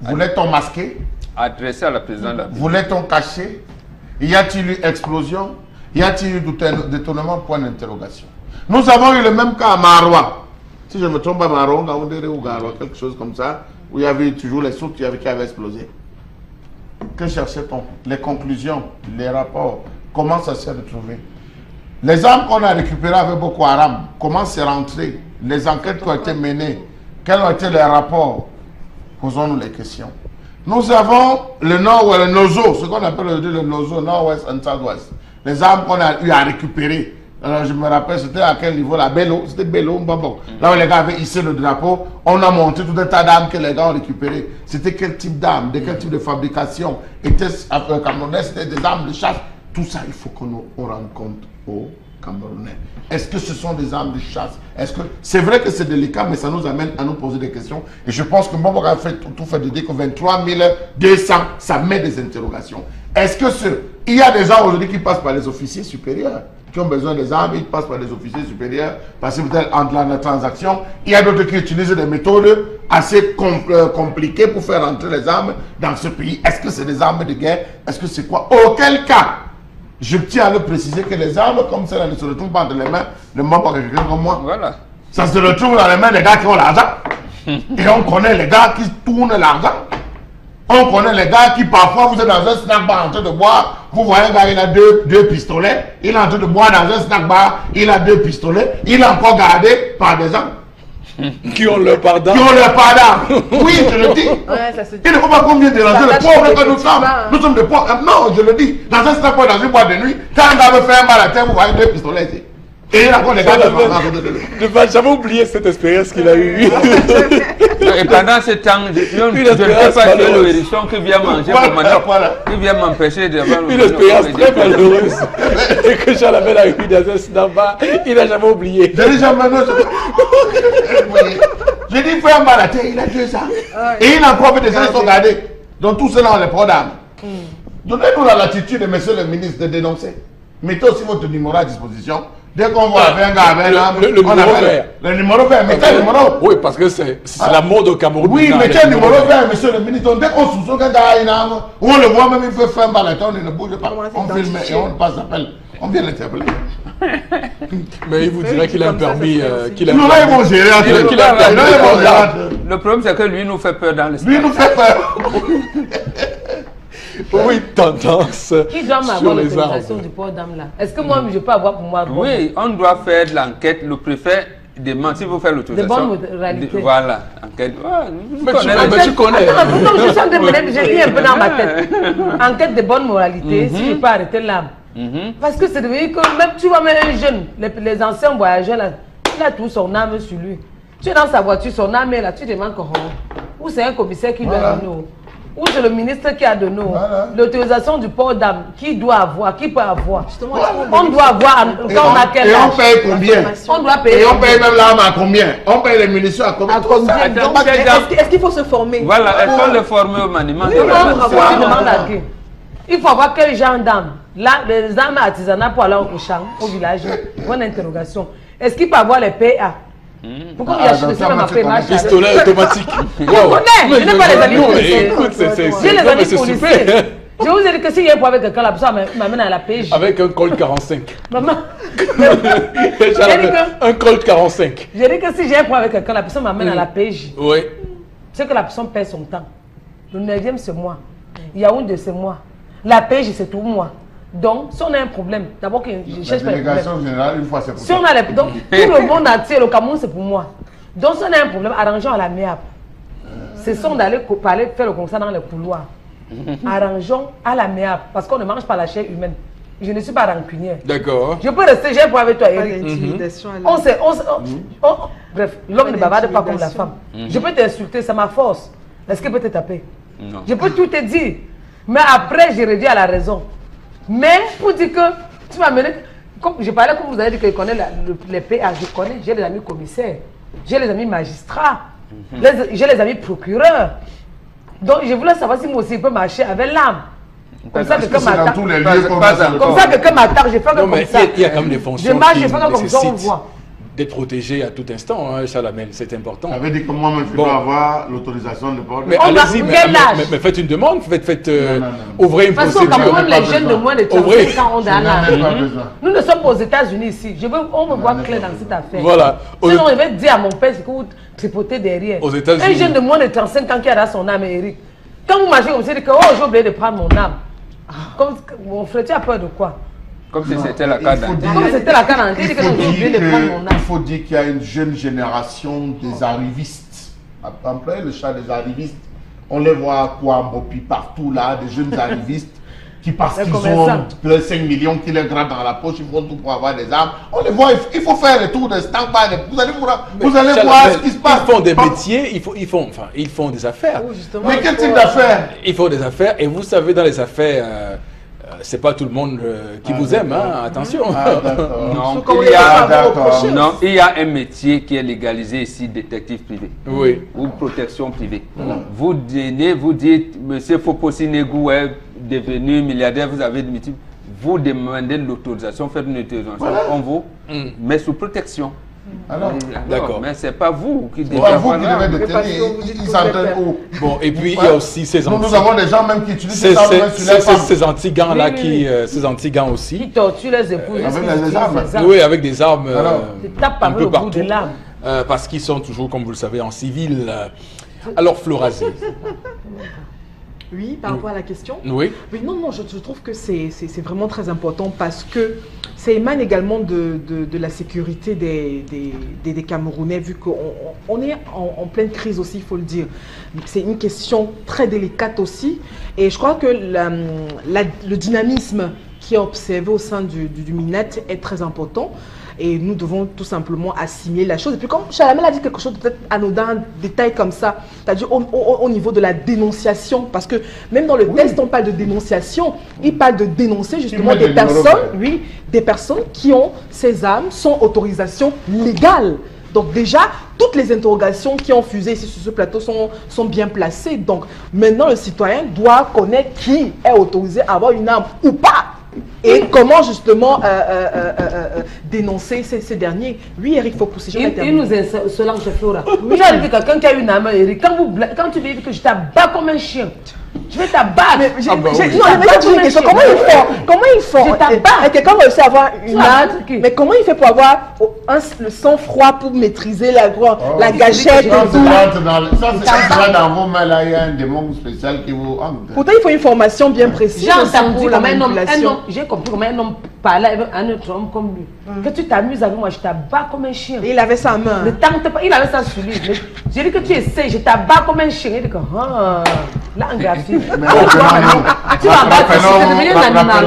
S2: Voulait-on masquer?
S4: Adressé à la présidente de la République.
S2: Voulait-on cacher? Y a-t-il eu explosion? Y a-t-il eu détournement? Point d'interrogation. Nous avons eu le même cas à Maroua. Si je me trompe pas, Maroua, ou Garoua, quelque chose comme ça, où il y avait toujours les soutes qui avaient explosé. Que cherchait-on? Les conclusions, les rapports, comment ça s'est retrouvé? Les armes qu'on a récupérées avec Boko Haram, comment c'est rentré? Les enquêtes qui ont été menées, quels ont été les rapports? Posons-nous les questions. Nous avons le nord, le NOZO, ce qu'on appelle le NOZO, nord-ouest et south-ouest. Les armes qu'on a eu à récupérer. Alors je me rappelle, c'était à quel niveau? La Bello, c'était Bello, bon. Là où les gars avaient hissé le drapeau, on a monté tout un tas d'armes que les gars ont récupérées. C'était quel type d'armes, de quel type de fabrication? Était-ce camerounais, c'était des armes de chasse? Tout ça, il faut qu'on rende compte aux Camerounais. Est-ce que ce sont des armes de chasse? Est-ce que c'est vrai que c'est délicat, mais ça nous amène à nous poser des questions. Et je pense que Mbombo a fait tout fait de dire que 23 200, ça met des interrogations. Est-ce que il y a des gens aujourd'hui qui passent par les officiers supérieurs, qui ont besoin des armes, ils passent par les officiers supérieurs, parce que peut-être entre la transaction, il y a d'autres qui utilisent des méthodes assez compliquées pour faire entrer les armes dans ce pays. Est-ce que c'est des armes de guerre? Est-ce que c'est quoi? Auquel cas, je tiens à le préciser que les armes comme celles-là ne se retrouvent pas entre les mains de membres de quelqu'un comme moi.
S4: Voilà.
S2: Ça se retrouve dans les mains des gars qui ont l'argent. Et on connaît les gars qui tournent l'argent. On connaît les gars qui parfois, vous êtes dans un snack bar en train de boire, vous voyez un gars, il a deux pistolets, il est en train de boire dans un snack bar, il a 2 pistolets, il est encore gardé par des gens.
S1: Qui ont leur pardon.
S2: Qui ont leur pardon. Oui, je le dis.
S3: Ouais, ça se dit.
S2: Il ne faut pas qu'on vienne déranger les pauvres que nous sommes. Nous sommes des pauvres. Non, je le dis. Dans un snack bar, dans une boîte de nuit, quand un gars veut faire un mal à terre, vous voyez 2 pistolets ici. Et il a encore les gars qui
S1: ne va jamais oublier cette expérience qu'il a eue.
S4: Et pendant ce temps, je ne sais pas que le hérisson qui vient manger pour manger, qui vient m'empêcher de voir
S1: une expérience très malheureuse. Et que Charles Hamel a eu dans un snack bar, il n'a jamais oublié.
S2: Je dis jamais non. Je dis, il fait un mal à terre, il a tué ça. Et il a encore fait des gens qui sont gardés. Donc tout cela, on les prend d'âme. Donnez-nous la latitude, monsieur le ministre, de dénoncer. Mettez aussi votre numéro à disposition. Dès qu'on voit un gars avec
S1: le numéro vert.
S2: Le numéro vert, mettez le numéro.
S1: Oui, parce que c'est la mode au Cameroun.
S2: Oui, mettez le numéro vert, monsieur le ministre. Donc, dès qu'on soupçonne qu'un gars a une arme, on le voit même, il peut faire un balaton, il ne bouge pas. On filme et on passe l'appel. On vient l'interpeller.
S1: Mais il vous dirait qu'il a un permis. Qu'il a
S2: Nous, là, ils vont gérer entre eux.
S4: Le problème, c'est que lui nous fait peur dans l'espace.
S2: Lui, nous fait peur.
S1: Oui, tendance
S5: Qui doit
S1: sur
S5: m'avoir
S1: les
S5: l'autorisation
S1: armes.
S5: du port d'âme là? Est-ce que moi, je peux avoir pour moi?
S4: Oui, on doit faire de l'enquête. Le préfet demande si vous faites l'autorisation.
S5: De bonne moralité.
S4: Voilà, enquête.
S1: Mais tu connais.
S5: Attends, je suis en train de me dire, j'ai mis un peu dans ma tête. Enquête de bonne moralité, si je peux arrêter l'âme. Parce que c'est devenu que même tu vois, même un jeune, les anciens voyageurs là, il a tout son âme sur lui. Tu es dans sa voiture, son âme est là, tu demandes comment. Ou c'est un commissaire qui doit donner. Ou c'est le ministre qui a donné l'autorisation du port d'âme. Qui doit avoir, qui peut avoir.
S3: Justement,
S5: on doit avoir quand on a quel âge.
S2: Et on paye combien?
S5: On doit payer.
S2: Et on paye même l'arme à combien? On paye les munitions à combien?
S5: À combien?
S3: Est-ce qu'il faut se former?
S4: Voilà, elles sont les formées au maniement.
S5: Tu demandes à qui? Il faut avoir quel genre d'âme. Là, les armes artisanales pour aller au champ, au village. Bonne interrogation. Est-ce qu'il peut avoir les PA? Pourquoi il y a acheté même après match?
S1: Pistolet automatique.
S5: Je connais, je n'ai pas les amis policiers.
S1: Écoute,
S5: J'ai les amis policiers. Je vous ai dit que si il y a un problème avec quelqu'un là, ça m'amène à la PJ.
S1: Avec un Colt 45.
S5: Maman,
S1: Un Colt 45.
S5: j'ai dit que si j'ai un problème avec quelqu'un, la personne m'amène à la PJ.
S1: Oui.
S5: C'est que la personne perd son temps. Le 9e, c'est moi. Yaoundé, c'est moi. La PJ, c'est tout moi. Donc, si on a un problème, d'abord que je cherche pas les problèmes.
S2: La délégation générale, une fois, c'est pour
S5: Si on a les, donc, tout le monde entier, le Cameroun, c'est pour moi. Donc, si on a un problème, arrangeons à la MEAP. C'est ça d'aller parler, faire le constat dans les couloirs. Arrangeons à la MEAP, parce qu'on ne mange pas la chair humaine. Je ne suis pas rancunière.
S1: D'accord.
S5: Je peux rester, j'ai un point avec toi, Eric.
S3: L'intimidation.
S5: Bref, l'homme ne bavarde pas comme la femme. Je peux t'insulter, c'est ma force. Est-ce qu'il peut te taper?
S4: Non.
S5: Je peux tout te dire. Mais après, je reviens à la raison. Mais pour dire que tu m'as mené, comme je parlais, comme vous avez dit que je connais les PA, je connais, j'ai les amis commissaires, j'ai les amis magistrats, j'ai les amis procureurs. Donc je voulais savoir si moi aussi je peux marcher avec l'âme. Comme ça, quelqu'un m'attaque. Comme ça, quelqu'un m'attaque, je fais comme ça.
S1: Il y a quand même des fonctions
S5: je marche, je
S1: qui
S5: fais comme ça, on
S1: nécessitent
S5: voit.
S1: d'être protégé à tout instant, hein, Chalamel, c'est important.
S2: Ça veut dire que moi-même, je dois avoir l'autorisation de port.
S1: Mais allez-y, mais faites une demande, ouvrez une
S5: De toute façon,
S1: procédure.
S5: comme les jeunes de moins de 35 ans ont dans l'âme. Nous ne sommes pas aux États-Unis ici. On me voit clair dans cette affaire.
S1: Voilà.
S5: Sinon, je vais dire à mon père, c'est que vous tripotez derrière.
S1: Aux États-Unis.
S5: Un jeune de moins de 35 ans qui a dans son âme, Eric. Quand vous marchez comme ça, il dit que j'ai oublié de prendre mon âme. Comme mon frère, tu as peur de quoi?
S4: Comme si c'était la carte d'identité.
S5: Comme c'était la carte d'identité, j'ai oublié de prendre mon âme.
S2: Il faut dire qu'il y a une jeune génération des arrivistes. Après le chat des arrivistes, on les voit à Kouambopi partout là, des jeunes arrivistes qui parce qu'ils ont 5 millions qui les grattent dans la poche, ils font tout pour avoir des armes. On les voit, il faut faire le tour des stands. Vous allez voir ce qui se passe.
S1: Ils font des métiers, ils font des affaires.
S2: Mais quel type d'affaires?
S1: Ils font des affaires et vous savez dans les affaires, c'est pas tout le monde qui vous aime, hein, attention.
S4: Non, il y a un métier qui est légalisé ici, détective privé.
S1: Oui.
S4: Ou protection privée. Vous dînez, vous dites, monsieur Foposi Negou est devenu milliardaire, vous avez des métiers. Vous demandez l'autorisation, faites une autorisation, on vous met sous protection.
S1: D'accord.
S4: Mais c'est pas vous qui devez
S2: avoir l'âme. Ils s'entraînent où?
S1: Bon, et puis il y a aussi ces anti-gants.
S2: Nous avons des gens même qui utilisent ces armes.
S1: Ces anti-gants là, ces anti-gants aussi.
S5: Qui torturent les épouses.
S2: Avec des armes.
S1: Oui, avec des armes
S5: un peu partout.
S1: parce qu'ils sont toujours, comme vous le savez, en civil. Alors, Florazé.
S3: Oui, par rapport à la question.
S1: Oui.
S3: Mais non, je trouve que c'est vraiment très important parce que ça émane également de la sécurité des Camerounais, vu qu'on est en pleine crise aussi, il faut le dire. C'est une question très délicate aussi. Et je crois que le dynamisme qui est observé au sein du MINET est très important. Et nous devons tout simplement assimiler la chose. Et puis comme Chalamel a dit quelque chose de peut-être anodin, un détail comme ça, c'est-à-dire au niveau de la dénonciation, parce que même dans le texte, on parle de dénonciation, il parle de dénoncer justement des personnes qui ont ces armes sans autorisation légale. Donc déjà, toutes les interrogations qui ont fusé ici sur ce plateau sont bien placées. Donc, maintenant, le citoyen doit connaître qui est autorisé à avoir une arme ou pas. Et comment justement dénoncer ces derniers. Oui, Eric Fopoussi, je vais terminer.
S5: Il nous insolente, chef Flora. Oui, j'ai dit que quelqu'un qui a une arme, Eric, quand tu lui dis que je t'abats comme un chien, je vais t'abattre.
S3: Non, mais j'ai une question. Comment ils font?
S5: Je t'abats.
S3: Quelqu'un réussit à avoir une arme, mais comment il fait pour avoir le sang-froid pour maîtriser la gâchette et tout?
S2: Ça, c'est dans vos mains là, il y a un démon spécial qui vous hante.
S3: Pourtant, il faut une formation bien précise.
S5: J'ai entendu comme un homme, j'ai compris comment un homme parlait avec un autre homme comme lui. Que tu t'amuses avec moi, je t'abats comme un chien.
S3: Et il avait sa main.
S5: Ne tente pas, il avait ça sur lui. J'ai dit que tu essaies, je t'abats comme un chien. Il dit que, là, en graphie. Tu vas battre, tu es devenu un animal.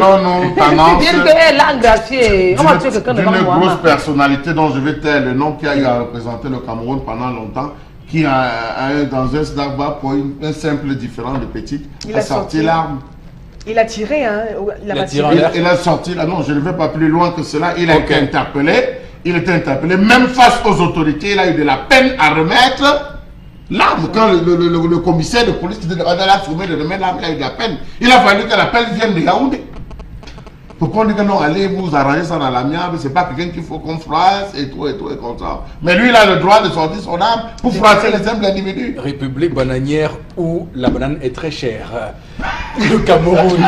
S5: Tu viens que, là, en graphie, on va tuer quelqu'un devant moi.
S2: D'une grosse personnalité dont je vais taire le nom qui a eu à représenter le Cameroun pendant longtemps, qui dans un snackbar pour un simple différent de petite, a sorti l'arme.
S3: Il a tiré, hein?
S1: Il a tiré en l'air.
S2: Il a sorti là, non, je ne vais pas plus loin que cela. Il a été interpellé. Il était interpellé, même face aux autorités, il a eu de la peine à remettre l'arme. Quand le commissaire de police qui était soumis de remettre l'arme, il a eu de la peine. Il a fallu que l'appel vienne de Yaoundé. Pourquoi on dit que non, allez vous arranger ça dans l'amiable, c'est pas quelqu'un qu'il faut qu'on froisse et tout et comme ça. Mais lui, il a le droit de sortir son arme pour froisser les simples individus.
S1: République bananière où la banane est très chère. Le Cameroun.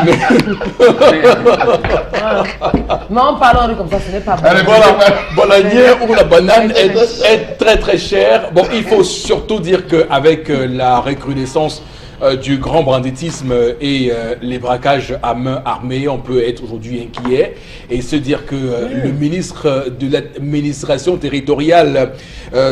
S5: Non, parlons comme ça, ce n'est pas bon.
S1: Voilà, bananière où la banane est très très chère. Bon, il faut surtout dire qu'avec la recrudescence du grand banditisme et les braquages à main armée, on peut être aujourd'hui inquiet et se dire que le ministre de l'administration territoriale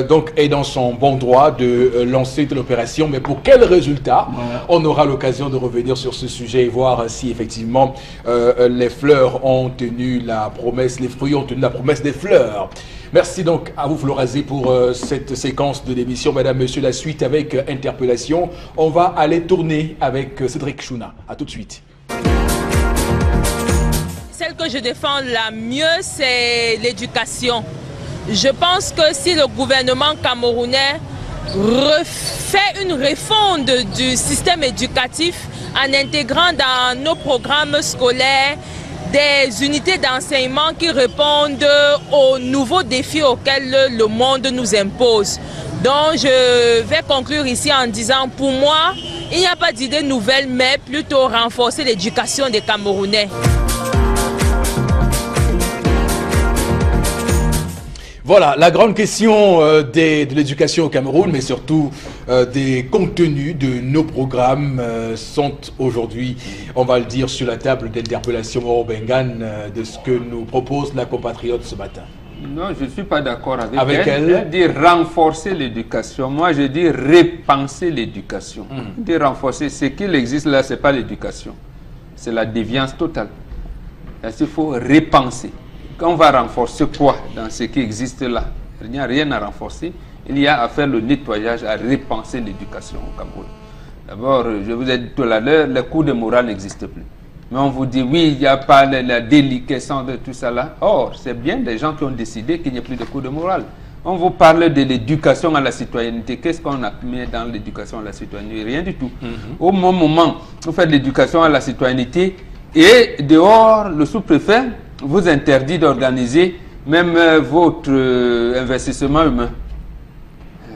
S1: donc est dans son bon droit de lancer de l'opération. Mais pour quel résultat? On aura l'occasion de revenir sur ce sujet et voir si effectivement les fleurs ont tenu la promesse, les fruits ont tenu la promesse des fleurs. Merci donc à vous, Florazé, pour cette séquence de l'émission. Mesdames, Messieurs, la suite avec interpellation. On va aller tourner avec Cédric Chouna. A tout de suite.
S6: Celle que je défends la mieux, c'est l'éducation. Je pense que si le gouvernement camerounais refait une refonte du système éducatif en intégrant dans nos programmes scolaires des unités d'enseignement qui répondent aux nouveaux défis auxquels le monde nous impose. Donc je vais conclure ici en disant, pour moi, il n'y a pas d'idée nouvelle, mais plutôt renforcer l'éducation des Camerounais.
S1: Voilà, la grande question de l'éducation au Cameroun, mais surtout des contenus de nos programmes sont aujourd'hui, on va le dire, sur la table d'interpellation Moro Bengan de ce que nous propose la compatriote ce matin.
S4: Non, je ne suis pas d'accord avec elle. Elle dit renforcer l'éducation. Moi, je dis repenser l'éducation. Dit renforcer, ce qu'il existe là, ce n'est pas l'éducation. C'est la déviance totale. Il faut repenser. Quand on va renforcer quoi dans ce qui existe là? Il n'y a rien à renforcer. Il y a à faire le nettoyage, à repenser l'éducation au Cameroun. D'abord, je vous ai dit tout à l'heure, les cours de morale n'existent plus. Mais on vous dit, oui, il n'y a pas la déliquescence de tout ça là. Or, c'est bien des gens qui ont décidé qu'il n'y a plus de cours de morale. On vous parle de l'éducation à la citoyenneté. Qu'est-ce qu'on a mis dans l'éducation à la citoyenneté? Rien du tout. Au moment où vous faites l'éducation à la citoyenneté, et dehors, le sous-préfet vous interdit d'organiser même votre investissement humain.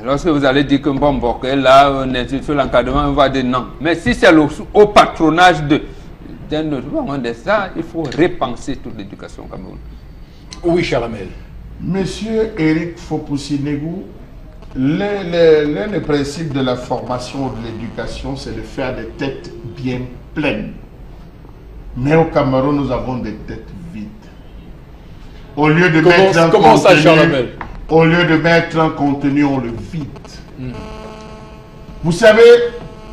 S4: Lorsque vous allez dire que bon, là, on est l'encadrement, on va dire non. Mais si c'est au patronage d'un autre moment de ça, il faut repenser toute l'éducation au Cameroun.
S1: Oui, Charamel.
S2: Monsieur Eric Fopoussi-Negou, l'un des principes de la formation de l'éducation, c'est de faire des têtes bien pleines. Mais au Cameroun, nous avons des têtes vides. Au lieu de mettre un contenu, au lieu de mettre un contenu, on le vide. Vous savez,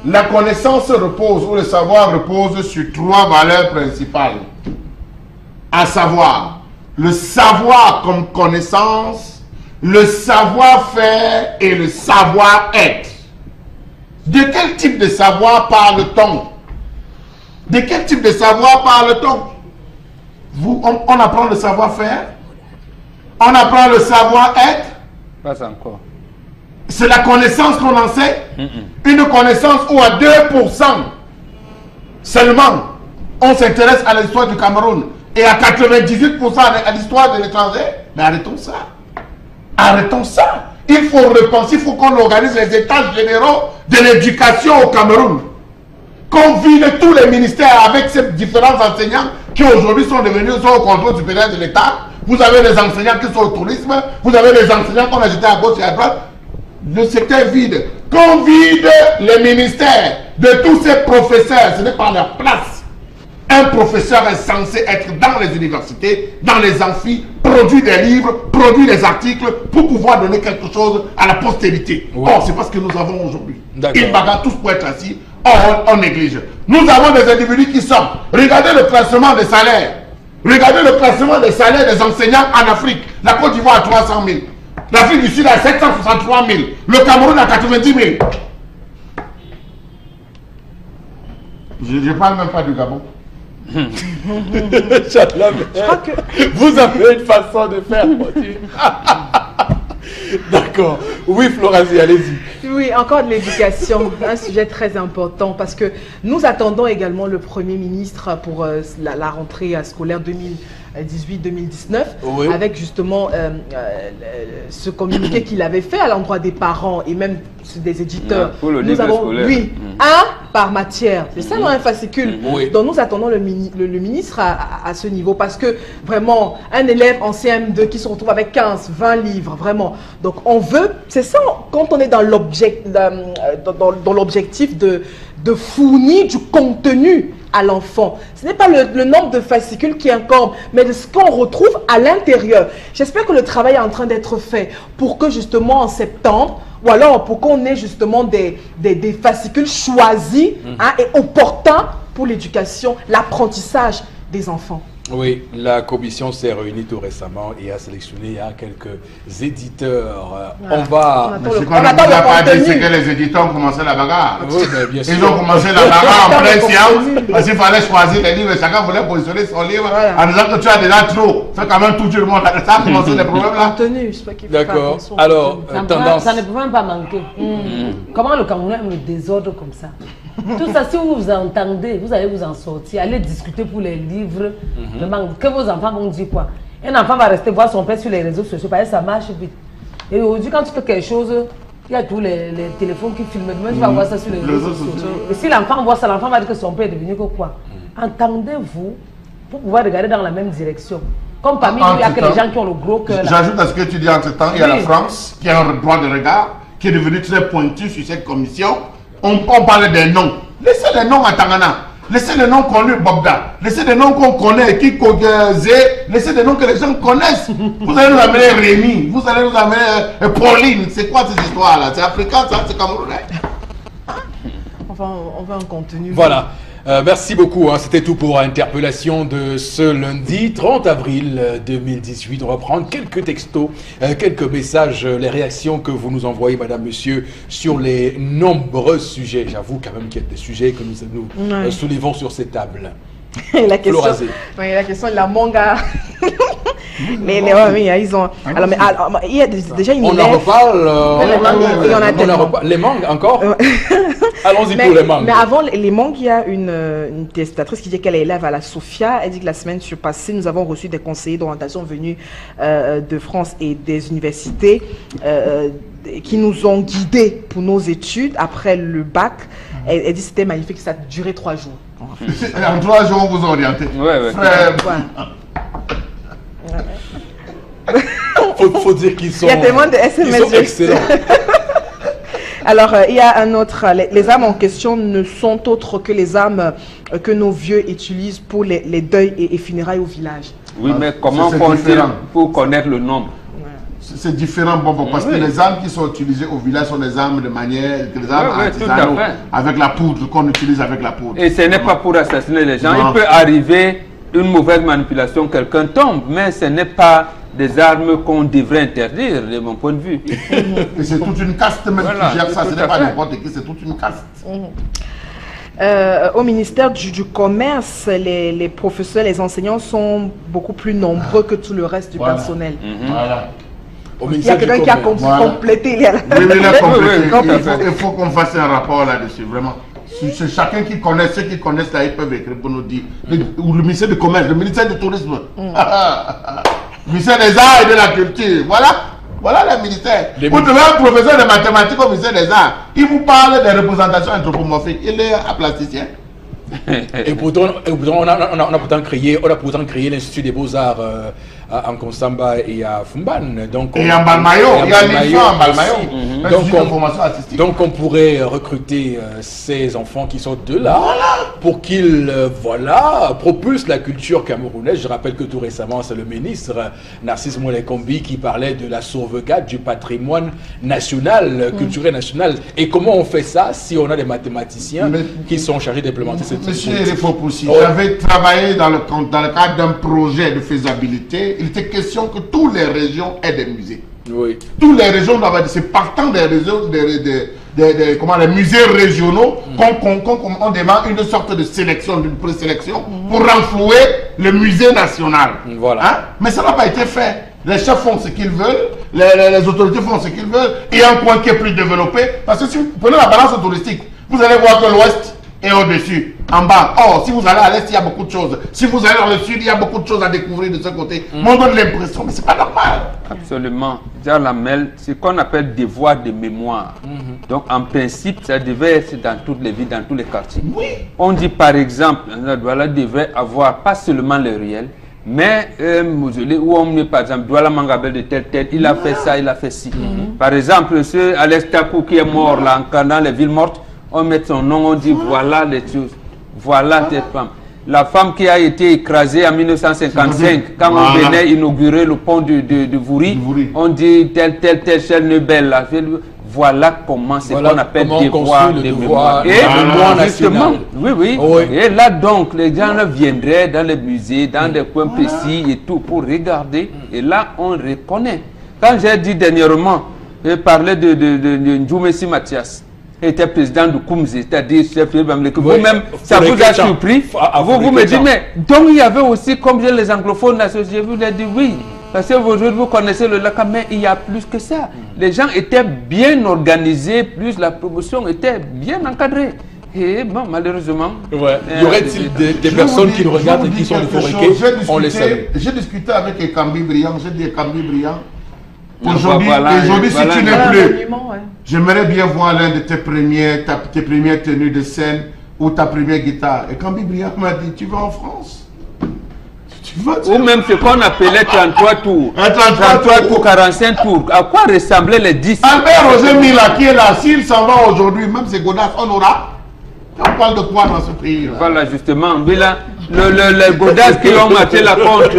S2: la connaissance repose, ou le savoir repose sur trois valeurs principales. À savoir, le savoir comme connaissance, le savoir-faire et le savoir-être. De quel type de savoir parle-t-on? De quel type de savoir parle-t-on? On apprend le savoir-faire? On apprend le savoir-être?
S4: Pas encore.
S2: C'est la connaissance qu'on enseigne. Une connaissance où à 2% seulement on s'intéresse à l'histoire du Cameroun et à 98% à l'histoire de l'étranger. Mais arrêtons ça. Arrêtons ça. Il faut repenser, il faut qu'on organise les états généraux de l'éducation au Cameroun. Qu'on vide tous les ministères avec ces différents enseignants qui aujourd'hui sont devenus au contrôle supérieur de l'État. Vous avez les enseignants qui sont au tourisme, vous avez les enseignants qu'on a jetés à gauche et à droite. Le secteur vide. Qu'on vide les ministères de tous ces professeurs, ce n'est pas leur place. Un professeur est censé être dans les universités, dans les amphis, produire des livres, produire des articles pour pouvoir donner quelque chose à la postérité. Ouais. Or, c'est pas ce que nous avons aujourd'hui. Ils bagarrent tous pour être assis. Or, on néglige. Nous avons des individus qui sortent. Regardez le classement des salaires. Regardez le classement des salaires des enseignants en Afrique. La Côte d'Ivoire à 300 000. L'Afrique du Sud à 763 000. Le Cameroun à 90 000. Je ne parle même pas du Gabon.
S1: Vous avez une façon de faire. D'accord. Oui, Florazie, allez-y.
S3: Oui, encore de l'éducation, un sujet très important parce que nous attendons également le Premier ministre pour la rentrée scolaire 2018-2019 oui. Avec justement ce communiqué qu'il avait fait à l'endroit des parents et même des éditeurs. Nous avons, oui, un par matière. C'est ça, un fascicule. Oui. Donc nous attendons le ministre à ce niveau parce que vraiment, un élève en CM2 qui se retrouve avec 15, 20 livres, vraiment. Donc on veut, c'est ça, quand on est dans l'objectif de fournir du contenu à l'enfant. Ce n'est pas le nombre de fascicules qui incombe, mais de ce qu'on retrouve à l'intérieur. J'espère que le travail est en train d'être fait pour que justement en septembre, ou alors pour qu'on ait justement des fascicules choisis et opportuns pour l'éducation, l'apprentissage des enfants.
S1: Oui, la commission s'est réunie tout récemment et a sélectionné quelques éditeurs.
S3: Voilà.
S1: On va...
S2: Mais ce qu'on n'a pas dit, c'est que les éditeurs ont commencé la bagarre.
S1: Oui, bien sûr.
S2: Ils ont commencé la bagarre en pleine séance parce qu'il fallait choisir les livres. Chacun voulait positionner son livre en disant que tu as déjà trop. Fais quand même tout le monde. Ça a commencé les problèmes là.
S1: D'accord. Alors, tendance...
S5: Ça ne peut même pas manquer. Comment le Cameroun aime le désordre comme ça? Tout ça, si vous vous entendez, vous allez vous en sortir. Allez discuter pour les livres. Que vos enfants vont dire quoi? Un enfant va rester voir son père sur les réseaux sociaux parce que ça marche vite. Et aujourd'hui, quand tu fais quelque chose, il y a tous les téléphones qui filment. Demain, tu vas voir ça sur les réseaux sociaux. Et si l'enfant voit ça, l'enfant va dire que son père est devenu quoi? Entendez-vous pour pouvoir regarder dans la même direction. Comme parmi nous, il y a que les gens qui ont le gros cœur.
S2: J'ajoute à ce que tu dis entre temps, il y a la France qui a un droit de regard, qui est devenu très pointu sur cette commission. On parle des noms. Laissez les noms à Tangana. Laissez les noms connus, Bobda. Laissez des noms qu'on connaît, qui laissez des noms que les gens connaissent. Vous allez nous amener Rémi, vous allez nous amener Pauline. C'est quoi ces histoires-là? C'est africain, ça? C'est camerounais?
S3: Enfin, on veut un contenu.
S1: Voilà. Merci beaucoup. C'était tout pour Interpellation de ce lundi 30 avril 2018. On va prendre quelques textos, quelques messages, les réactions que vous nous envoyez, madame, monsieur, sur les nombreux sujets. J'avoue quand même qu'il y a des sujets que nous soulevons sur ces tables.
S3: La question de la manga. Ils ont. Alors, mais, il y a déjà une.
S1: On en reparle. Les mangas encore. Allons-y pour les mangas.
S3: Mais avant les mangas, il y a une testatrice qui dit qu'elle est élève à la Sophia. Elle dit que la semaine surpassée, nous avons reçu des conseillers d'orientation venus de France et des universités qui nous ont guidés pour nos études après le bac. Elle dit que c'était magnifique, ça a duré 3 jours.
S2: En 3 jours, on vous a orienté.
S1: Faut dire qu'ils sont,
S3: il y a tellement de SMS
S1: ils sont excellents.
S3: Alors, il y a un autre. Les armes en question ne sont autres que les armes que nos vieux utilisent pour les deuils et funérailles au village.
S4: Oui, mais comment font-ils pour connaître le nombre?
S2: C'est différent, parce que les armes qui sont utilisées au village sont des armes de manière, des armes artisanaux, avec la poudre, qu'on utilise avec la poudre.
S4: Et ce n'est pas pour assassiner les gens. Il peut arriver une mauvaise manipulation, quelqu'un tombe, mais ce n'est pas des armes qu'on devrait interdire, de mon point de vue.
S2: Et c'est toute une caste même qui gère ça, ce n'est pas n'importe qui, c'est toute une caste.
S3: Au ministère du Commerce, les professeurs, les enseignants sont beaucoup plus nombreux que tout le reste du personnel.
S2: Voilà.
S3: Il y a quelqu'un qui a complété.
S2: Oui, il a complété. Il faut qu'on fasse un rapport là-dessus, vraiment. C'est chacun qui connaît, ceux qui connaissent là, ils peuvent écrire pour nous dire. Ou le ministère du Commerce, le ministère du Tourisme, le ministère des Arts et de la Culture. Voilà le ministère. Vous trouvez un professeur de mathématiques au ministère des Arts. Il vous parle des représentations anthropomorphiques. Il est un plasticien.
S1: Et pourtant, on a pourtant créé l'Institut des Beaux-Arts en Konsamba et à Fumban. Donc,
S2: et en Balmayo, il y a l'IFA en Balmayo.
S1: Donc on pourrait recruter ces enfants qui sont de là pour qu'ils propulsent la culture camerounaise. Je rappelle que tout récemment, c'est le ministre Narcisse Moulé-Kombi qui parlait de la sauvegarde du patrimoine national, culturel national. Et comment on fait ça si on a des mathématiciens qui sont chargés d'implémenter cette
S2: Monsieur Erifopoussi, j'avais travaillé dans le cadre d'un projet de faisabilité. Il était question que toutes les régions aient des musées.
S1: Oui.
S2: Toutes les régions doivent être, c'est partant des réseaux, les musées régionaux qu'on démarre une sorte de sélection, d'une présélection pour renflouer le musée national.
S1: Voilà.
S2: Hein? Mais ça n'a pas été fait. Les chefs font ce qu'ils veulent, les autorités font ce qu'ils veulent. Il y a un coin qui est plus développé. Parce que si vous prenez la balance touristique, vous allez voir que l'ouest est au-dessus, en bas. Or, si vous allez à l'est, il y a beaucoup de choses. Si vous allez dans le sud, il y a beaucoup de choses à découvrir de ce côté. On donne l'impression, mais c'est pas normal.
S4: Absolument. Djalamel, c'est ce qu'on appelle devoir de mémoire. Donc, en principe, ça devait être dans toutes les villes, dans tous les quartiers.
S2: Oui.
S4: On dit par exemple, Douala devrait avoir pas seulement le réel, mais un mausolée où on met par exemple Douala Mangabel de telle, il a fait ça, il a fait ci. Par exemple, ce Alex Takou qui est mort là, dans les villes mortes, on met son nom, on dit voilà les choses, voilà cette femme. La femme qui a été écrasée en 1955, quand on venait inaugurer le pont de Voury, on dit telle chaîne Nebel. Là. Voilà comment c'est qu'on appelle devoir de mémoire. Et justement, oui. Et là donc, les gens viendraient dans les musées, dans des coins précis et tout, pour regarder. Et là, on reconnaît. Quand j'ai dit dernièrement, j'ai parlé de Ndjoumessi Mathias. Était président de Koumze, c'est-à-dire chef de que vous-même, ça vous a surpris. Vous me dites, mais donc il y avait aussi, comme les anglophones associés, vous avez dit oui, parce que vous connaissez le lac, mais il y a plus que ça. Les gens étaient bien organisés, plus la promotion était bien encadrée. Et bon, malheureusement...
S1: Y aurait-il des personnes qui nous regardent et qui sont des forêts? On les salue.
S2: J'ai discuté avec Ekambi Briand, j'ai dit Ekambi Briand, aujourd'hui, si tu n'es plus, j'aimerais bien voir l'un de tes premières tenues de scène ou ta première guitare. Et quand Bibriand m'a dit, tu vas en France?
S4: Ou même ce qu'on appelait 33 tours. 33 tours, 45 tours. À quoi ressemblaient les 10?
S2: Albert Roger Mila qui est là, s'il s'en va aujourd'hui, même c'est Godard, on aura. On parle de quoi dans ce pays -là?
S4: Voilà, justement. Les Godard qui ont maté la contre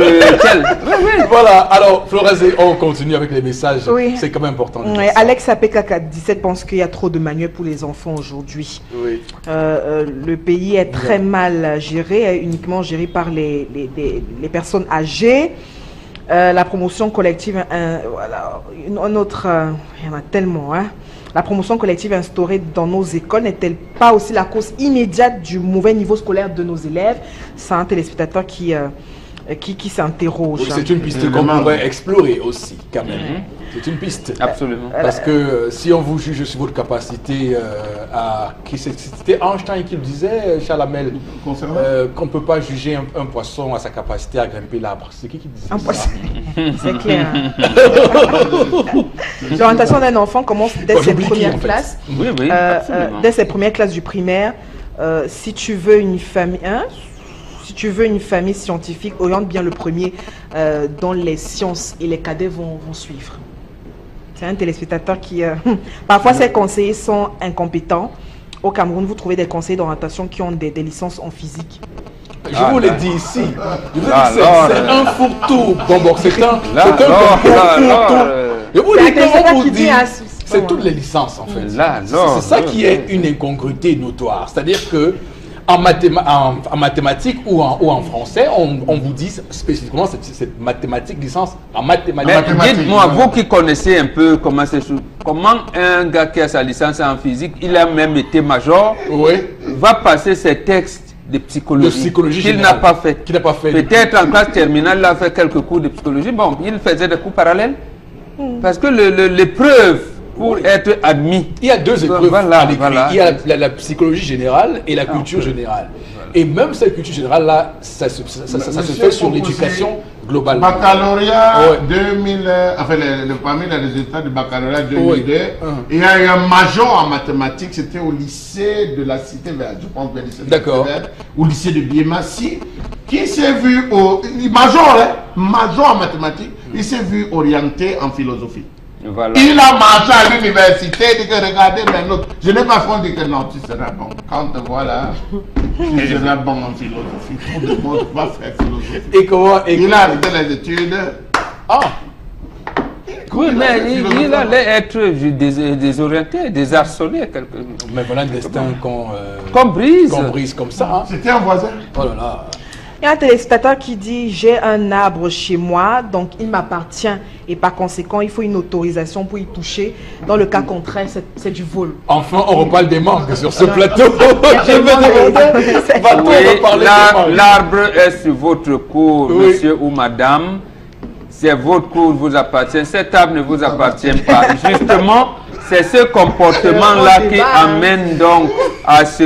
S1: Voilà, alors Florence, on continue avec les messages. Oui. C'est quand même important.
S3: Alex Apekaka 17 pense qu'il y a trop de manuels pour les enfants aujourd'hui. Oui. Le pays est très mal géré, uniquement géré par les personnes âgées. La promotion collective, voilà, un autre, il y en a tellement, hein. La promotion collective instaurée dans nos écoles n'est-elle pas aussi la cause immédiate du mauvais niveau scolaire de nos élèves? C'est un téléspectateur qui s'interroge.
S1: Oui, c'est une piste qu'on pourrait explorer aussi, quand même. C'est une piste.
S4: Absolument.
S1: Parce que si on vous juge sur votre capacité c'était Einstein qui le disait, Chalamel, qu'on ne peut pas juger un poisson à sa capacité à grimper l'arbre. C'est qui disait ça? Un poisson.
S3: C'est clair. L'orientation d'un enfant commence dès ses premières classes.
S4: Oui,
S3: dès ses premières classes du primaire. Si tu veux une famille... Si tu veux une famille scientifique, oriente bien le premier dont les sciences et les cadets vont suivre. C'est un téléspectateur qui... parfois, ces conseillers sont incompétents. Au Cameroun, vous trouvez des conseillers d'orientation qui ont des licences en physique.
S1: Je vous l'ai dit ici. C'est un fourre-tout. C'est un fourre-tout. Je vous l'ai dit, on vous dit... C'est toutes les licences, en fait. C'est ça qui est une incongruité notoire. C'est-à-dire que en mathématiques ou en français, on vous dit spécifiquement cette mathématique, licence en mathématiques.
S4: Dites-moi, vous qui connaissez un peu comment c'est, comment un gars qui a sa licence en physique, il a même été major, va passer ses textes de psychologie qu'il n'a pas fait.
S1: Peut-être
S4: en classe terminale, il a fait quelques cours de psychologie. Bon, il faisait des cours parallèles. Parce que l'épreuve pour être admis.
S1: Il y a deux épreuves
S4: Voilà,
S1: à l'écrit.
S4: voilà.
S1: Il y a la psychologie générale et la culture générale. Et même cette culture générale-là, ça se fait sur l'éducation globale.
S2: Baccalauréat 2000, enfin, parmi les résultats du baccalauréat 2002, il y a eu un major en mathématiques, c'était au lycée de la Cité Verte, je pense bien lycée de la Cité Verte, au lycée de Biémassi, qui s'est vu major en mathématiques, il s'est vu orienté en philosophie.
S4: Voilà.
S2: Il a marché à l'université, il dit que regardez les notes. Je n'ai pas fait, dit que non, tu seras bon. Quand te voilà, tu seras bon en philosophie. Tout le monde va faire philosophie.
S1: Et comment
S2: il a arrêté les études.
S4: Ah! Oui, mais il allait être désorienté, désarçonné.
S1: Mais voilà un destin
S4: qu'on brise.
S1: Qu'on brise comme ça. Hein.
S2: C'était un voisin.
S1: Oh là là.
S3: Il y a un téléspectateur qui dit « J'ai un arbre chez moi, donc il m'appartient et par conséquent, il faut une autorisation pour y toucher. Dans le cas contraire, c'est du vol. »
S1: Enfin, on reparle des mangues sur ce plateau. Je vais demander.
S4: L'arbre est sur votre cour, monsieur ou madame. C'est votre cour, vous appartient. Cet arbre ne vous appartient pas. Justement, c'est ce comportement-là qui amène donc à ce